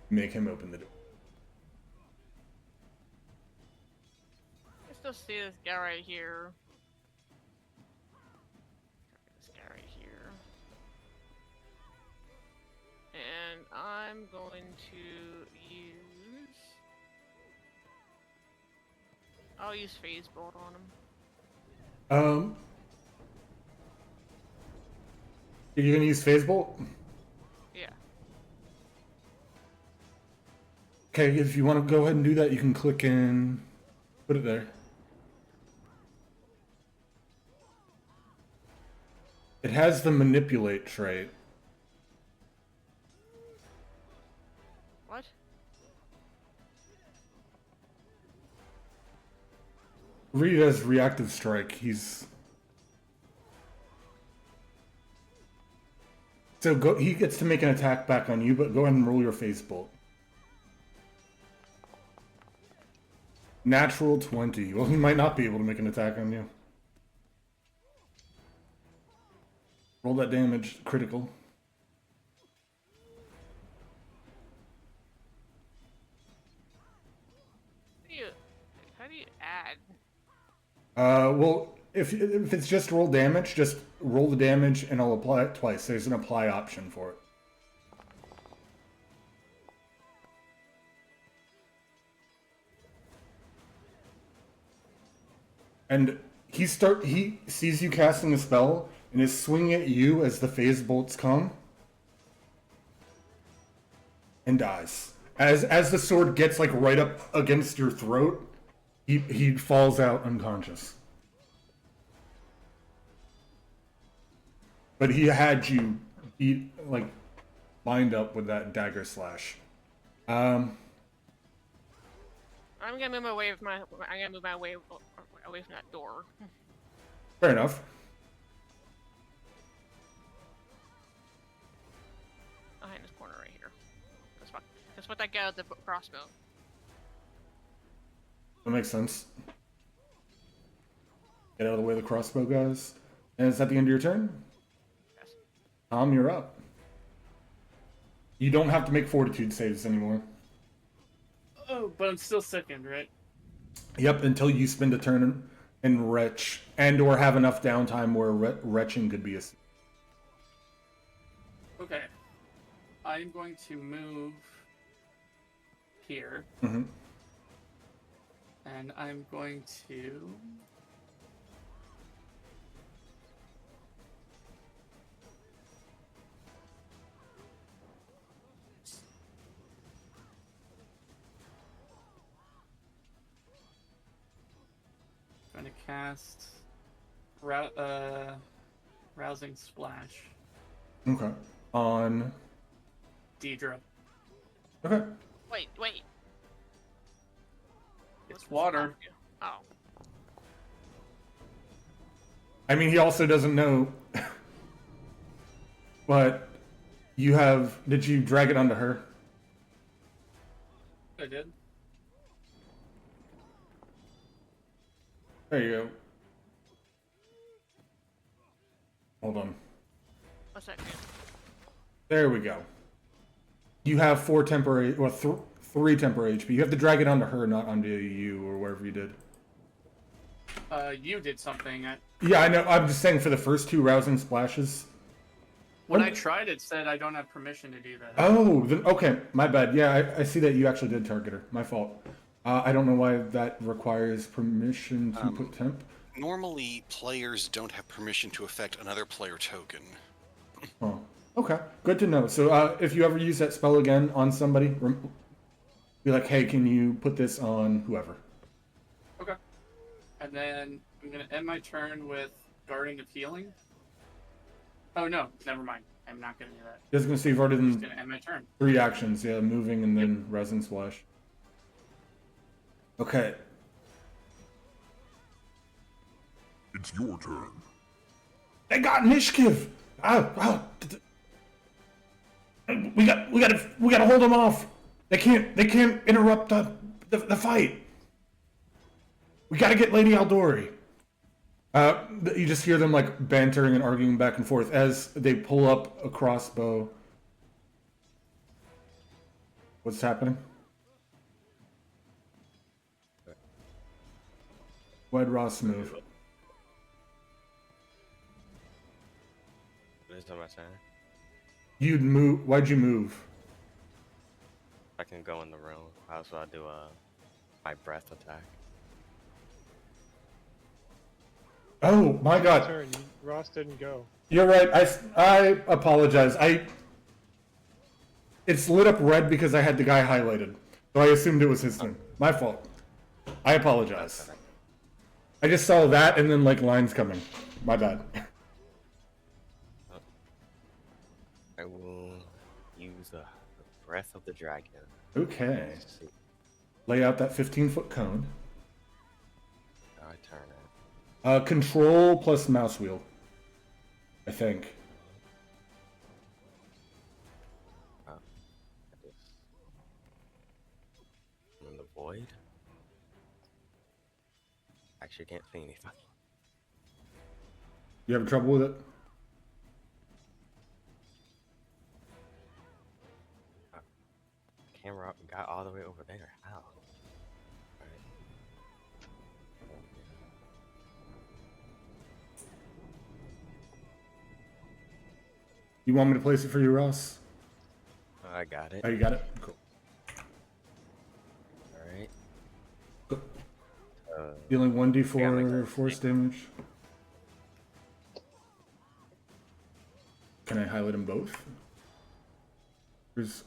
Make him open the door. I still see this guy right here. This guy right here. And I'm going to use... I'll use Phase Bolt on him. You're gonna use Phase Bolt? Yeah. Okay, if you want to go ahead and do that, you can click in, put it there. It has the manipulate trait. What? Read it as reactive strike. He gets to make an attack back on you, but go ahead and roll your Phase Bolt. Natural 20. Well, he might not be able to make an attack on you. Roll that damage, critical. How do you add? Well, if it's just roll damage, just roll the damage and I'll apply it twice. There's an apply option for it. And he sees you casting a spell and is swinging at you as the phase bolts come and dies. As the sword gets like right up against your throat, he falls out unconscious. But he had you lined up with that dagger slash. I'm gonna move away with my. I'm gonna move my way away from that door. Fair enough. Behind this corner right here. That's what that guy with the crossbow. That makes sense. Get out of the way of the crossbow guys. And is that the end of your turn? Yes. Tom, you're up. You don't have to make fortitude saves anymore. Oh, but I'm still sickened, right? Yep, until you spend a turn and retch, and or have enough downtime where retching could be a... Okay. I'm going to move here. Mm-hmm. And I'm going to... going to cast Rousing Splash. Okay. On. Deidre. Okay. Wait. It's What's water. the spell do? Oh. I mean, he also doesn't know. But you have. Did you drag it onto her? I did. There you go. Hold on. What's that do? There we go. You have 4 temporary, or 3 temporary HP. You have to drag it onto her, not onto you, or wherever you did. You did something. Yeah, I know. I'm just saying for the first 2 rousing splashes. When I tried, it said I don't have permission to do that. Oh, then, okay. My bad. Yeah, I see that you actually did target her. My fault. I don't know why that requires permission to put temp. Normally, players don't have permission to affect another player token. Oh, okay. Good to know. So if you ever use that spell again on somebody, be like, hey, can you put this on whoever? Okay. And then I'm going to end my turn with Guarding of Healing. Oh, no. Never mind. I'm not going to do that. I was going to say you've already I'm just done going to end my turn. 3 actions. Yeah, moving and then resin splash. Okay. It's your turn. They got initiative. We got to hold them off. They can't interrupt the fight. We got to get Lady Aldori. You just hear them like bantering and arguing back and forth as they pull up a crossbow. What's happening? Why'd Ross move? What is that my turn? You'd move. Why'd you move? I can go in the room. Also, I do my breath attack. Oh my God! Turn. Ross didn't go. You're right. I apologize. It's lit up red because I had the guy highlighted, so I assumed it was his turn. My fault. I apologize. I just saw that and then like lines coming. My bad. I will use the breath of the dragon. Okay. Let's see. Lay out that 15-foot cone. I turn it. Control plus mouse wheel. I think. I just... I'm in the void. Actually, can't see anything. You having trouble with it? Camera got all the way over there. How? Right. You want me to place it for you, Ross? I got it. Oh, you got it? Cool. Alright. Cool. Uh, Dealing 1d4 Yeah, like force damage. Can I highlight them both? Here's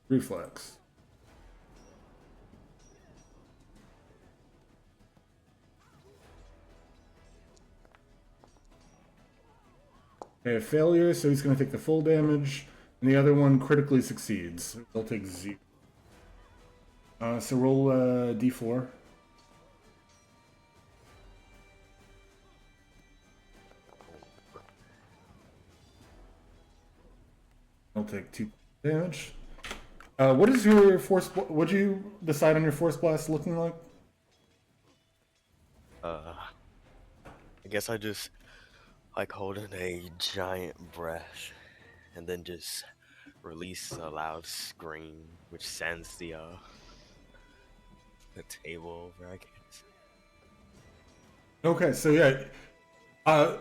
reflex. Okay, a failure, so he's going to take the full damage, and the other one critically succeeds. They'll take 0. So roll d4. I'll take 2 damage. What is your force? What'd you decide on your force blast looking like? I guess I just like holding a giant breath and then just release a loud scream which sends the table over, I guess. Okay, so yeah,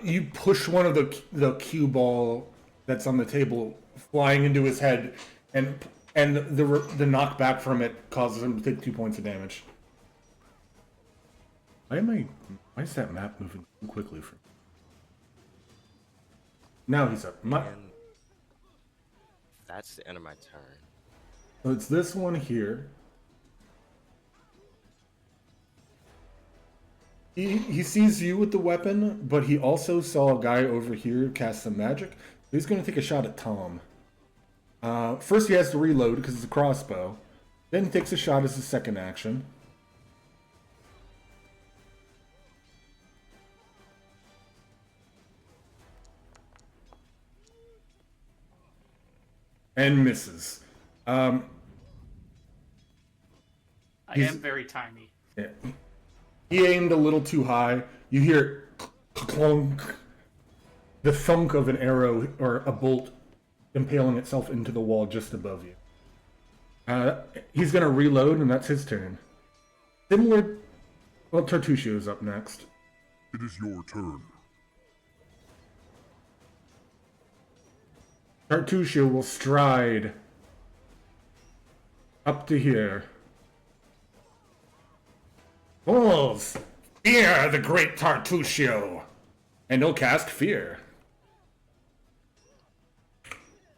you push one of the cue ball that's on the table flying into his head, and the knockback from it causes him to take 2 points of damage. Why is that map moving too quickly for me? Now he's up. And that's the end of my turn. So it's this one here. He sees you with the weapon, but he also saw a guy over here cast some magic. He's going to take a shot at Tom. First he has to reload because it's a crossbow. Then he takes a shot as his second action. And misses. I He's- am very tiny. Yeah. He aimed a little too high. You hear clunk, the thunk of an arrow or a bolt impaling itself into the wall just above you. He's going to reload, and that's his turn. Similar... Well, Tartuccio's up next. It is your turn. Tartuccio will stride up to here. Fools! Fear the great Tartuccio! And he'll cast Fear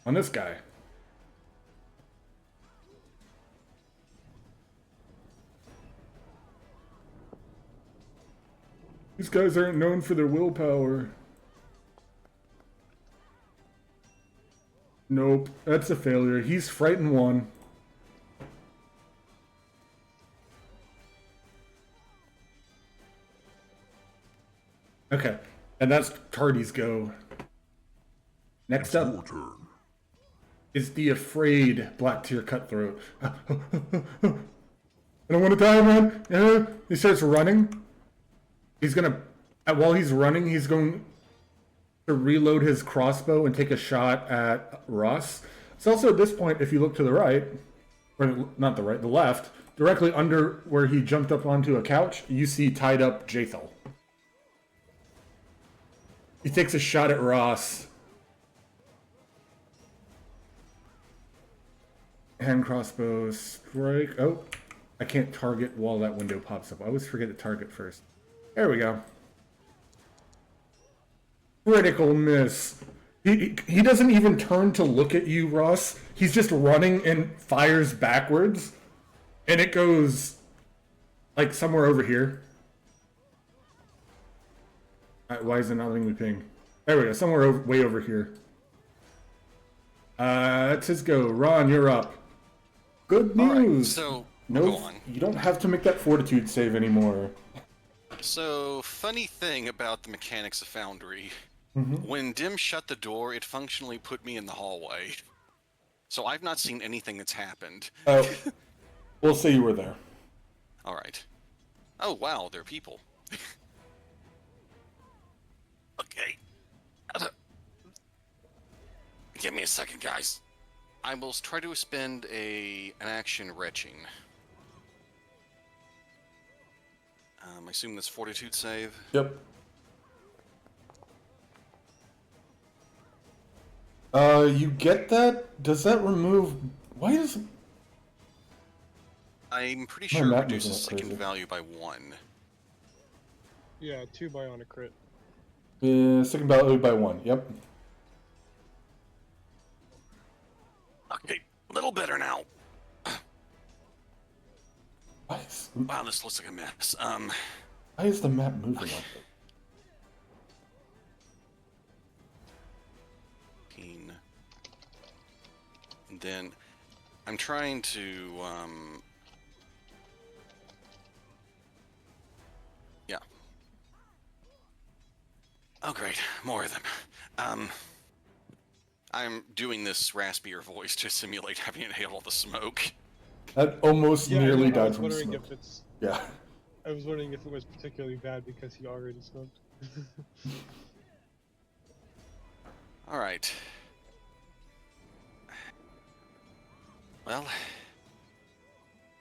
on this guy. These guys aren't known for their willpower. Nope, that's a failure. He's frightened 1. Okay, and that's Tardy's go. Next It's your up turn. is the afraid Black Tear Cutthroat. I don't want to die, man. He starts running. He's gonna, while he's running, he's going to reload his crossbow and take a shot at Ross. It's also at this point, if you look to the right, or not the right, the left, directly under where he jumped up onto a couch, you see tied up Jathel. He takes a shot at Ross. Hand crossbow strike. Oh, I can't target while that window pops up. I always forget to target first. There we go. Critical miss. He doesn't even turn to look at you, Ross. He's just running and fires backwards. And it goes like somewhere over here. Why is it not letting me ping? There we go, somewhere over, way over here. That's his go. Ron, you're up. Good All right, news. so No, go on. you don't have to make that fortitude save anymore. So, funny thing about the mechanics of Foundry. When Dim shut the door, it functionally put me in the hallway. So I've not seen anything that's happened. Oh, we'll say you were there. Alright. Oh, wow, they're people. Okay. Give me a second, guys. I will try to spend an action retching. I assume this fortitude save. Yep. You get that? Does that remove... Why does... I'm pretty My sure it map reduces isn't second crazy. value by 1. Yeah, 2 by on a crit. Second value by 1, yep. Okay, a little better now. Why is, Wow, this looks like a mess. why is the map moving like that? 15. And then I'm trying to, yeah. Oh, great. More of them. I'm doing this raspier voice to simulate having inhaled all the smoke. That almost Yeah, nearly I died was from wondering smoke. if it's. Yeah. I was wondering if it was particularly bad because he already smoked. All right. Well,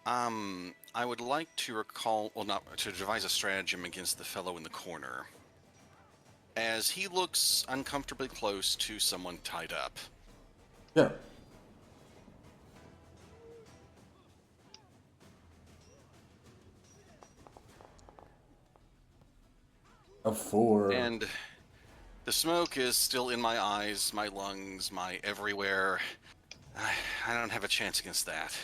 I would like to recall, well, not to devise a stratagem against the fellow in the corner, as he looks uncomfortably close to someone tied up. Yeah. A 4. And the smoke is still in my eyes, my lungs, my everywhere. I don't have a chance against that.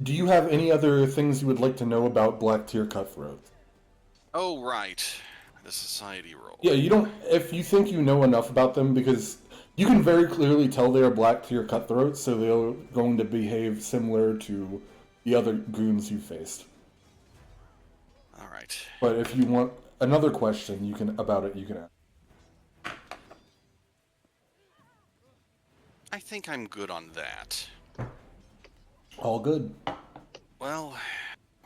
Do you have any other things you would like to know about Black Tier Cutthroats? Oh, right. The society roll. Yeah, you don't. If you think you know enough about them, because you can very clearly tell they are Black Tier Cutthroats, so they're going to behave similar to the other goons you faced. All right. But if you want another question, you can ask. I think I'm good on that. All good. Well,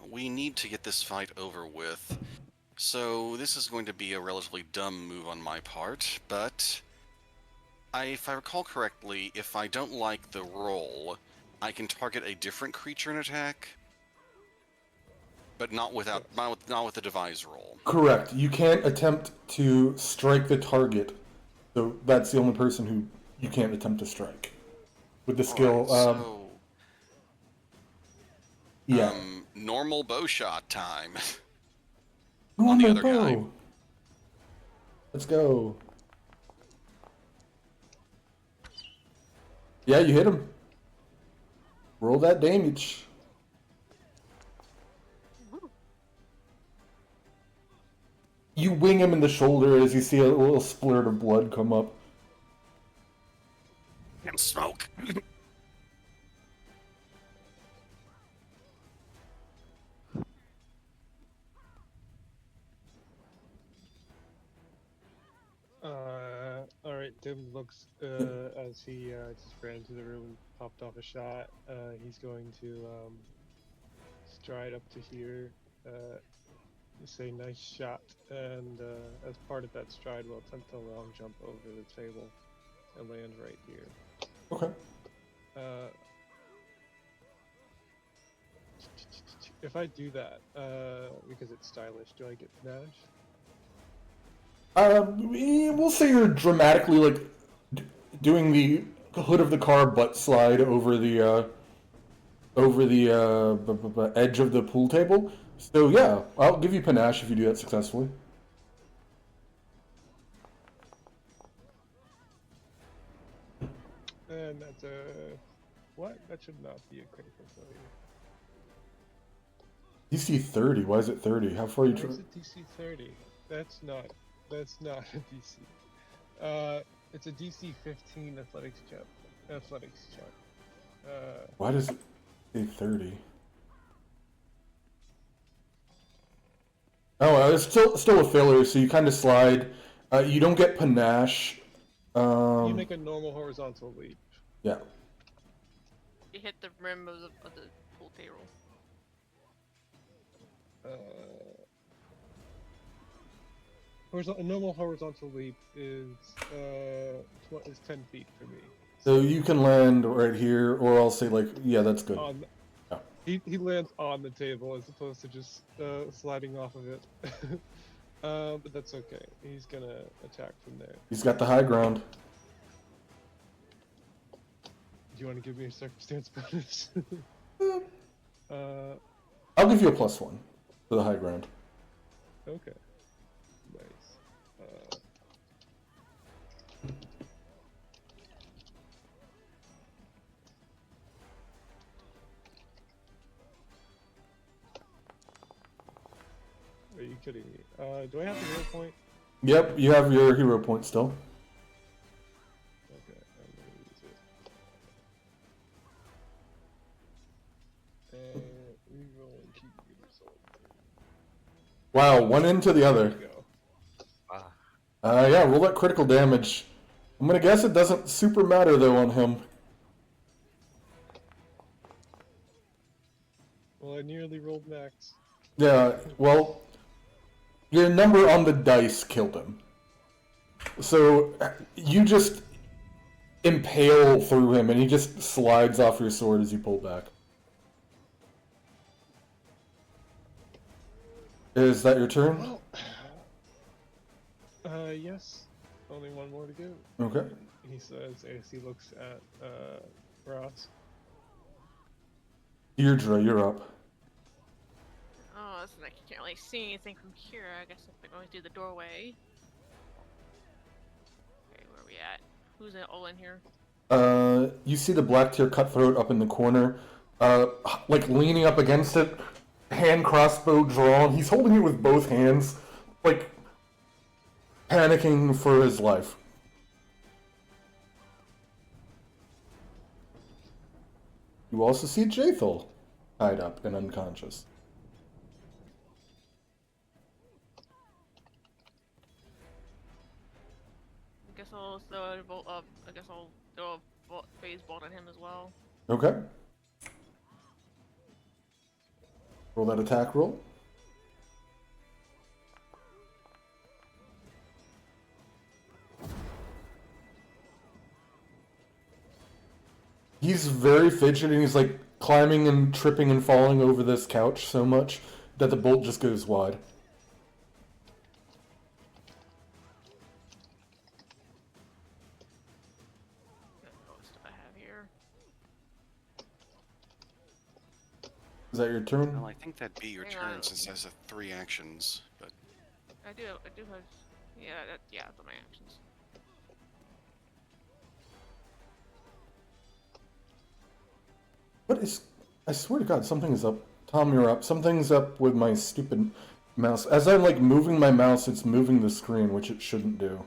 we need to get this fight over with. So this is going to be a relatively dumb move on my part, but if I recall correctly, if I don't like the roll, I can target a different creature and attack, but not with the devise roll. Correct. You can't attempt to strike the target, so that's the only person who you can't attempt to strike with the skill. Yeah. Normal bow shot time. Who on the the other guy. bow? Let's go. Yeah, you hit him. Roll that damage. You wing him in the shoulder as you see a little splurt of blood come up. And smoke. Alright, Tim looks as he just ran into the room and popped off a shot. He's going to stride up to here, say nice shot, and as part of that stride, we'll attempt a long jump over the table and land right here. Okay. If I do that, because it's stylish, do I get panache? We'll say you're dramatically like doing the hood of the car butt slide over the edge of the pool table. So yeah, I'll give you panache if you do that successfully. And that's a what? That should not be a critical failure. DC 30. Why is it 30? How far are you? Why is it DC 30? That's not a DC. It's a DC 15 athletics check. Why does it say 30? Oh, it's still a failure. So you kind of slide. You don't get panache. You make a normal horizontal leap. Yeah. You hit the rim of the pool table. A normal horizontal leap is 10 feet for me. So you can land right here, or I'll say like, yeah, that's good. Yeah. He lands on the table as opposed to just sliding off of it. But that's okay. He's gonna attack from there. He's got the high ground. Do you want to give me a circumstance bonus? I'll give you a +1 for the high ground. Okay. Nice. Are you kidding me? Do I have the hero point? Yep, you have your hero point still. Okay, I'm gonna use it. Reroll and keep the result. Wow, one into the other. There we go. Yeah, roll that critical damage. I'm gonna guess it doesn't super matter though on him. Well, I nearly rolled max. Yeah, well, your number on the dice killed him. So you just impale through him and he just slides off your sword as you pull back. Is that your turn? Yes. only one more to go. Okay. He says as he looks at Ross. Deirdre, you're up. Oh, it's like you can't really see anything from here. I guess if they're going through the doorway. Okay, where are we at? Who's all in here? You see the black tier cutthroat up in the corner, like leaning up against it, hand crossbow drawn. He's holding it with both hands, like panicking for his life. You also see Jathel tied up and unconscious. I guess I'll throw a bolt up. I guess I'll throw a phase bolt at him as well. Okay. Roll that attack roll. He's very fidgety, and he's like climbing and tripping and falling over this couch so much that the bolt just goes wide. What stuff I have here? Is that your turn? Well, I think that'd be your Hang turn on. since it has 3 actions, but I do have. Yeah, that's my actions. What is... I swear to God, something is up. Tom, you're up. Something's up with my stupid mouse. As I'm, like, moving my mouse, it's moving the screen, which it shouldn't do.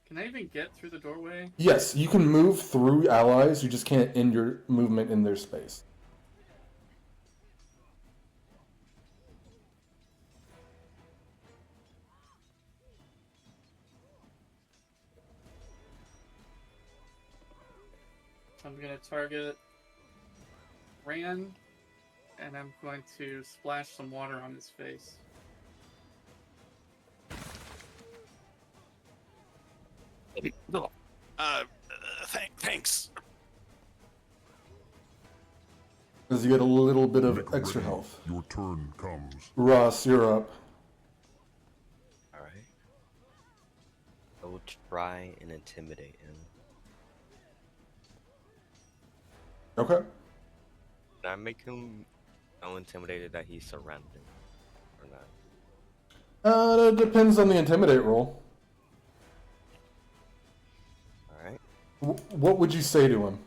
Can I even get through the doorway? Yes, you can move through allies, you just can't end your movement in their space. I'm gonna target Ran, and I'm going to splash some water on his face. Thanks. As you get a little bit of Make extra ready. health. Your turn comes. Ross, you're up. Alright. I will try and intimidate him. Okay. Can I make him so intimidated that he's surrounded? Or not? That depends on the intimidate roll. Alright. What would you say to him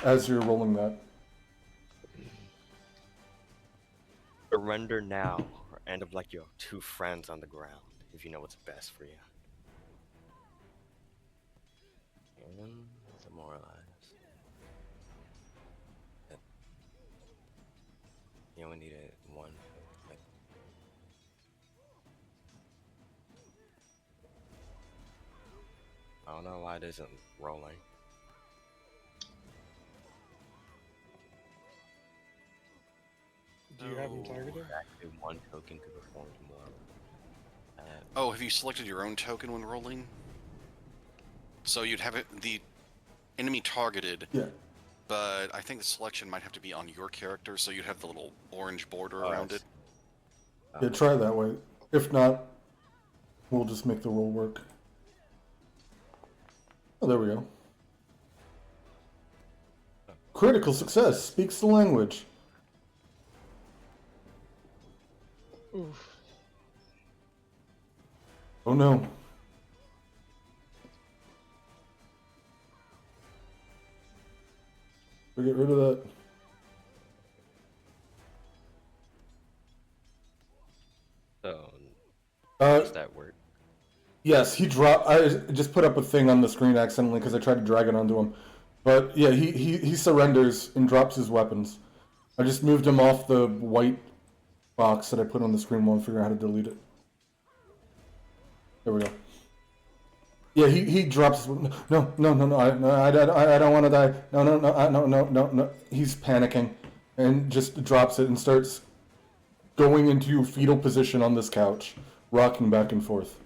as you're rolling that? Surrender now, or end up like your 2 friends on the ground, if you know what's best for you. And demoralize. Yep. You only need it 1. Like, I don't know why it isn't rolling. Do you have him targeted? Actually, 1 token to perform more. Oh, have you selected your own token when rolling? So you'd have it the enemy targeted. Yeah. But I think the selection might have to be on your character, so you'd have the little orange border Oh, around I it. Yeah, try that way. If not, we'll just make the roll work. Oh, there we go. Critical success. Speaks the language. Oof. Oh no. We get rid of that. So, Uh, does that work? yes, he dropped. I just put up a thing on the screen accidentally because I tried to drag it onto him. But yeah, he surrenders and drops his weapons. I just moved him off the white box that I put on the screen while I figure out how to delete it. There we go. Yeah, he drops. No, I don't want to die. No. He's panicking, and just drops it and starts going into fetal position on this couch, rocking back and forth.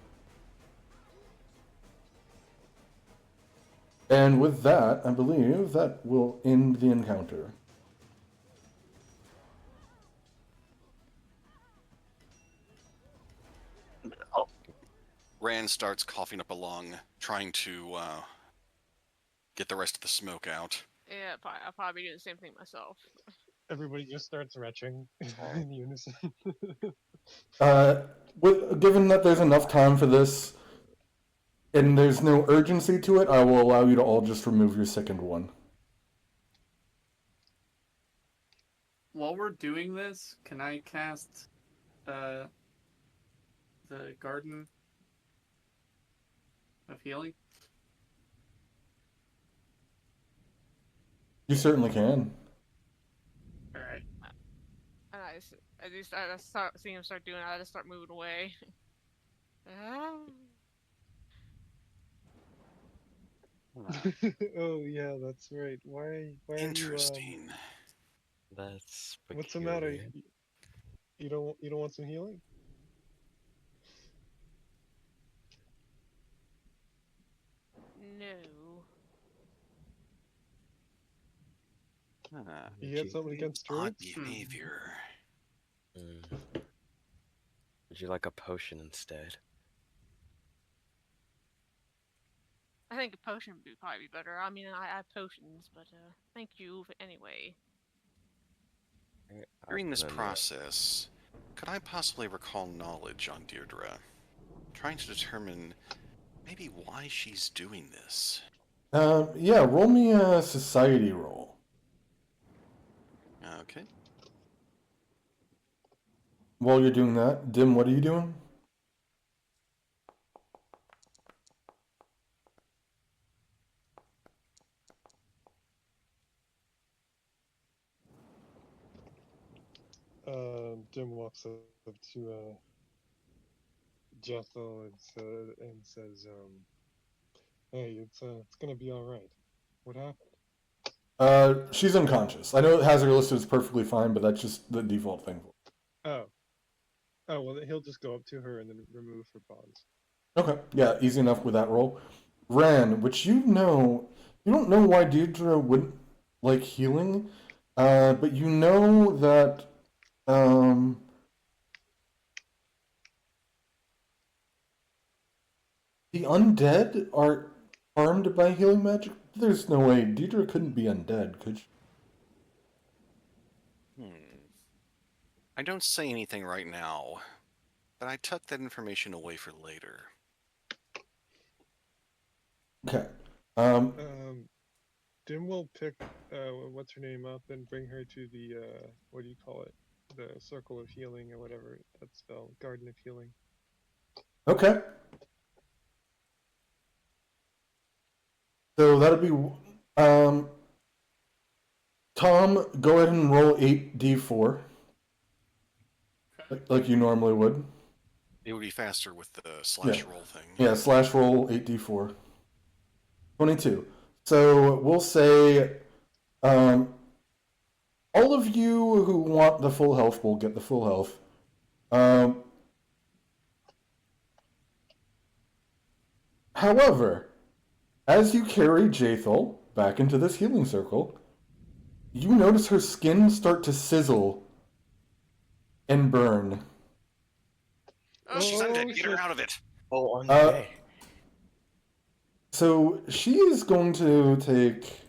And with that, I believe that will end the encounter. Rand starts coughing up a lung, trying to get the rest of the smoke out. Yeah, I'll probably do the same thing myself. Everybody just starts retching in unison. Given that there's enough time for this, and there's no urgency to it, I will allow you to all just remove your second one. While we're doing this, can I cast the Garden of Healing? You certainly can. All right. And I start seeing him start doing it. I just start moving away. Oh yeah, that's right. Why are you Interesting. That's what's the matter? peculiar. You don't want some healing? No. You got something against Odd druids? behavior. Would you like a potion instead? I think a potion would probably be better. I mean, I have potions, but thank you anyway. During this Then, process, could I possibly recall knowledge on Deirdre? Trying to determine maybe why she's doing this. Yeah, roll me a society roll. Okay. While you're doing that, Dim, what are you doing? Jim walks up to Jethel and says, "Hey, it's gonna be all right. What happened?" She's unconscious. I know it has her listed as perfectly fine, but that's just the default thing. Oh, well, he'll just go up to her and then remove her bonds. Okay, yeah, easy enough with that roll. Ran, which you don't know why Deirdre wouldn't like healing, but you know that the undead are harmed by healing magic. There's no way Deirdre couldn't be undead, could she? I don't say anything right now, but I tuck that information away for later. Okay. Dim will pick what's her name up and bring her to the what do you call it? The Circle of Healing or whatever that spell, Garden of Healing. Okay. So that'll be Tom, go ahead and roll 8d4. Like you normally would. It would be faster with the slash roll thing. Yeah, slash roll 8d4. 22. So we'll say all of you who want the full health will get the full health. However, as you carry Jathel back into this healing circle, you notice her skin start to sizzle and burn. Oh, she's undead. Get her out of it. Oh, undead. So she is going to take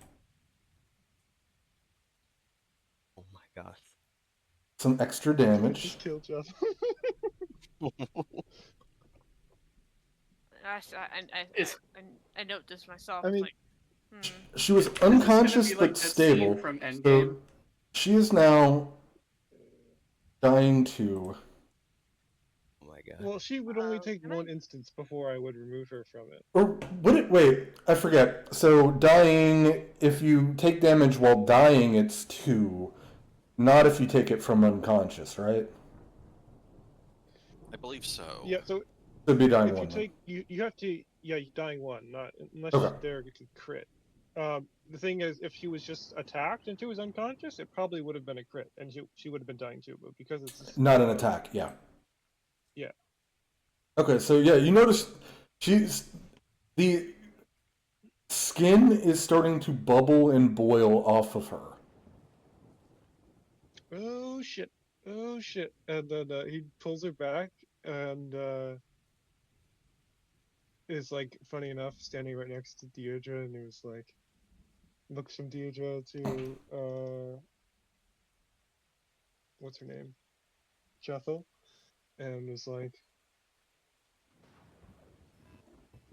Oh my god. some extra damage. Just kill Jeff. I note this myself. I mean- Like, She was Is this gonna unconscious be like but that stable. scene from So Endgame? she is now dying to. Oh my god. Well, she would only take can I- one instance before I would remove her from it. Or would it? Wait, I forget. So dying, if you take damage while dying, it's 2. Not if you take it from unconscious, right? I believe so. Yeah, so It'd be dying if 1. you take you have to you're dying 1, not unless Okay. they're to crit. The thing is, if she was just attacked and she was unconscious, it probably would have been a crit, and she would have been dying too. But because it's Not an attack, yeah. Yeah. Okay, so yeah, you notice the skin is starting to bubble and boil off of her. Oh shit! Oh shit! And then he pulls her back, and is like funny enough standing right next to Deirdre, and he was like looks from Deirdre to what's her name, Jethel, and was like,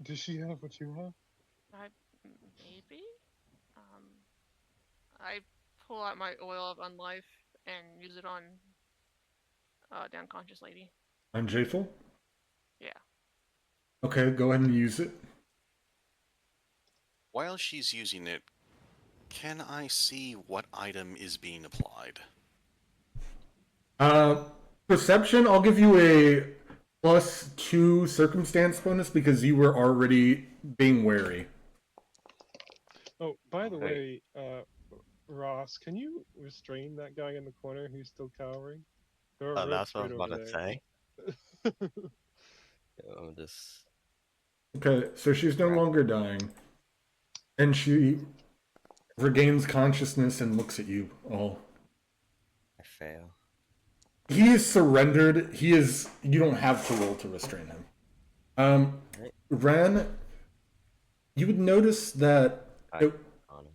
"Does she have what you have?" Maybe. I pull out my oil of unlife and use it on the unconscious lady. On Jathel? Yeah. Okay, go ahead and use it. While she's using it, can I see what item is being applied? Perception, I'll give you a +2 circumstance bonus because you were already being wary. Oh, by the Okay. way, Ross, can you restrain that guy in the corner who's still cowering? There are Oh, ropes that's what I right was over about to say. there. I'm just Okay, so she's no Right. longer dying. And she regains consciousness and looks at you all. I fail. He is surrendered. He is. You don't have to roll to restrain him. Right. Ren, you would notice that I it on him.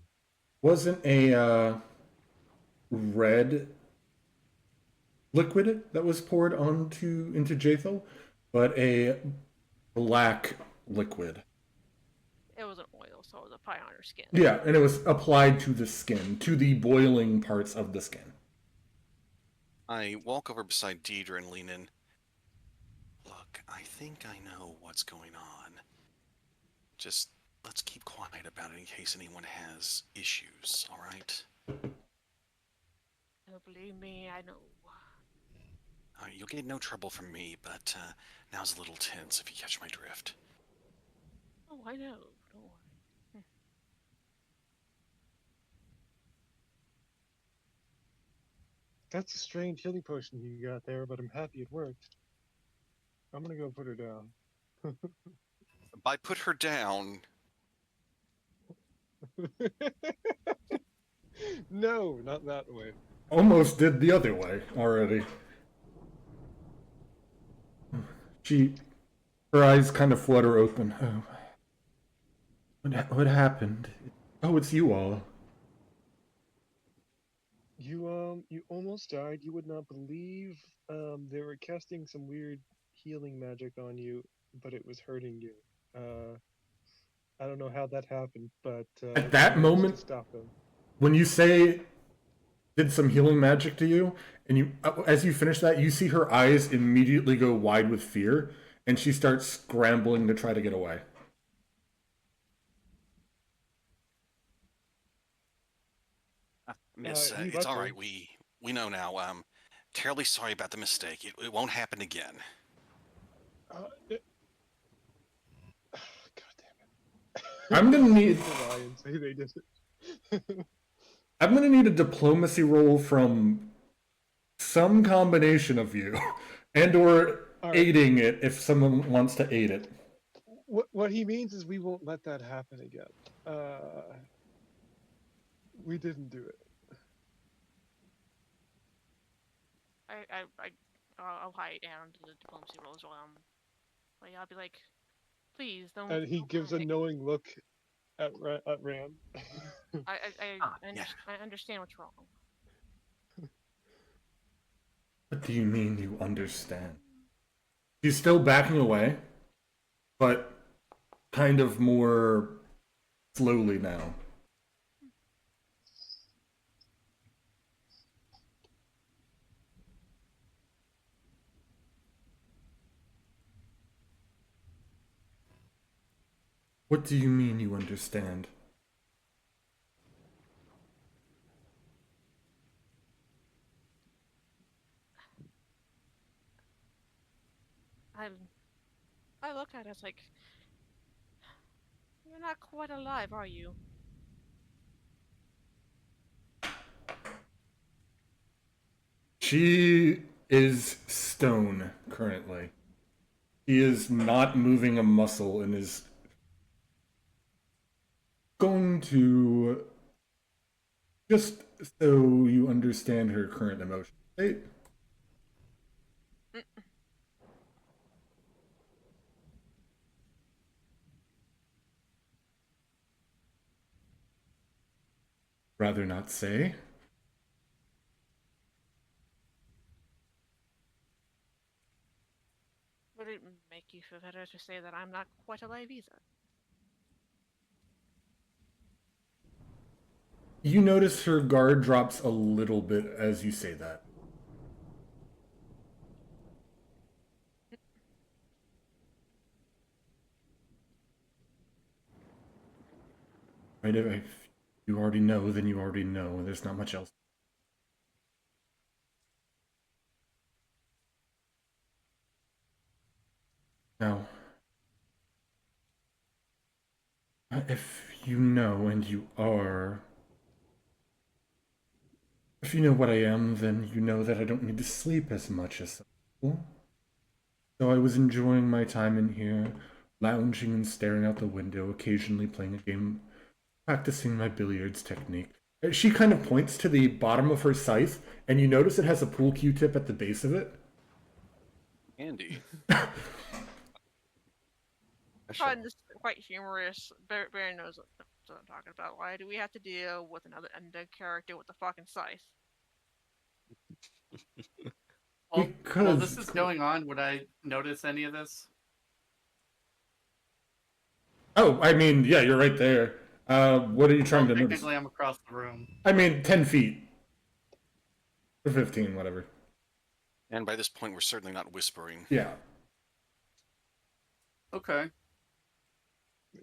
wasn't a red liquid that was poured into Jathel, but a black liquid. It was an oil, so it was probably on her skin. Yeah, and it was applied to the skin, to the boiling parts of the skin. I walk over beside Deidre and lean in. Look, I think I know what's going on. Just let's keep quiet about it in case anyone has issues, alright? Oh, believe me, I know. You'll get no trouble from me, but now's a little tense if you catch my drift. Oh, I know. Don't worry. That's a strange healing potion you got there, but I'm happy it worked. I'm gonna go put her down. By put her down, No, not that way. Almost did the other way already. Her eyes kind of flutter open. Oh, what happened? Oh, it's you all. You almost died. You would not believe. They were casting some weird healing magic on you, but it was hurting you. I don't know how that happened, but At we that managed to moment, stop them. when you say did some healing magic to you, and you as you finish that, you see her eyes immediately go wide with fear, and she starts scrambling to try to get away. Miss, You it's let all her. right. We know now. Terribly sorry about the mistake. It won't happen again. God damn it! I'm gonna need. Lie and say they did it. I'm gonna need a diplomacy roll from some combination of you, and/or All right. aiding it if someone wants to aid it. What he means is we won't let that happen again. We didn't do it. I'll hide down to the diplomacy rolls while I'll be like, please don't. And he don't gives a panic. knowing look at Ram. I understand what's wrong. What do you mean you understand? She's still backing away, but kind of more slowly now. What do you mean you understand? I look at it like, you're not quite alive, are you? She is stone currently. He is not moving a muscle and is going to, just so you understand her current emotion state. rather not say. Would it make you feel better to say that I'm not quite alive either? You notice her guard drops a little bit as you say that. Right? If you already know, then you already know. There's not much else. Now, if you know and you are. If you know what I am, then you know that I don't need to sleep as much as some people. So I was enjoying my time in here, lounging and staring out the window, occasionally playing a game, practicing my billiards technique. She kind of points to the bottom of her scythe, and you notice it has a pool Q-tip at the base of it. Andy. I find this quite humorous. Baron knows what I'm talking about. Why do we have to deal with another undead character with a fucking scythe? While Because this is going on, would I notice any of this? oh, I mean, yeah, you're right there. What are you trying to notice? Technically, I'm across the room. I mean, 10 feet. Or 15, whatever. And by this point, we're certainly not whispering. Yeah. Okay.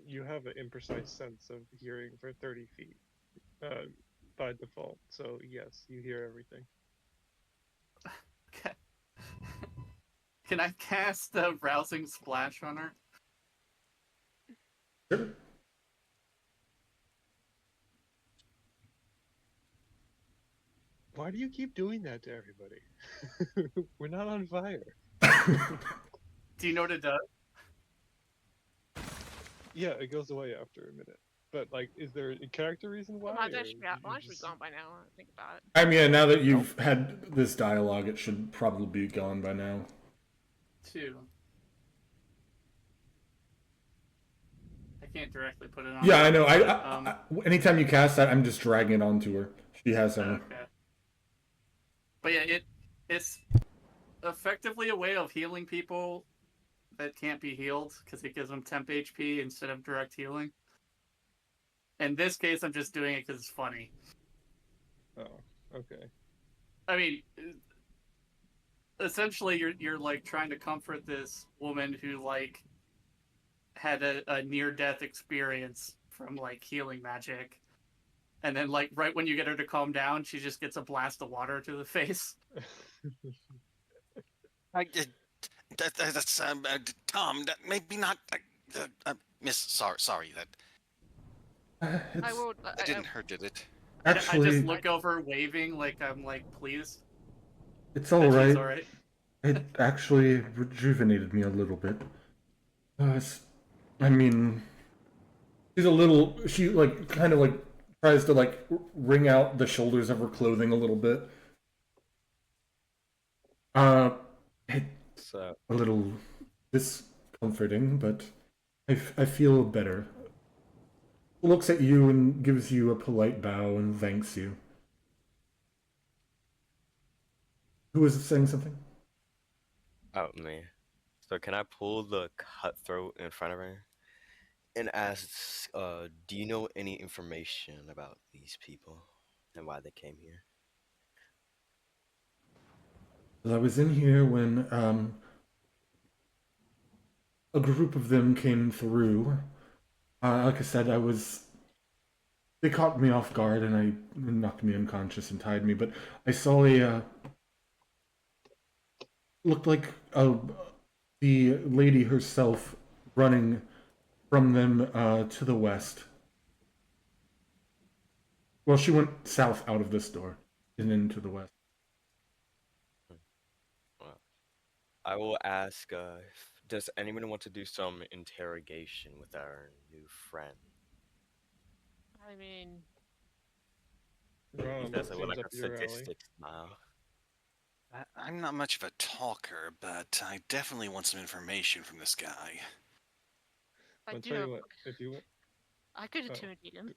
You have an imprecise sense of hearing for 30 feet by default, so yes, you hear everything. Okay. Can I cast a rousing splash on her? Sure. Why do you keep doing that to everybody? We're not on fire. Do you know what it does? Yeah, it goes away after a minute. But like, is there a character reason why? Mine's or actually, you mine's just- gone by now. I think about it. I mean, now that you've had this dialogue, it should probably be gone by now. 2. I can't directly put it on. Yeah, I know. Anytime you cast that, I'm just dragging it onto her. She has some. Okay. But yeah, it's effectively a way of healing people that can't be healed because it gives them temp HP instead of direct healing. In this case, I'm just doing it because it's funny. Oh, okay. I mean, essentially, you're like trying to comfort this woman who like had a near death experience from like healing magic, and then like right when you get her to calm down, she just gets a blast of water to the face. That's Tom. That maybe not. Miss, sorry. That I will. that didn't hurt, did it? I Actually, just look over waving like I'm like pleased. it's that all she's right. all right. It actually rejuvenated me a little bit. I mean, she's a little. She like kind of like tries to like wring out the shoulders of her clothing a little bit. It's So a little discomforting, but I feel better. Looks at you and gives you a polite bow and thanks you. Who is saying something? Oh, me. So can I pull the cutthroat in front of her and ask, do you know any information about these people and why they came here? Well, I was in here when a group of them came through. Like I said, they caught me off guard and I knocked me unconscious and tied me. But I saw looked like the lady herself running from them to the west. Well, she went south out of this door and into the west. Well, I will ask, does anyone want to do some interrogation with our new friend? I mean, He does it with Seems like up a your alley. sadistic smile. I'm not much of a talker, but I definitely want some information from this guy. I I'll do tell know. you what, if you want, I could Oh. intimidate him.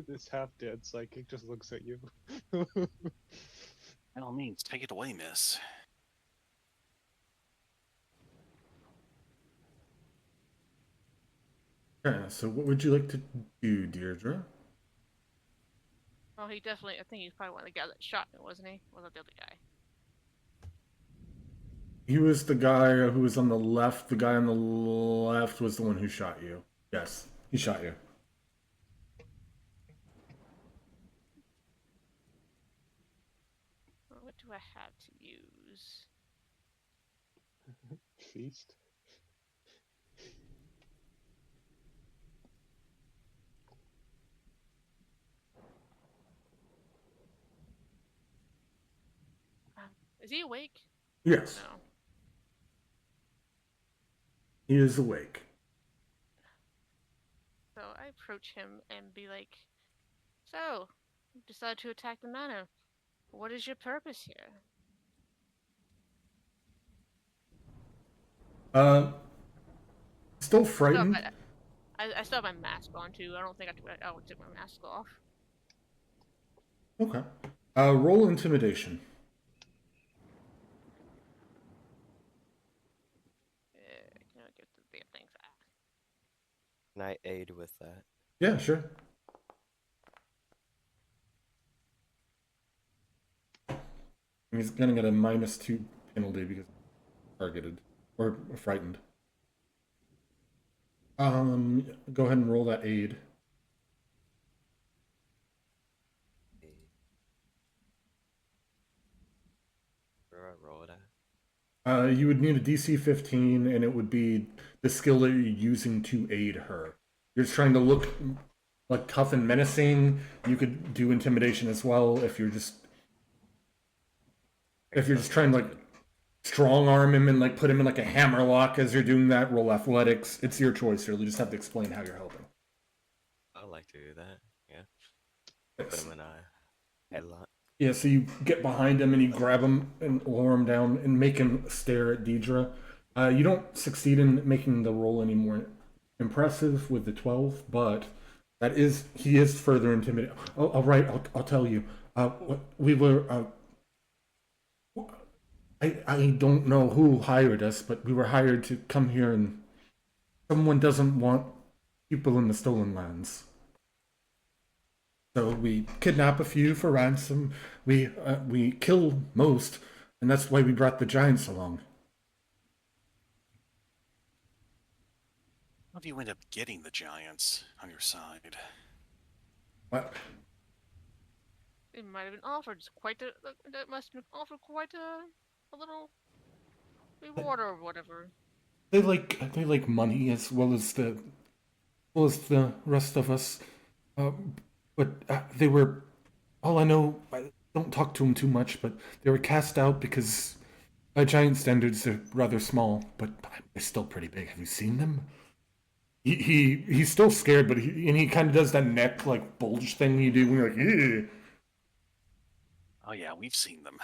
This half-dead psychic just looks at you. By all means, take it away, miss. Okay, so what would you like to do, Deirdre? Well, he definitely. I think he's probably one of the guys that shot me, wasn't he? Or was that the other guy? He was the guy who was on the left. The guy on the left was the one who shot you. Yes, he shot you. Well, what do I have to use? Feast. Is he awake? Yes, No. he is awake. So I approach him and be like, "So, you decided to attack the manor. What is your purpose here?" Still No, frightened. but I still have my mask on too. I don't think I would take my mask off. Okay. Roll intimidation. Can I get the damn things out? Can I aid with that? Yeah, sure. He's gonna get a -2 penalty because targeted or frightened. Go ahead and roll that aid. Aid. Where do I roll it at? You would need a DC 15, and it would be the skill that you're using to aid her. You're just trying to look like tough and menacing. You could do intimidation as well if you're just trying to like strong arm him and like put him in like a hammerlock as you're doing that. Roll athletics. It's your choice. You just have to explain how you're helping. I like to do that. Yeah. Yes. Put him in a headlock. Yeah, so you get behind him and you grab him and lower him down and make him stare at Deidre. You don't succeed in making the roll any more impressive with the 12, but he is further intimidated. Oh, all right, I'll tell you. We were. I don't know who hired us, but we were hired to come here, and someone doesn't want people in the stolen lands. So we kidnap a few for ransom. We kill most, and that's why we brought the giants along. How do you end up getting the giants on your side? What? It might have been offered quite a. That must have been offered quite a little reward or whatever. They like money as well as the rest of us. But they were. All I know, I don't talk to them too much, but they were cast out because by giant standards they're rather small, but they're still pretty big. Have you seen them? He's still scared, but he kind of does that neck like bulge thing you do when you're like, ew. Oh yeah, we've seen them.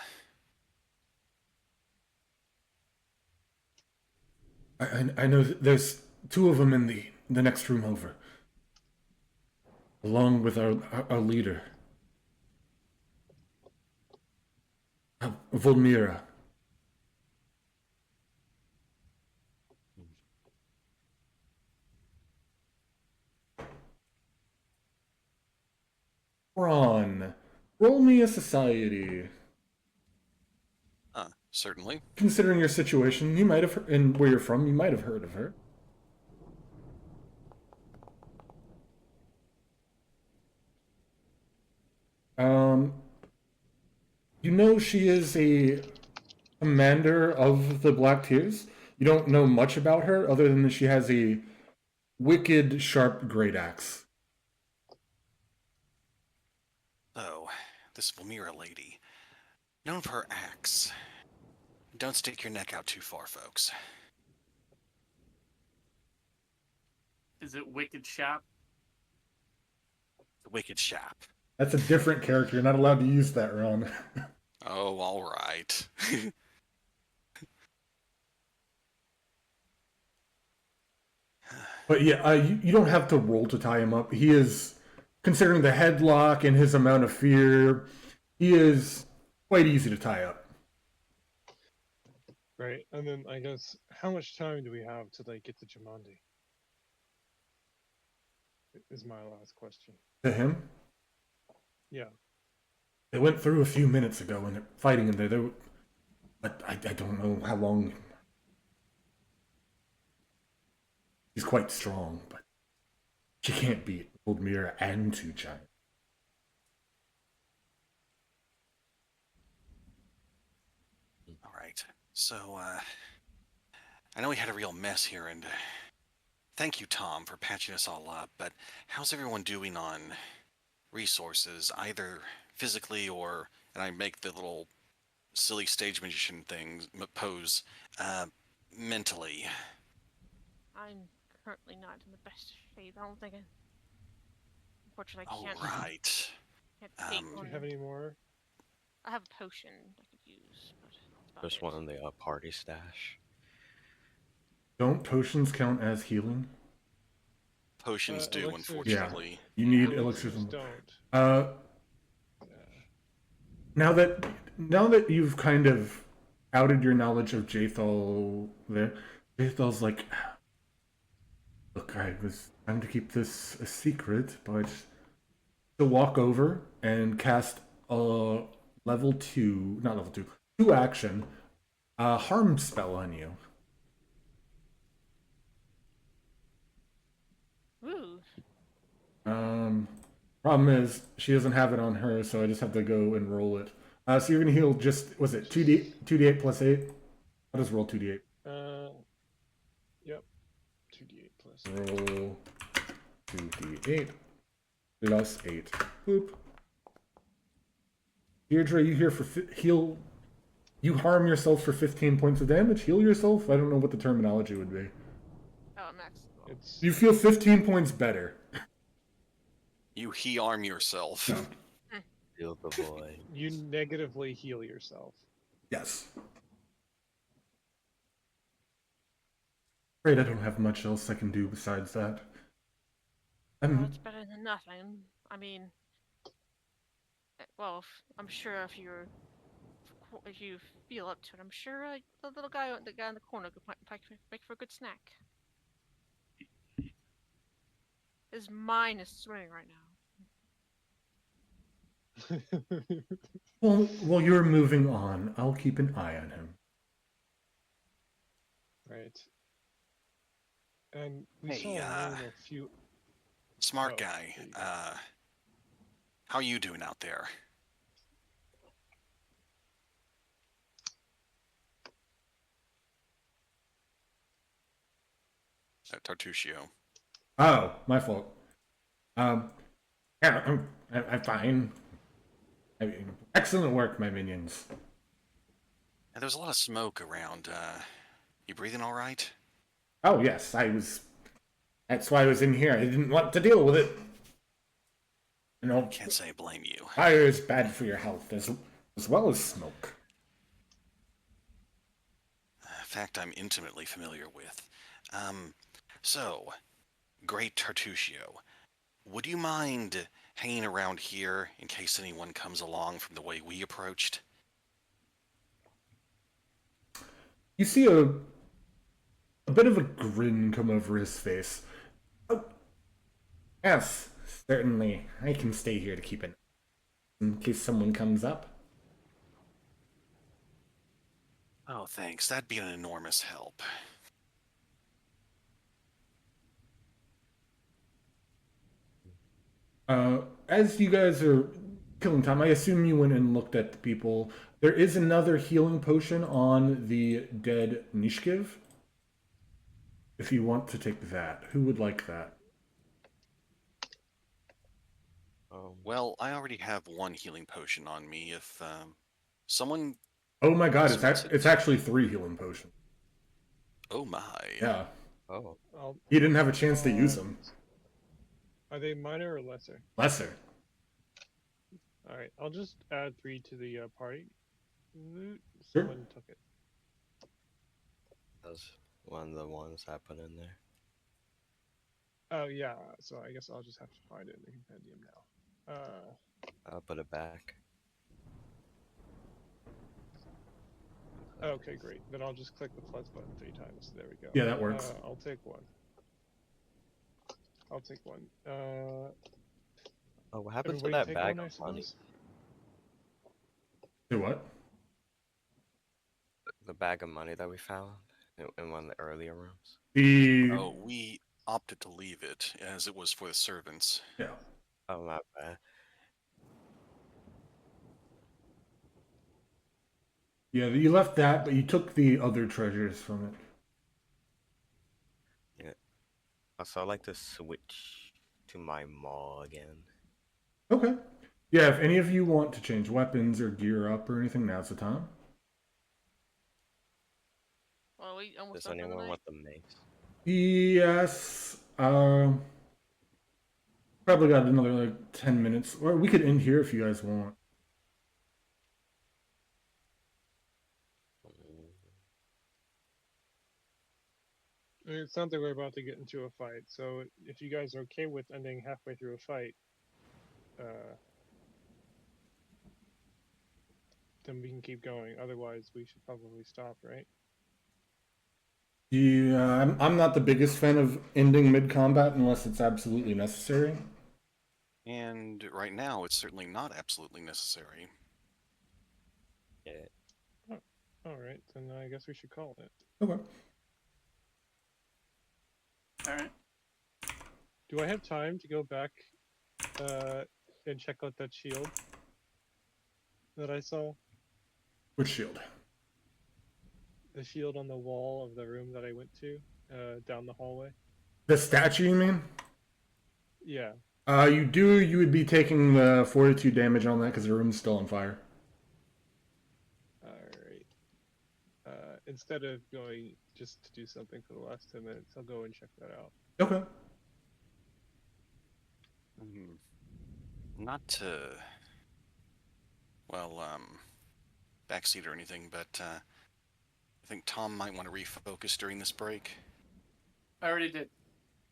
I know there's two of them in the next room over, along with our leader, Volmira. Ron, roll me a society. Certainly. Considering your situation, you might have, and where you're from, you might have heard of her. You know she is a commander of the Black Tears. You don't know much about her, other than that she has a wicked, sharp great axe. Oh, this Volmira lady. Known for her axe. Don't stick your neck out too far, folks. Is it Wicked Shap? The Wicked Shap. That's a different character. You're not allowed to use that, Ron. Oh, all right. But yeah, you don't have to roll to tie him up. He is, considering the headlock and his amount of fear, he is quite easy to tie up. Right, and then I guess how much time do we have to like get to Jamandi? Is my last question. To him, Yeah. they went through a few minutes ago and they're fighting in there. But I don't know how long. He's quite strong, but she can't beat Old Mira and two giants. All right. So, I know we had a real mess here, and thank you, Tom, for patching us all up, but how's everyone doing on resources, either physically or, and I make the little silly stage magician thing pose, mentally? I'm currently not in the best shape. I don't think I. Unfortunately, I All can't. right. Can't take Um, Do on. you have any more? I have a potion I could use, but that's about There's it. one in the party stash. Don't potions count as healing? Potions do, Elixirs, Yeah, unfortunately. you Yeah. need elixirs. Elixirs don't. Uh, Yeah. now that you've kind of outed your knowledge of Jathal there, Jathal's like, look, I was trying to keep this a secret, but she'll walk over and cast a level 2, not level 2, 2 action, harm spell on you. Ooh. Problem is, she doesn't have it on her, so I just have to go and roll it. So you're gonna heal just, was it 2d8 plus 8? I'll just roll 2d8. Yep. 2d8 plus. Roll 2d8 plus 8. Boop. Deirdre, you here for heal. You harm yourself for 15 points of damage. Heal yourself? I don't know what the terminology would be. Oh, max. It's You feel 15 points better. You he-arm yourself. Feel the void. you negatively heal yourself. Yes. Afraid I don't have much else I can do besides that. Well, it's better than nothing. I mean, well, I'm sure if you feel up to it, I'm sure the little guy, the guy in the corner, could make for a good snack. His mind is swimming right now. Well, while you're moving on, I'll keep an eye on him. Right. And we Hey, saw a room a few. Smart Oh, guy. there you go. How you doing out there? Tartusio. Oh, my fault. Yeah, I'm fine. I mean, excellent work, my minions. And there's a lot of smoke around. You breathing all right? Oh, yes, that's why I was in here. I didn't want to deal with it. You know, Can't say I blame you. fire is bad for your health as well as smoke. A fact I'm intimately familiar with. So, great Tartusio, would you mind hanging around here in case anyone comes along from the way we approached? You see a bit of a grin come over his face. Oh, yes, certainly. I can stay here to keep an eye in case someone comes up. Oh, thanks. That'd be an enormous help. As you guys are killing time, I assume you went and looked at the people. There is another healing potion on the dead Nishkiv. If you want to take that, who would like that? Well, I already have one healing potion on me. If someone... Oh my god, wants it's actually 3 healing potions. Oh my. Yeah. Oh, He didn't have a chance to use them. Are they minor or lesser? Lesser. All right, I'll just add 3 to the party. Sure. Someone took it. that was one of the ones I put in there. Oh yeah, so I guess I'll just have to find it in the compendium now. I'll put it back. Okay, great. Then I'll just click the plus button 3 times. There we go. Yeah, that works. I'll take one. I'll take one. Oh, what happened to Everybody that take bag one, I of money? suppose. Do what? The bag of money that we found in one of the earlier rooms. The Oh, we opted to leave it as it was for the servants. yeah. Oh, my bad. Yeah, you left that, but you took the other treasures from it. Yeah. Also, I'd like to switch to my maul again. Okay. Yeah, if any of you want to change weapons or gear up or anything, now's the time. Well, we almost Does done for the anyone night. want the mace? Yes. Probably got another like 10 minutes. Or we could end here if you guys want. I mean, it sounds like we're about to get into a fight, so if you guys are okay with ending halfway through a fight, then we can keep going. Otherwise, we should probably stop, right? Yeah, I'm not the biggest fan of ending mid combat unless it's absolutely necessary. And right now, it's certainly not absolutely necessary. Yeah. Oh, all right, then I guess we should call it. Okay. All right. Do I have time to go back and check out that shield that I saw? Which shield? The shield on the wall of the room that I went to, down the hallway. The statue, you mean? Yeah. You do. You would be taking the 42 damage on that because the room's still on fire. All right. Instead of going just to do something for the last 10 minutes, I'll go and check that out. Okay. Not to, well, backseat or anything, but I think Tom might want to refocus during this break. I already did.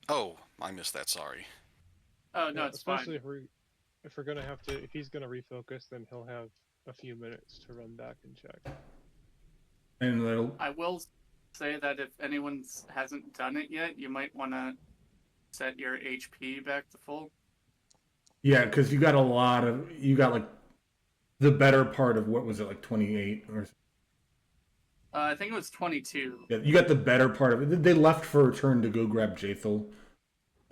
Oh, I missed that, sorry. Oh no, Yeah, it's especially fine. if we're gonna have to, if he's gonna refocus, then he'll have a few minutes to run back and check. And that'll. I will say that if anyone hasn't done it yet, you might want to set your HP back to full. Yeah, because you got a lot of. You got like the better part of what was it, like 28 or. I think it was 22. Yeah, you got the better part of it. They left for a turn to go grab Jathel,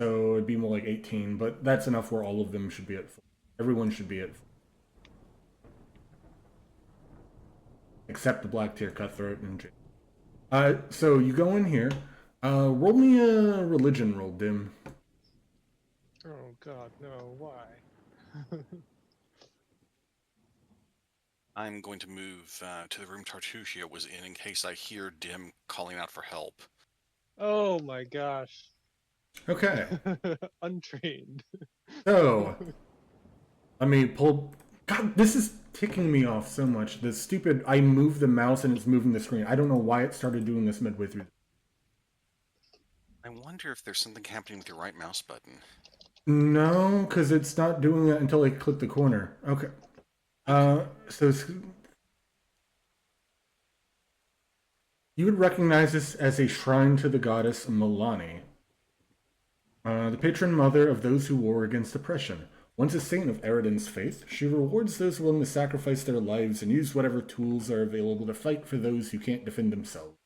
so it'd be more like 18. But that's enough where all of them should be at full. Everyone should be at full. Except the Black Tier Cutthroat and Jathel. So you go in here. Roll me a religion roll, Dim. Oh God, no! Why? I'm going to move to the room Tartushia was in case I hear Dim calling out for help. Oh my gosh! Okay. Untrained. So, let me pull. God, this is ticking me off so much. The stupid. I move the mouse and it's moving the screen. I don't know why it started doing this midway through. I wonder if there's something happening with your right mouse button. No, because it's not doing that until I click the corner. Okay. So you would recognize this as a shrine to the goddess Milani, the patron mother of those who war against oppression. Once a saint of Eridan's faith, she rewards those willing to sacrifice their lives and use whatever tools are available to fight for those who can't defend themselves,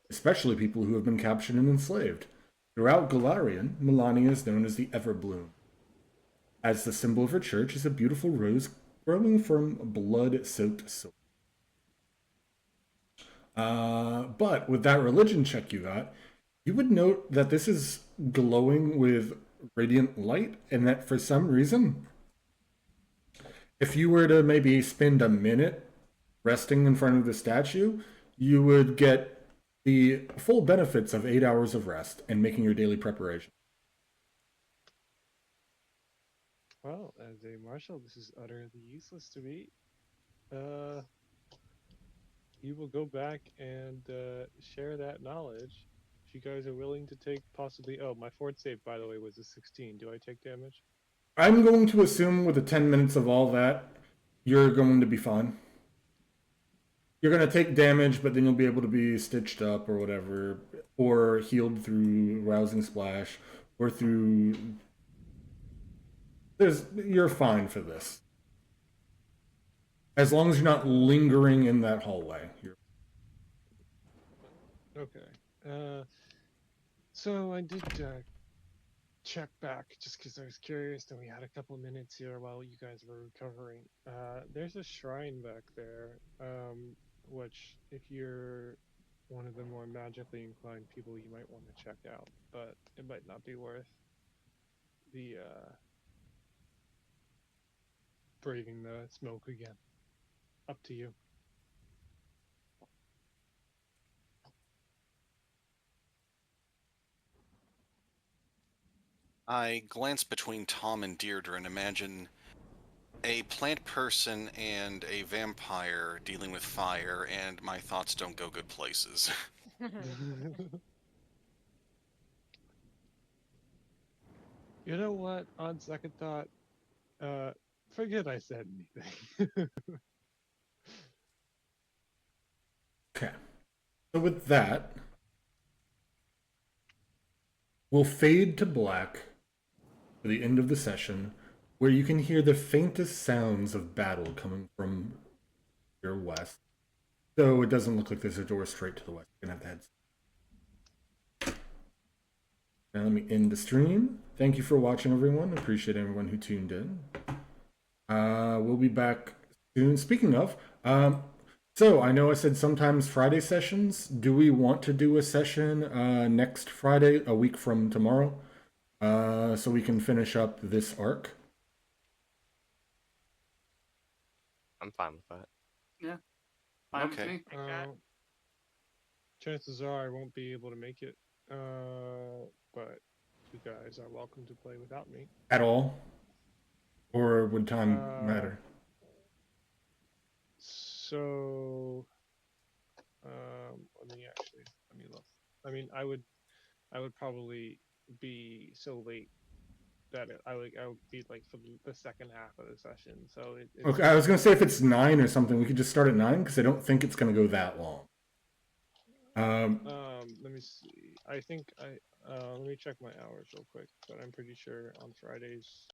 especially people who have been captured and enslaved. Throughout Galarian, Milani is known as the Everbloom. As the symbol of her church is a beautiful rose growing from blood-soaked soil. But with that religion check you got, you would note that this is glowing with radiant light, and that for some reason, if you were to maybe spend a minute resting in front of the statue, you would get the full benefits of 8 hours of rest and making your daily preparation. Well, as a marshal, this is utterly useless to me. You will go back and share that knowledge if you guys are willing to take possibly, oh, my fort save by the way was a 16. Do I take damage? I'm going to assume with the 10 minutes of all that, you're going to be fine. You're going to take damage, but then you'll be able to be stitched up or whatever, or healed through Rousing Splash, or through. You're fine for this. As long as you're not lingering in that hallway. Okay. So I did check back just because I was curious, and we had a couple minutes here while you guys were recovering. There's a shrine back there, which if you're one of the more magically inclined people, you might want to check out, but it might not be worth the braving the smoke again. Up to you. I glance between Tom and Deirdre and imagine a plant person and a vampire dealing with fire, and my thoughts don't go good places. You know what? On second thought, forget I said anything. Okay. So with that, we'll fade to black for the end of the session, where you can hear the faintest sounds of battle coming from your west. So it doesn't look like there's a door straight to the west. You're gonna have to head. Now let me end the stream. Thank you for watching, everyone. Appreciate everyone who tuned in. We'll be back soon. Speaking of, so I know I said sometimes Friday sessions. Do we want to do a session next Friday, a week from tomorrow, so we can finish up this arc? I'm fine with that. Yeah. Fine with Okay. me. Chances are I won't be able to make it, but you guys are welcome to play without me. At all? Or would time matter? So, let me look. I mean, I would probably be so late that I would be like for the second half of the session. So it's Okay, I was gonna say if it's 9 or something, we could just start at 9 because I don't think it's gonna go that long. let me see. I think let me check my hours real quick, but I'm pretty sure on Fridays